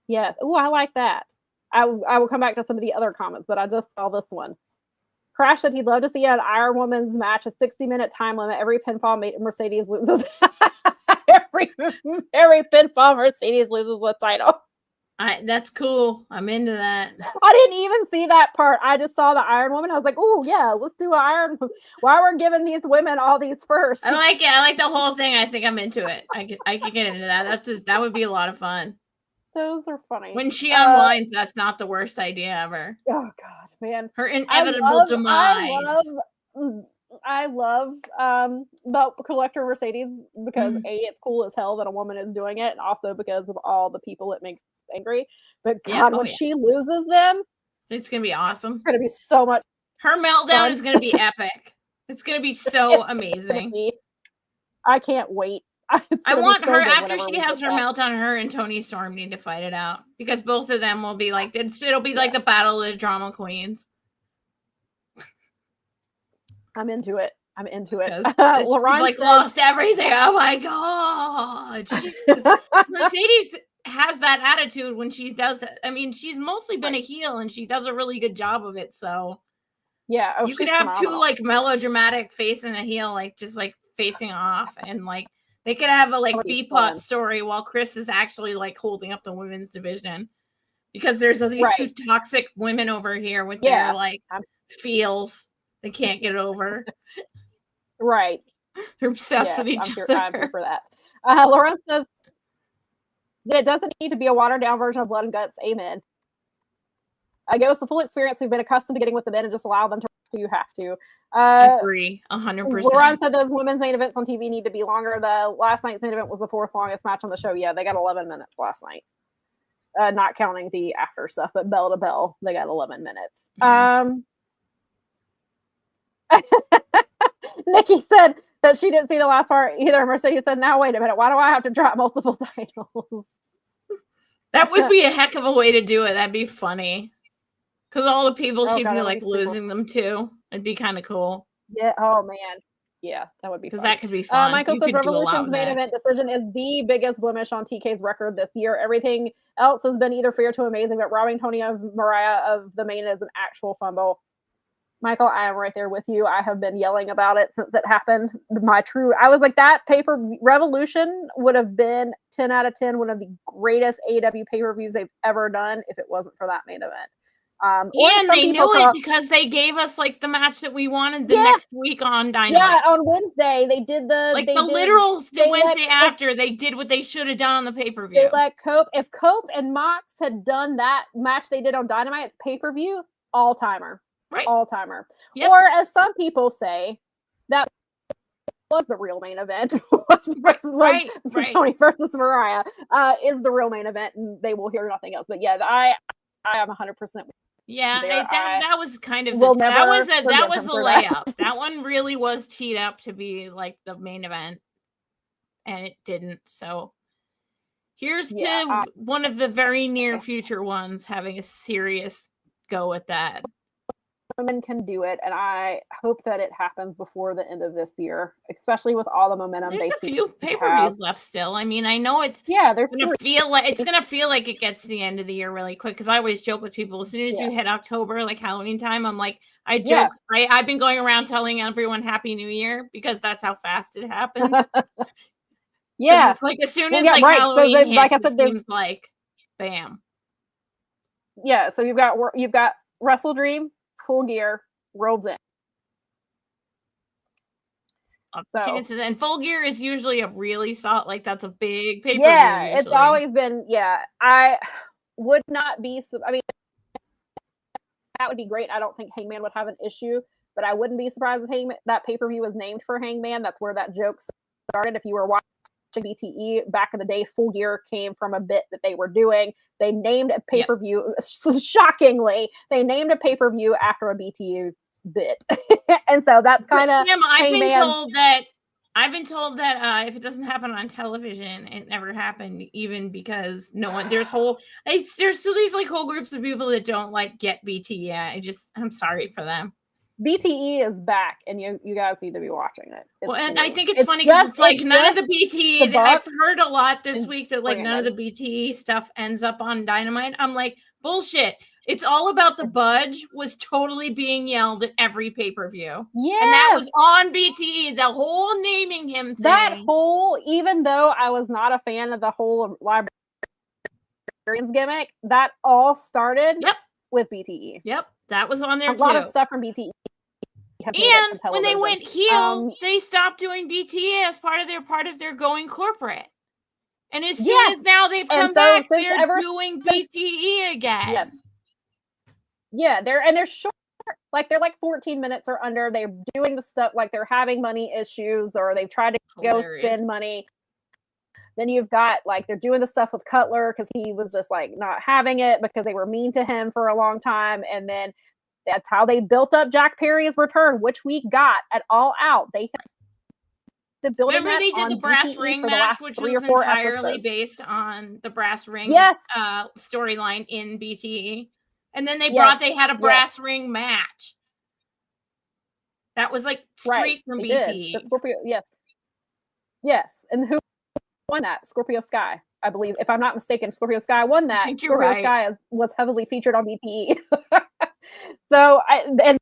yes. Oh, I like that. I will come back to some of the other comments, but I just saw this one. Crash said he'd love to see an Iron Woman's match, a 60-minute time limit. Every pinfall Mercedes loses. every pinfall Mercedes loses the title. That's cool. I'm into that. I didn't even see that part. I just saw the Iron Woman. I was like, oh, yeah, let's do an Iron. Why we're giving these women all these first? I like it. I like the whole thing. I think I'm into it. I could get into that. That would be a lot of fun. Those are funny. When she unwinds, that's not the worst idea ever. Oh God, man! Her inevitable demise. I love Belt Collector Mercedes because A, it's cool as hell that a woman is doing it, and also because of all the people it makes angry. But God, when she loses them, it's gonna be awesome. It's gonna be so much. Her meltdown is gonna be epic. It's gonna be so amazing. I can't wait. I want her after she has her meltdown. Her and Toni Storm need to fight it out because both of them will be like it'll be like the battle of the drama queens. I'm into it. She's lost everything. Oh my God! Mercedes has that attitude when she does it. I mean, she's mostly been a heel and she does a really good job of it. So yeah, you could have phenomenal. 2 melodramatic face and a heel just facing off and they could have a B-plot story while Chris is actually holding up the women's division because there's these 2 toxic women over here with their feels they can't get over. Right. They're obsessed with each other. I'm here for that. Lauren says that it doesn't need to be a watered down version of Blood and Guts. Amen. Give us the full experience we've been accustomed to getting with the men and just allow them to. You have to. Agree 100%. Lauren said those women's main events on TV need to be longer. The last night's main event was the 4th longest match on the show. Yeah, they got 11 minutes last night. Not counting the after stuff, but bell to bell, they got 11 minutes. Nikki said that she didn't see the last part either. Mercedes said, now wait a minute, why do I have to drop multiple titles? That would be a heck of a way to do it. That'd be funny. Because all the people she'd be like losing them to. It'd be kind of cool. Yeah. Oh man. Yeah, that would be fun. Because that could be fun. Michael says Revolution's main event decision is the biggest blemish on TK's record this year. Everything else has been either fair to amazing, but robbing Toni of Mariah of the main is an actual fumble. Michael, I am right there with you. I have been yelling about it since it happened. I was like, that Revolution would have been 10 out of 10, one of the greatest AEW pay-per-views they've ever done if it wasn't for that main event. And they knew it because they gave us like the match that we wanted the next week on Dynamite. Yeah, on Wednesday they did the Wednesday after they did what they should have done on the pay-per-view. They let Cope. If Cope and Mox had done that match they did on Dynamite at pay-per-view, all-timer. Right. All-timer. Yep. Or as some people say, that was the real main event. Toni versus Mariah is the real main event, and they will hear nothing else. But yeah, I am 100%. Yeah, that was kind of that was a layup. That one really was teed up to be like the main event, and it didn't. So here's one of the very near future ones having a serious go at that. Women can do it, and I hope that it happens before the end of this year, especially with all the momentum. There's a few pay-per-views left still. I mean, I know it's gonna feel like it gets to the end of the year really quick, because I always joke with people, as soon as you hit October, like Halloween time, I'm like, I joke, I've been going around telling everyone Happy New Year because that's how fast it happens. It's like as soon as Halloween hits, like I said, seems like bam. Yeah, so you've got Wrestle Dream, Full Gear, World's End. Chances, and Full Gear is usually a really solid, like that's a big pay-per-view. Yeah, usually. It's always been. Yeah, I would not be. I mean, that would be great. I don't think Hangman would have an issue, but I wouldn't be surprised if that pay-per-view was named for Hangman. That's where that joke started. If you were watching BTE back in the day, Full Gear came from a bit that they were doing. They named a pay-per-view, shockingly, they named a pay-per-view after a BTE bit. And so that's kind of I've been told that if it doesn't happen on television, it never happened, even because no one, there's still these like whole groups of people that don't like get BTE. I'm sorry for them. BTE is back, and you guys need to be watching it. And I think it's funny because it's like none of the BTE. I've heard a lot this week that like none of the BTE stuff ends up on Dynamite. I'm like, bullshit. It's all about the Budge was totally being yelled at every pay-per-view. Yeah, and that was on BTE. The whole naming him thing. Even though I was not a fan of the whole librarian's gimmick, that all started with BTE. Yep, that was on there too. A lot of stuff from BTE. And when they went heel, they stopped doing BTE as part of their going corporate. And as soon as now they've come back, they're doing BTE again. Yes. Yeah, they're short. Like they're like 14 minutes or under. They're doing the stuff like they're having money issues, or they've tried to go spend money. Then you've got like they're doing the stuff with Cutler because he was just like not having it because they were mean to him for a long time. And then that's how they built up Jack Perry's return, which we got at All Out. Remember they did the brass ring match, which was entirely based on the brass ring storyline in BTE. And then they had a brass ring match. That was like straight from BTE. Scorpio, yes. And who won that? Scorpio Sky, I believe. If I'm not mistaken, Scorpio Sky won that. Scorpio Sky was heavily featured on BTE. And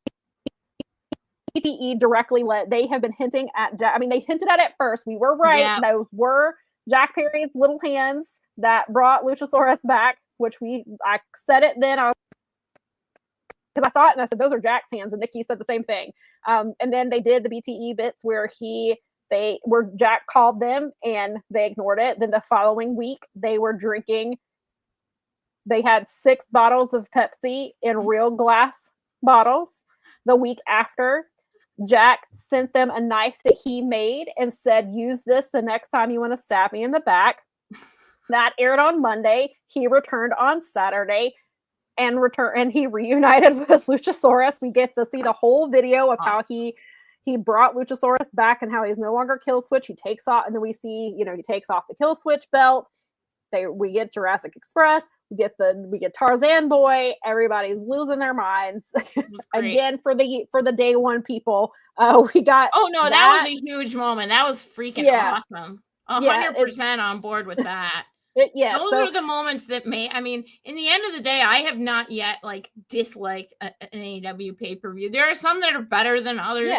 BTE directly they have been hinting at they hinted at it first. We were right. Yeah. Those were Jack Perry's little hands that brought Luchasaurus back, which I said it then. Because I saw it and I said, those are Jack's hands. And Nikki said the same thing. And then they did the BTE bits where Jack called them and they ignored it. Then the following week, they were drinking. They had 6 bottles of Pepsi in real glass bottles. The week after, Jack sent them a knife that he made and said, use this the next time you want to stab me in the back. That aired on Monday. He returned on Saturday. And he reunited with Luchasaurus. We get to see the whole video of how he he brought Luchasaurus back and how he's no longer Kill Switch. He takes off, and then we see, he takes off the Kill Switch belt. We get Jurassic Express. We get Tarzan Boy. Everybody's losing their minds again for the day one people. We got. Oh no, that was a huge moment. That was freaking awesome. 100% on board with that. Those are the moments that I mean, in the end of the day, I have not yet disliked an AEW pay-per-view. There are some that are better than others,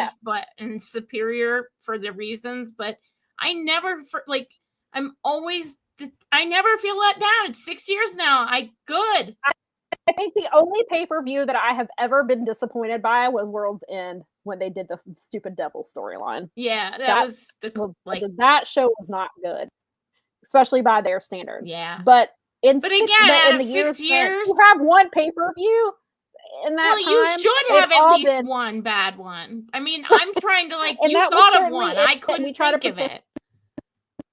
and superior for the reasons, but I never I never feel let down. It's 6 years now. I think the only pay-per-view that I have ever been disappointed by was World's End when they did the stupid Devil storyline. Yeah, that show was not good, especially by their standards. Yeah, but in the years, you have one pay-per-view. In that time, you should have at least one bad one. I mean, I'm trying to you thought of one. I couldn't think of it.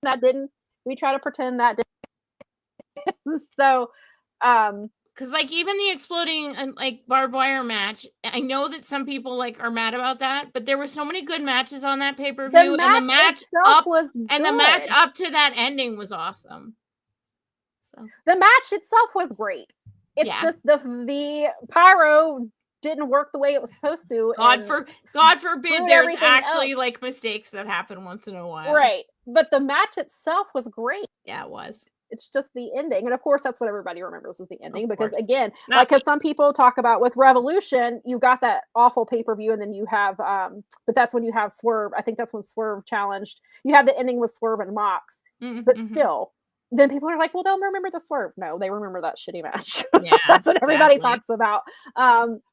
That didn't. We try to pretend that didn't. So, because even the exploding barbed wire match, I know that some people are mad about that, but there were so many good matches on that pay-per-view, and the match up to that ending was awesome. So the match itself was great. It's just the pyro didn't work the way it was supposed to. God forbid there's actually mistakes that happen once in a while. Right. But the match itself was great. Yeah, it was. It's just the ending. And of course, that's what everybody remembers is the ending. Because again, because some people talk about with Revolution, you got that awful pay-per-view, and then you have, but that's when you have Swerve. I think that's when Swerve challenged. You have the ending with Swerve and Mox. But still, then people are like, well, they'll remember the Swerve. No, they remember that shitty match. Yeah, that's what everybody talks about.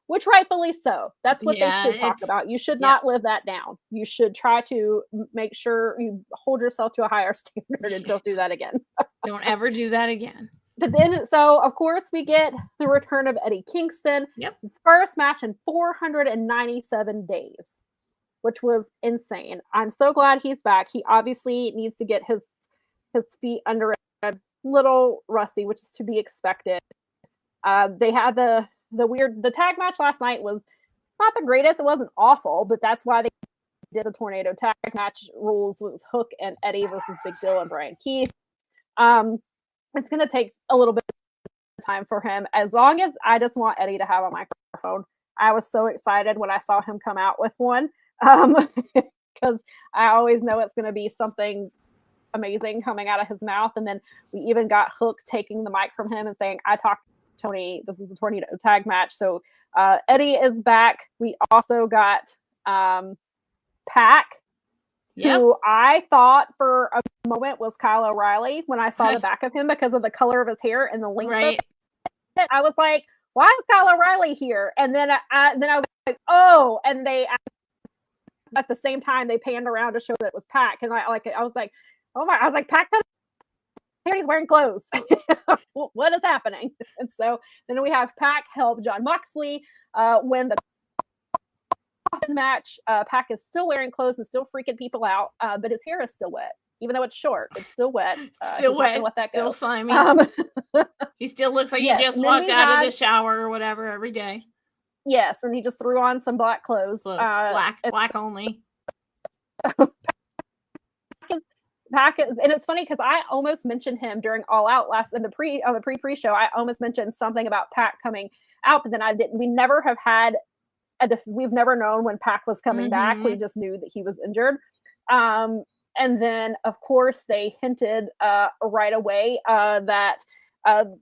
Which rightfully so. That's what they should talk about. You should not live that down. You should try to make sure you hold yourself to a higher standard and don't do that again. Don't ever do that again. But then, so of course, we get the return of Eddie Kingston. Yep. First match in 497 days, which was insane. I'm so glad he's back. He obviously needs to get his feet under it. A little rusty, which is to be expected. They had the tag match last night was not the greatest. It wasn't awful, but that's why they did the tornado tag match rules with Hook and Eddie versus Big Bill and Brian Keith. It's going to take a little bit of time for him. As long as I just want Eddie to have a microphone. I was so excited when I saw him come out with one, because I always know it's going to be something amazing coming out of his mouth. And then we even got Hook taking the mic from him and saying, I talked to Tony, this is the tornado tag match. So Eddie is back. We also got Pac, who I thought for a moment was Kyle O'Reilly when I saw the back of him because of the color of his hair and the length of it. I was like, why is Kyle O'Reilly here? And then I was like, oh, and they at the same time they panned around to show that it was Pac. And I was like, oh my, I was like, Pac, he's wearing clothes. What is happening? And so then we have Pac help John Moxley win the match. Pac is still wearing clothes and still freaking people out, but his hair is still wet. Even though it's short, it's still wet. Still wet. Let that go. Still slimy. He still looks like he just walked out of the shower or whatever every day. Yes, and he just threw on some black clothes. Black only. Pac is, and it's funny because I almost mentioned him during All Out on the pre-show. I almost mentioned something about Pac coming out, but then I didn't. We never have had we've never known when Pac was coming back. We just knew that he was injured. And then of course they hinted right away that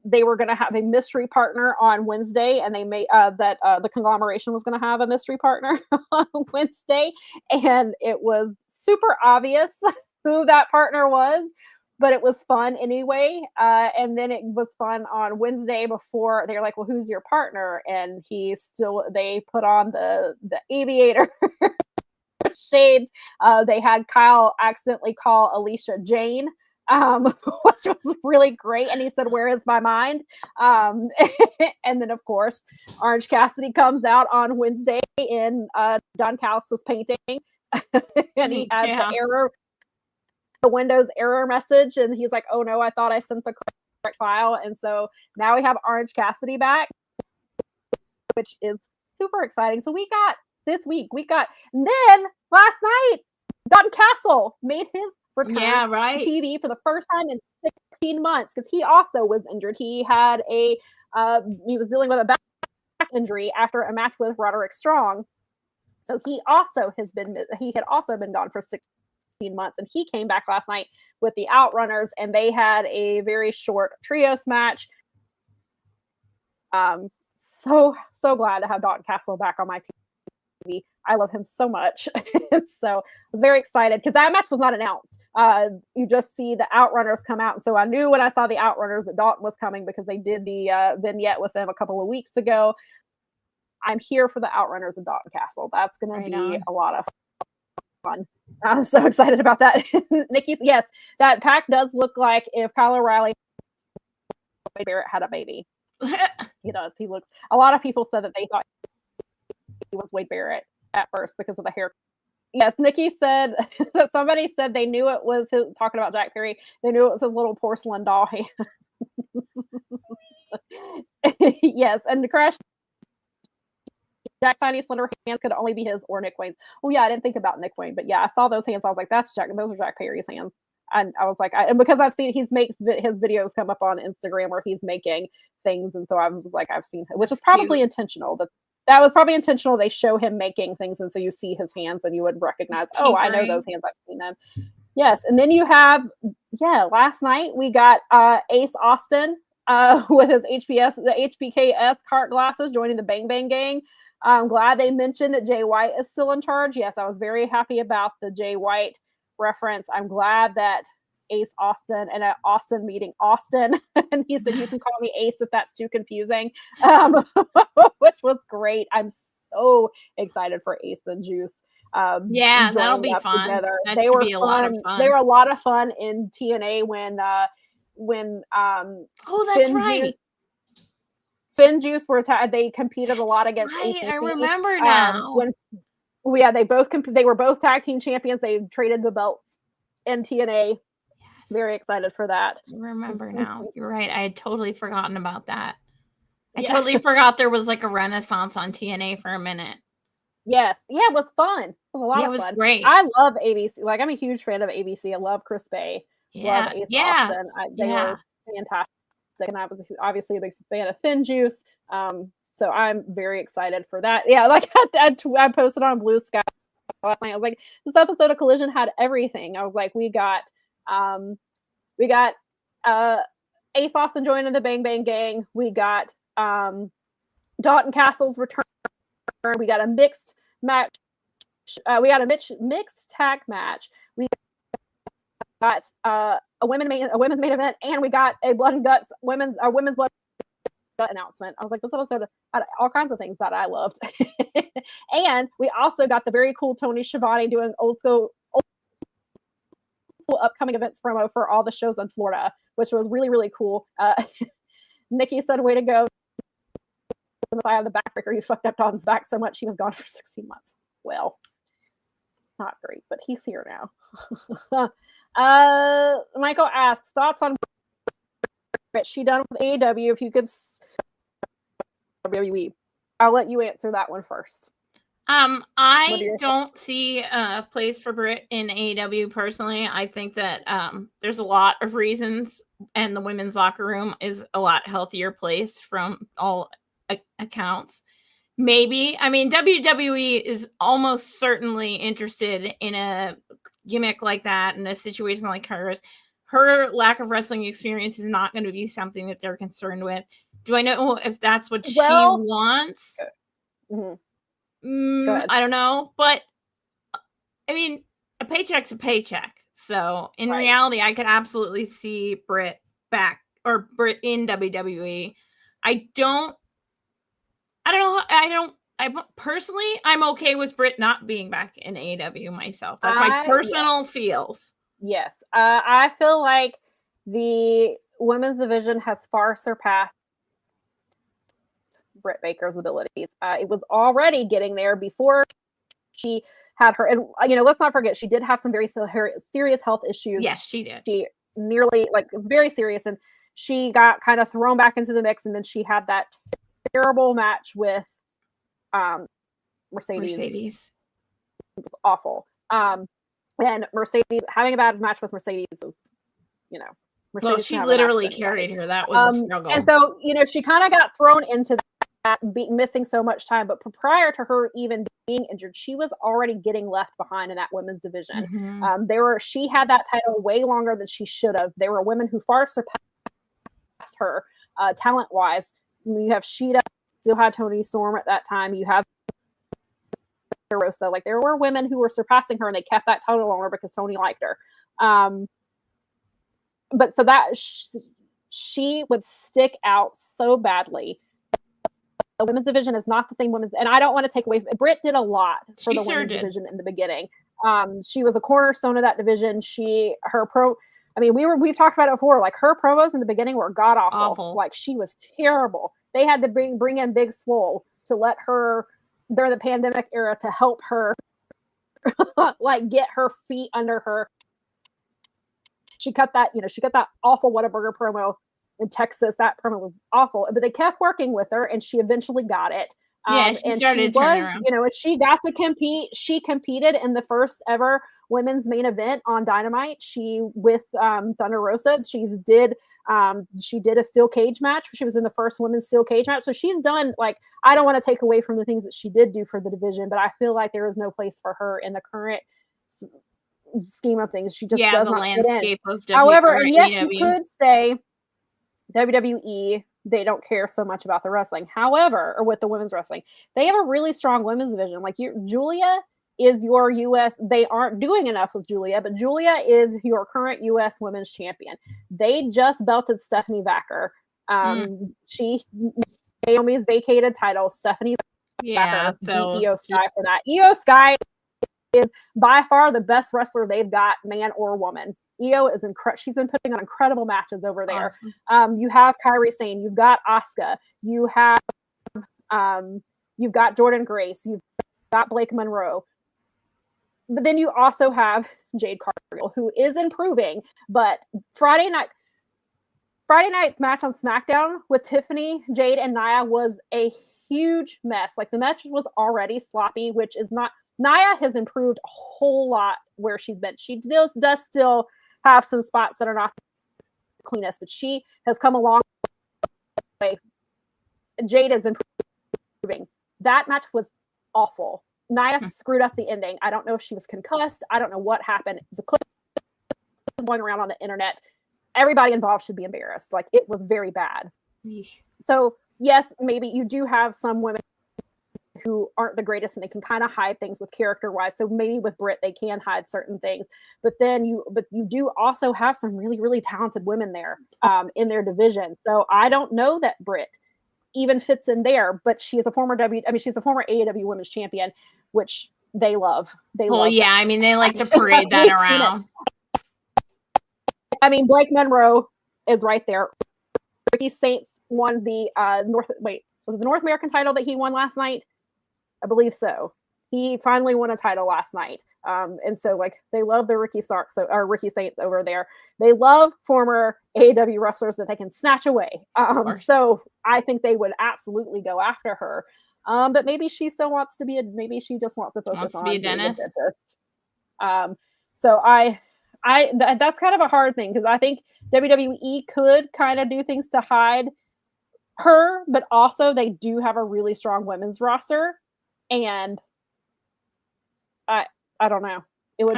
they were going to have a mystery partner on Wednesday, and they made that the conglomeration was going to have a mystery partner on Wednesday, and it was super obvious who that partner was, but it was fun anyway. And then it was fun on Wednesday before they were like, well, who's your partner? And they put on the aviator shades. They had Kyle accidentally call Alicia Jane, which was really great. And he said, where is my mind? And then of course, Orange Cassidy comes out on Wednesday in Don Callis' painting. And he has the Windows error message, and he's like, oh no, I thought I sent the correct file. And so now we have Orange Cassidy back, which is super exciting. So we got this week. And then last night, Don Castle made his return to TV for the first time in 16 months because he also was injured. He had he was dealing with a back injury after a match with Roderick Strong. So he had also been gone for 16 months, and he came back last night with the Outrunners, and they had a very short trios match. So glad to have Don Castle back on my TV. I love him so much. So I was very excited because that match was not announced. You just see the Outrunners come out. And so I knew when I saw the Outrunners that Dalton was coming because they did the vignette with them a couple of weeks ago. I'm here for the Outrunners of Dalton Castle. That's going to be a lot of fun. I'm so excited about that. Nikki, yes, that pack does look like if Kyle O'Reilly Barrett had a baby. He does. He looks. A lot of people said that they thought he was Wade Barrett at first because of the hair. Yes, Nikki said that somebody said they knew it was his, talking about Jack Perry. They knew it was his little porcelain doll hand. Yes, and the Crash. Jack's tiny slender hands could only be his or Nick Wayne's. Oh yeah, I didn't think about Nick Wayne, but yeah, I saw those hands. I was like, that's Jack. Those are Jack Perry's hands. And I was like, and because I've seen his videos come up on Instagram where he's making things, and so I was like, I've seen him, which is probably intentional. That was probably intentional. They show him making things, and so you see his hands, and you would recognize. Oh, I know those hands. I've seen them. Yes, and then you have last night we got Ace Austin with his the HBKS cart glasses joining the Bang Bang Gang. I'm glad they mentioned that Jay White is still in charge. Yes, I was very happy about the Jay White reference. I'm glad that Ace Austin and Austin meeting Austin. And he said, you can call me Ace if that's too confusing, which was great. I'm so excited for Ace and Juice. That'll be fun. Together. That they should were be a lot of fun. They were a lot of fun in TNA when that's right. Juice, Finn Juice they competed a lot against ACC. I remember now. They were both tag team champions. They traded the belts in TNA. Yes. Very excited for that. I remember now. You're right. I had totally forgotten about that. I totally forgot there was like a renaissance on TNA for a minute. Yes. Yeah, it was fun. It was a lot of fun. It was great. I love ABC. Like, I'm a huge fan of ABC. I love Chris Bay. Love Ace Austin. They were fantastic. And I was obviously a big fan of Finn Juice. So I'm very excited for that. Yeah, like I posted on Blue Sky last night. I was like, this episode of Collision had everything. I was like, we got Ace Austin joining the Bang Bang Gang. We got Dalton Castle's return. We got a mixed match. We got a mixed tag match. We got a women's main event, and we got a blood and guts women's blood announcement. I was like, this episode had all kinds of things that I loved. And we also got the very cool Toni Schiavone doing old school upcoming events promo for all the shows in Florida, which was really, really cool. Nikki said, way to go. I have the backbreaker. You fucked up Don's back so much he was gone for 16 months. Well, not great, but he's here now. Michael asks, thoughts on she done with AEW? If you could WWE, I'll let you answer that one first. I don't see a place for Britt in AEW personally. I think that there's a lot of reasons, and the women's locker room is a lot healthier place from all accounts. Maybe, I mean, WWE is almost certainly interested in a gimmick like that, in a situation like hers. Her lack of wrestling experience is not going to be something that they're concerned with. Do I know if that's what she wants? I don't know, but I mean, a paycheck's a paycheck. So in reality, I could absolutely see Britt back, or Britt in WWE. Personally, I'm okay with Britt not being back in AEW myself. That's my personal feels. Yes. I feel like the women's division has far surpassed Britt Baker's abilities. It was already getting there before she had her, and let's not forget, she did have some very serious health issues. Yes, she did. She nearly, it was very serious, and she got kind of thrown back into the mix, and then she had that terrible match with Mercedes. Was awful. And Mercedes having a bad match with Mercedes is, Mercedes well, she literally carried her. That was a struggle. And so, she kind of got thrown into that, missing so much time. But prior to her even being injured, she was already getting left behind in that women's division. Mm-hmm. She had that title way longer than she should have. There were women who far surpassed her talent-wise. You have Sheeta, still had Toni Storm at that time. You have Rosa. Like, there were women who were surpassing her, and they kept that title longer because Toni liked her. But so that she would stick out so badly. The women's division is not the same women's, and I don't want to take away. Britt did a lot for the women's division in the beginning. She was a cornerstone of that division. We've talked about it before. Like, her promos in the beginning were god awful. Like, she was terrible. They had to bring in Big Swole to let her during the pandemic era to help her like get her feet under her. She cut that awful Whataburger promo in Texas. That promo was awful, but they kept working with her, and she eventually got it. Yeah, she started turning around. And she got to compete. She competed in the first ever women's main event on Dynamite. She with Thunder Rosa. She did a steel cage match. She was in the first women's steel cage match. So she's done, like, I don't want to take away from the things that she did do for the division, but I feel like there is no place for her in the current scheme of things. She just does not fit in. However, and yes, you could say WWE, they don't care so much about the wrestling. However, or with the women's wrestling, they have a really strong women's division. Like, Julia is your U.S. They aren't doing enough with Julia, but Julia is your current U.S. women's champion. They just belted Stephanie Vacker. Naomi's vacated title. Stephanie Vacker beat Io Sky for that. Io Sky is by far the best wrestler they've got, man or woman. Io is incredible. She's been putting on incredible matches over there. Awesome. You have Kairi Sane. You've got Asuka. You've got Jordan Grace. You've got Blake Monroe. But then you also have Jade Cargill, who is improving. But Friday night's match on SmackDown with Tiffany, Jade, and Nia was a huge mess. Like, the match was already sloppy, which is not. Nia has improved a whole lot where she's been. She does still have some spots that are not the cleanest, but she has come a long way. Jade is improving. That match was awful. Nia screwed up the ending. I don't know if she was concussed. I don't know what happened. The clip is going around on the internet. Everybody involved should be embarrassed. Like, it was very bad. Yeesh. So, yes, maybe you do have some women who aren't the greatest, and they can kind of hide things with character-wise. So maybe with Britt, they can hide certain things. But you do also have some really, really talented women there in their division. So I don't know that Britt even fits in there, but she's a former she's a former AEW Women's Champion, which they love. They love yeah, that. I mean, they like to parade that around. I mean, Blake Monroe is right there. Ricky Saints won the was it the North American title that he won last night? I believe so. He finally won a title last night. And so, like, they love the Ricky Saints over there. They love former AEW wrestlers that they can snatch away. So I think they would absolutely go after her. But maybe she still wants to be maybe she just wants to focus on being a dentist. So that's kind of a hard thing, because I think WWE could kind of do things to hide her, but also they do have a really strong women's roster. And I don't know. We're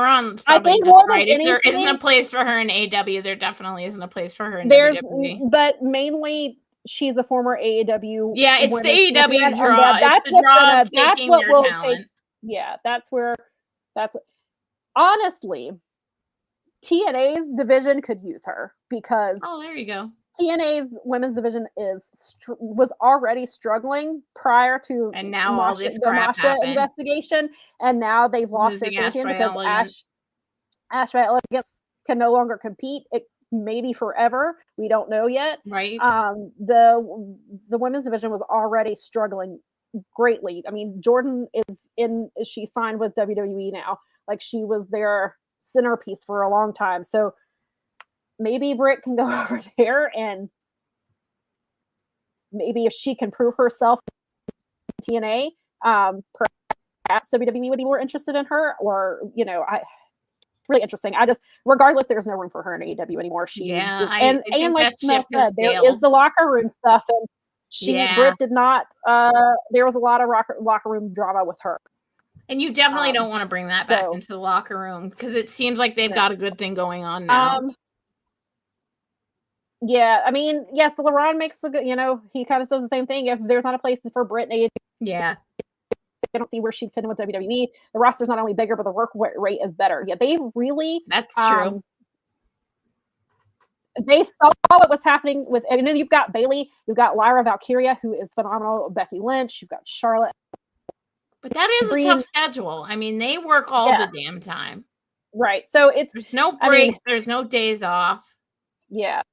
on. I think more right. If there isn't a place for her in AEW, there definitely isn't a place for her in WWE. But mainly, she's a former AEW. Yeah, it's the AEW draw. That's the draw of taking what your talent. Yeah, that's what. Honestly, TNA's division could use her, because there you go. TNA's women's division was already struggling prior to, and now all this crap Masha investigation, and now they've lost their champion because Ash Elegance can no longer compete. It maybe forever. We don't know yet. Right. The women's division was already struggling greatly. I mean, Jordan she signed with WWE now. Like, she was their centerpiece for a long time. So maybe Britt can go over there, and maybe if she can prove herself in TNA, Perhaps WWE would be more interested in her, or really interesting. Regardless, there's no room for her in AEW anymore. And like Mel said, there is the locker room stuff, and Britt did not. There was a lot of locker room drama with her. And you definitely don't want to bring that back into the locker room, because it seems like they've got a good thing going on now. Yeah, I mean, yes, LeBron makes the good, he kind of says the same thing. If there's not a place for Britt in AEW, I don't see where she'd fit in with WWE. The roster's not only bigger, but the work rate is better. Yeah, they really. That's true. They saw what was happening with, and then you've got Bayley, you've got Lyra Valkyria, who is phenomenal, Becky Lynch, you've got Charlotte. But that is a tough schedule. I mean, they work all the damn time. Right. So there's no breaks, there's no days off. Yeah.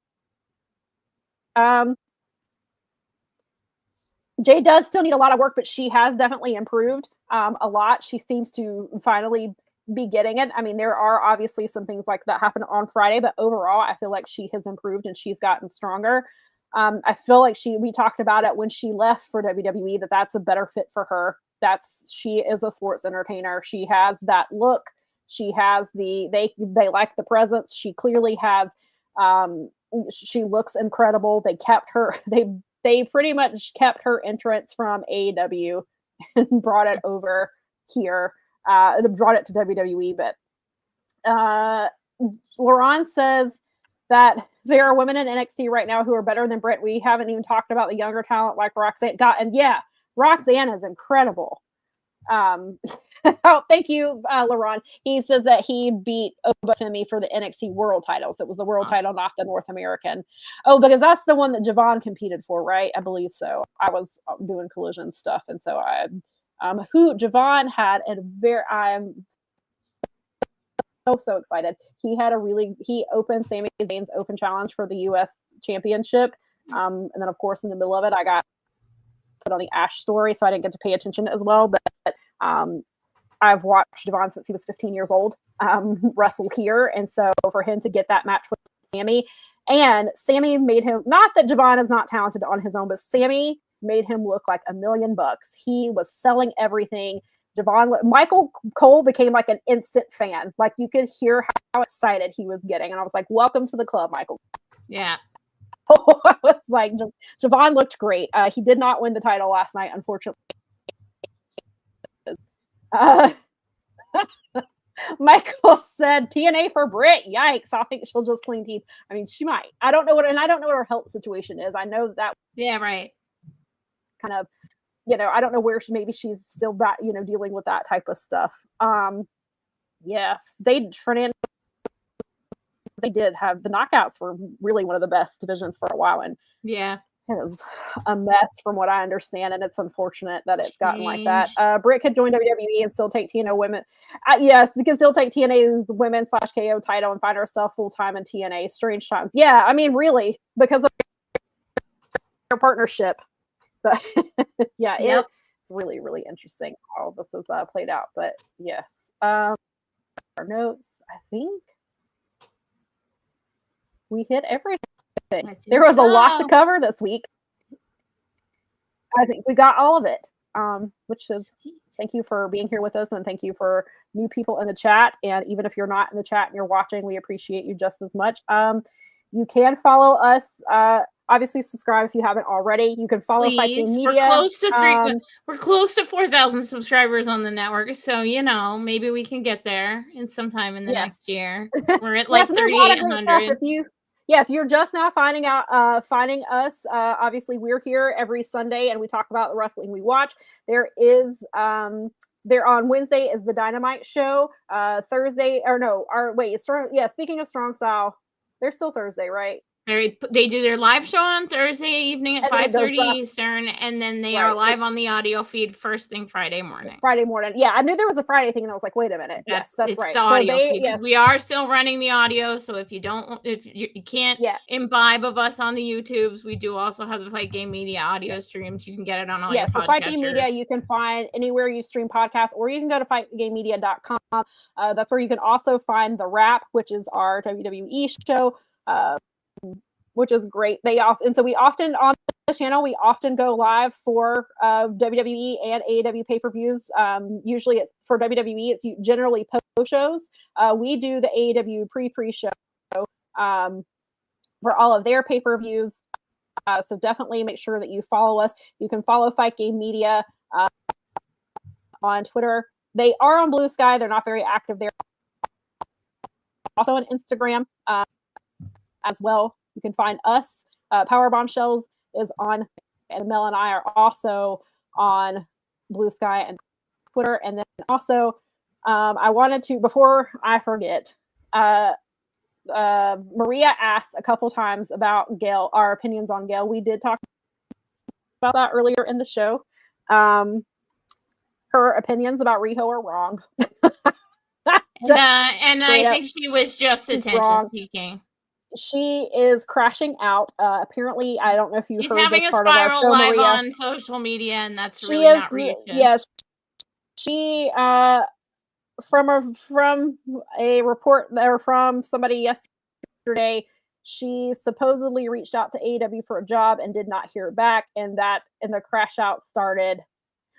Jay does still need a lot of work, but she has definitely improved a lot. She seems to finally be getting it. I mean, there are obviously some things like that happen on Friday, but overall, I feel like she has improved and she's gotten stronger. I feel like we talked about it when she left for WWE, that's a better fit for her. She is a sports entertainer. She has that look. She has they like the presence. She clearly has, she looks incredible. They kept her, they pretty much kept her entrance from AEW and brought it over here, brought it to WWE. But Lauren says that there are women in NXT right now who are better than Britt. We haven't even talked about the younger talent like Roxanne. And yeah, Roxanne is incredible. Thank you, Lauren. He says that he beat Obafemi for the NXT World titles. It was the world title, not the North American. Oh, because that's the one that Javon competed for, right? I believe so. I was doing Collision stuff, and so Javon had I'm so excited. He opened Sami Zayn's open challenge for the U.S. Championship, and then of course in the middle of it, I got put on the Ash story, so I didn't get to pay attention as well. But I've watched Javon since he was 15 years old wrestle here, and so for him to get that match with Sami, and Sami made him, not that Javon is not talented on his own, but Sami made him look like $1 million. He was selling everything. Michael Cole became like an instant fan. Like you could hear how excited he was getting, and I was like, "Welcome to the club, Michael." Yeah. I was like, Javon looked great. He did not win the title last night, unfortunately. Michael said TNA for Britt. Yikes! I think she'll just clean teeth. I mean, she might. I don't know what her health situation is. I know that. Yeah, right. Kind of, I don't know where maybe she's still dealing with that type of stuff. Yeah, Fernando. They did have the knockouts were really one of the best divisions for a while, and yeah, it was a mess from what I understand, and it's unfortunate that it's gotten like that. Britt could join WWE and still take TNA women. Yes, we can still take TNA's women / KO title and find herself full time in TNA. Strange times. Yeah, I mean, really, because of their partnership. But yeah, it's really, really interesting how this has played out. But yes, our notes, I think we hit everything. There was a lot to cover this week. I think we got all of it, which is thank you for being here with us, and thank you for new people in the chat. And even if you're not in the chat and you're watching, we appreciate you just as much. You can follow us. Obviously, subscribe if you haven't already. You can follow Fight Game Media. We're close to 4,000 subscribers on the network, so maybe we can get there in sometime in the next year. We're at like 3,800. If you're just now finding us, obviously we're here every Sunday and we talk about the wrestling we watch. There on Wednesday is the Dynamite show. Thursday, speaking of Strong Style, they're still Thursday, right? They do their live show on Thursday evening at 5:30 Eastern, and then they are live on the audio feed first thing Friday morning. Yeah, I knew there was a Friday thing, and I was like, wait a minute. Yes, that's right. The audio feed, because we are still running the audio. So if you can't imbibe of us on the YouTubes, we do also have the Fight Game Media audio streams. You can get it on all your podcatchers. Fight Game Media you can find anywhere you stream podcasts, or you can go to fightgamemedia.com. That's where you can also find the Wrap, which is our WWE show. which is great. And so we often on the channel, we often go live for WWE and AEW pay-per-views. Usually it's for WWE, it's generally post shows. We do the AEW pre-show for all of their pay-per-views. So definitely make sure that you follow us. You can follow Fight Game Media on Twitter. They are on Blue Sky. They're not very active there. Also on Instagram as well. You can find us. Powerbombshells is on, and Mel and I are also on Blue Sky and Twitter. And then also, I wanted to, before I forget, Maria asked a couple times about Gail, our opinions on Gail. We did talk about that earlier in the show. Her opinions about Riho are wrong. And I think she was just attention seeking. She is crashing out. Apparently, I don't know if you She's heard having this a part of our spiral show, live Maria. on social media, and that's really not reaction. Yes, she from a report there from somebody yesterday, she supposedly reached out to AEW for a job and did not hear back, and the crash out started.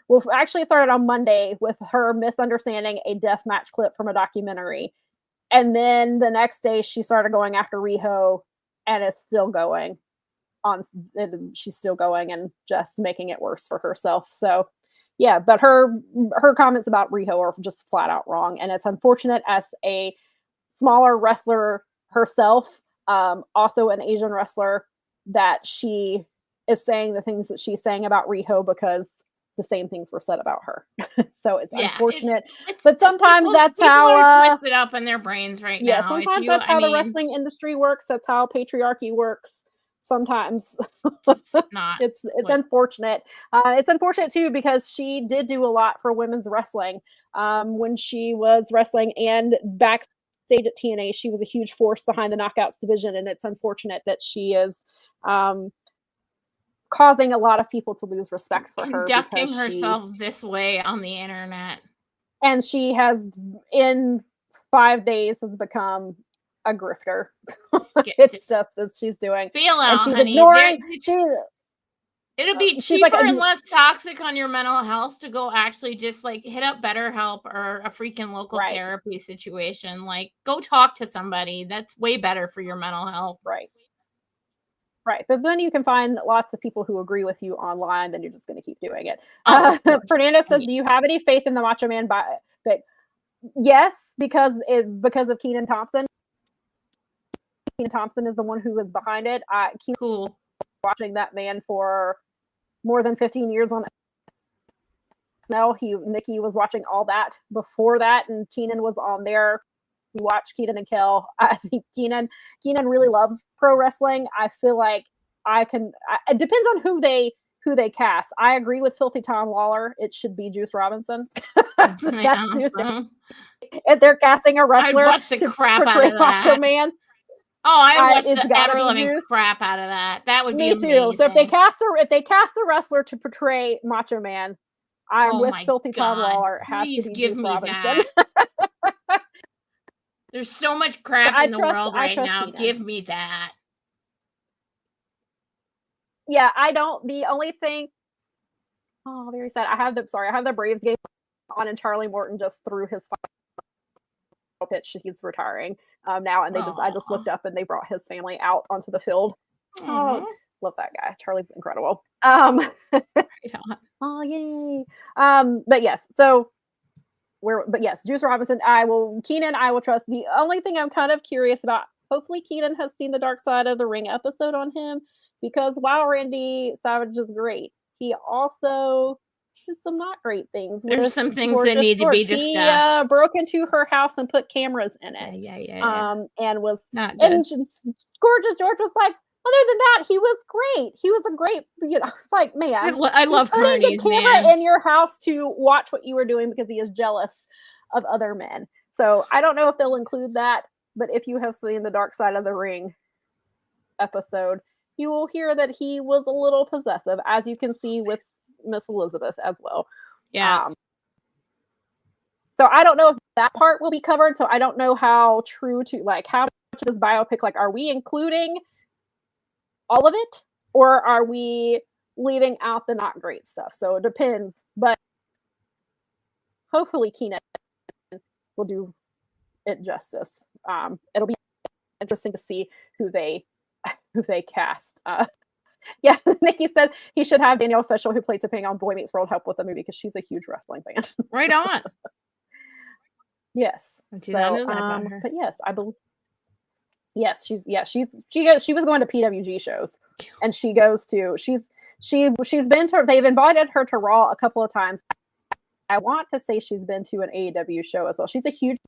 Well, actually, it started on Monday with her misunderstanding a deathmatch clip from a documentary. And then the next day, she started going after Riho, and it's still going on. She's still going and just making it worse for herself. So, yeah, but her comments about Riho are just flat out wrong. And it's unfortunate as a smaller wrestler herself, also an Asian wrestler, that she is saying the things that she's saying about Riho because the same things were said about her. So it's unfortunate, but sometimes that's how are twisted up in their brains right now. Sometimes that's how the wrestling industry works. That's how patriarchy works. Sometimes it's unfortunate. It's unfortunate too because she did do a lot for women's wrestling when she was wrestling, and backstage at TNA, she was a huge force behind the Knockouts division, and it's unfortunate that she is causing a lot of people to lose respect for her. Conducting herself this way on the internet. And she has, in 5 days, has become a grifter. It's just as she's doing. Feel out, and she's honey. Ignoring. It'll be cheaper and less toxic on your mental health to go actually just like hit up BetterHelp or a freaking local therapy situation. Like, go talk to somebody. That's way better for your mental health. Right. But then you can find lots of people who agree with you online, then you're just going to keep doing it. Fernando says, do you have any faith in the Macho Man? But yes, because of Kenan Thompson. Kenan Thompson is the one who was behind it. Cool. Watching that man for more than 15 years on SNL. Nikki was watching all that before that, and Kenan was on there. We watch Kenan and Kel. I think Kenan really loves pro wrestling. I feel like it depends on who they cast. I agree with Filthy Tom Lawler. It should be Juice Robinson. If they're casting a wrestler, I'd watch the crap out of that. Macho Man. Oh, I watched the ever-living crap out of that. That would be amazing. Me too. So if they cast a wrestler to portray Macho Man, I'm with Filthy Tom Lawler. It has to be Juice Robinson. There's so much crap in the world right now. Kenan. Give me that. Yeah, I don't. The only thing. Oh, very sad. I have the Braves game on, and Charlie Morton just threw his final pitch. He's retiring now, and I just looked up and they brought his family out onto the field. Oh, love that guy. Charlie's incredible. Oh yay. But yes, so. But yes, Juice Robinson, Kenan, I will trust. The only thing I'm kind of curious about, hopefully Kenan has seen the Dark Side of the Ring episode on him, because while Randy Savage is great, he also did some not great things. There's some things that need to be discussed. He broke into her house and put cameras in it. Yeah. And was not good. And just, Gorgeous George was like, other than that, he was great. He was a great, it's like, man. I love Carney's, man. Camera in your house to watch what you were doing because he is jealous of other men. So I don't know if they'll include that, but if you have seen the Dark Side of the Ring episode, you will hear that he was a little possessive, as you can see with Miss Elizabeth as well. Yeah. So I don't know if that part will be covered. So I don't know how true to, how much of this biopic, are we including all of it, or are we leaving out the not great stuff? So it depends, but hopefully Keenan will do it justice. It'll be interesting to see who they cast. Yeah, Nikki said he should have Danielle Fishel, who played Topanga on Boy Meets World, help with the movie because she's a huge wrestling fan. Right on. Yes. I did not know that about her. But yes, I believe. Yes, she was going to PWG shows, and she's been to. They've invited her to Raw a couple of times. I want to say she's been to an AEW show as well. She's a huge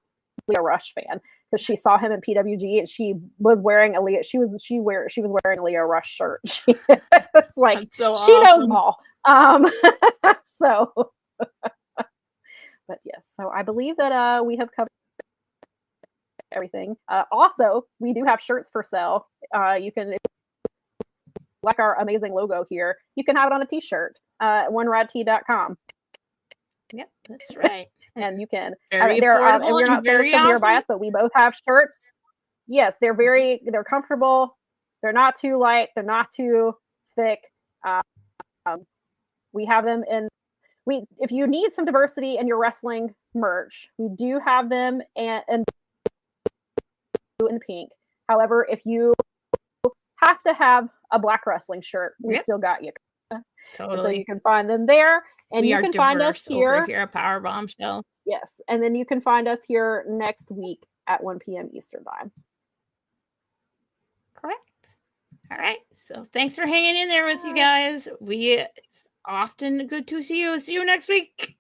Leo Rush fan because she saw him in PWG and she was wearing a Leo. She was wearing a Leo Rush shirt. It's like so she awesome. knows them all. So, but yes. So I believe that we have covered everything. Also, we do have shirts for sale. You can, like our amazing logo here, you can have it on a t-shirt at oneradtee.com. Yep, that's right. And you can very they're affordable we're not and very awesome. awesome. But we both have shirts. Yes, they're comfortable. They're not too light. They're not too thick. We have them if you need some diversity in your wrestling merch, we do have them and in pink. However, if you have to have a black wrestling shirt, we still got you. Totally. So you can find them there, and you can find us here at Powerbombshells. Yes, and then you can find us here next week at 1 p.m. Eastern Time. Correct. All right. So thanks for hanging in there with you guys. It's often good to see you. See you next week.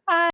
Bye.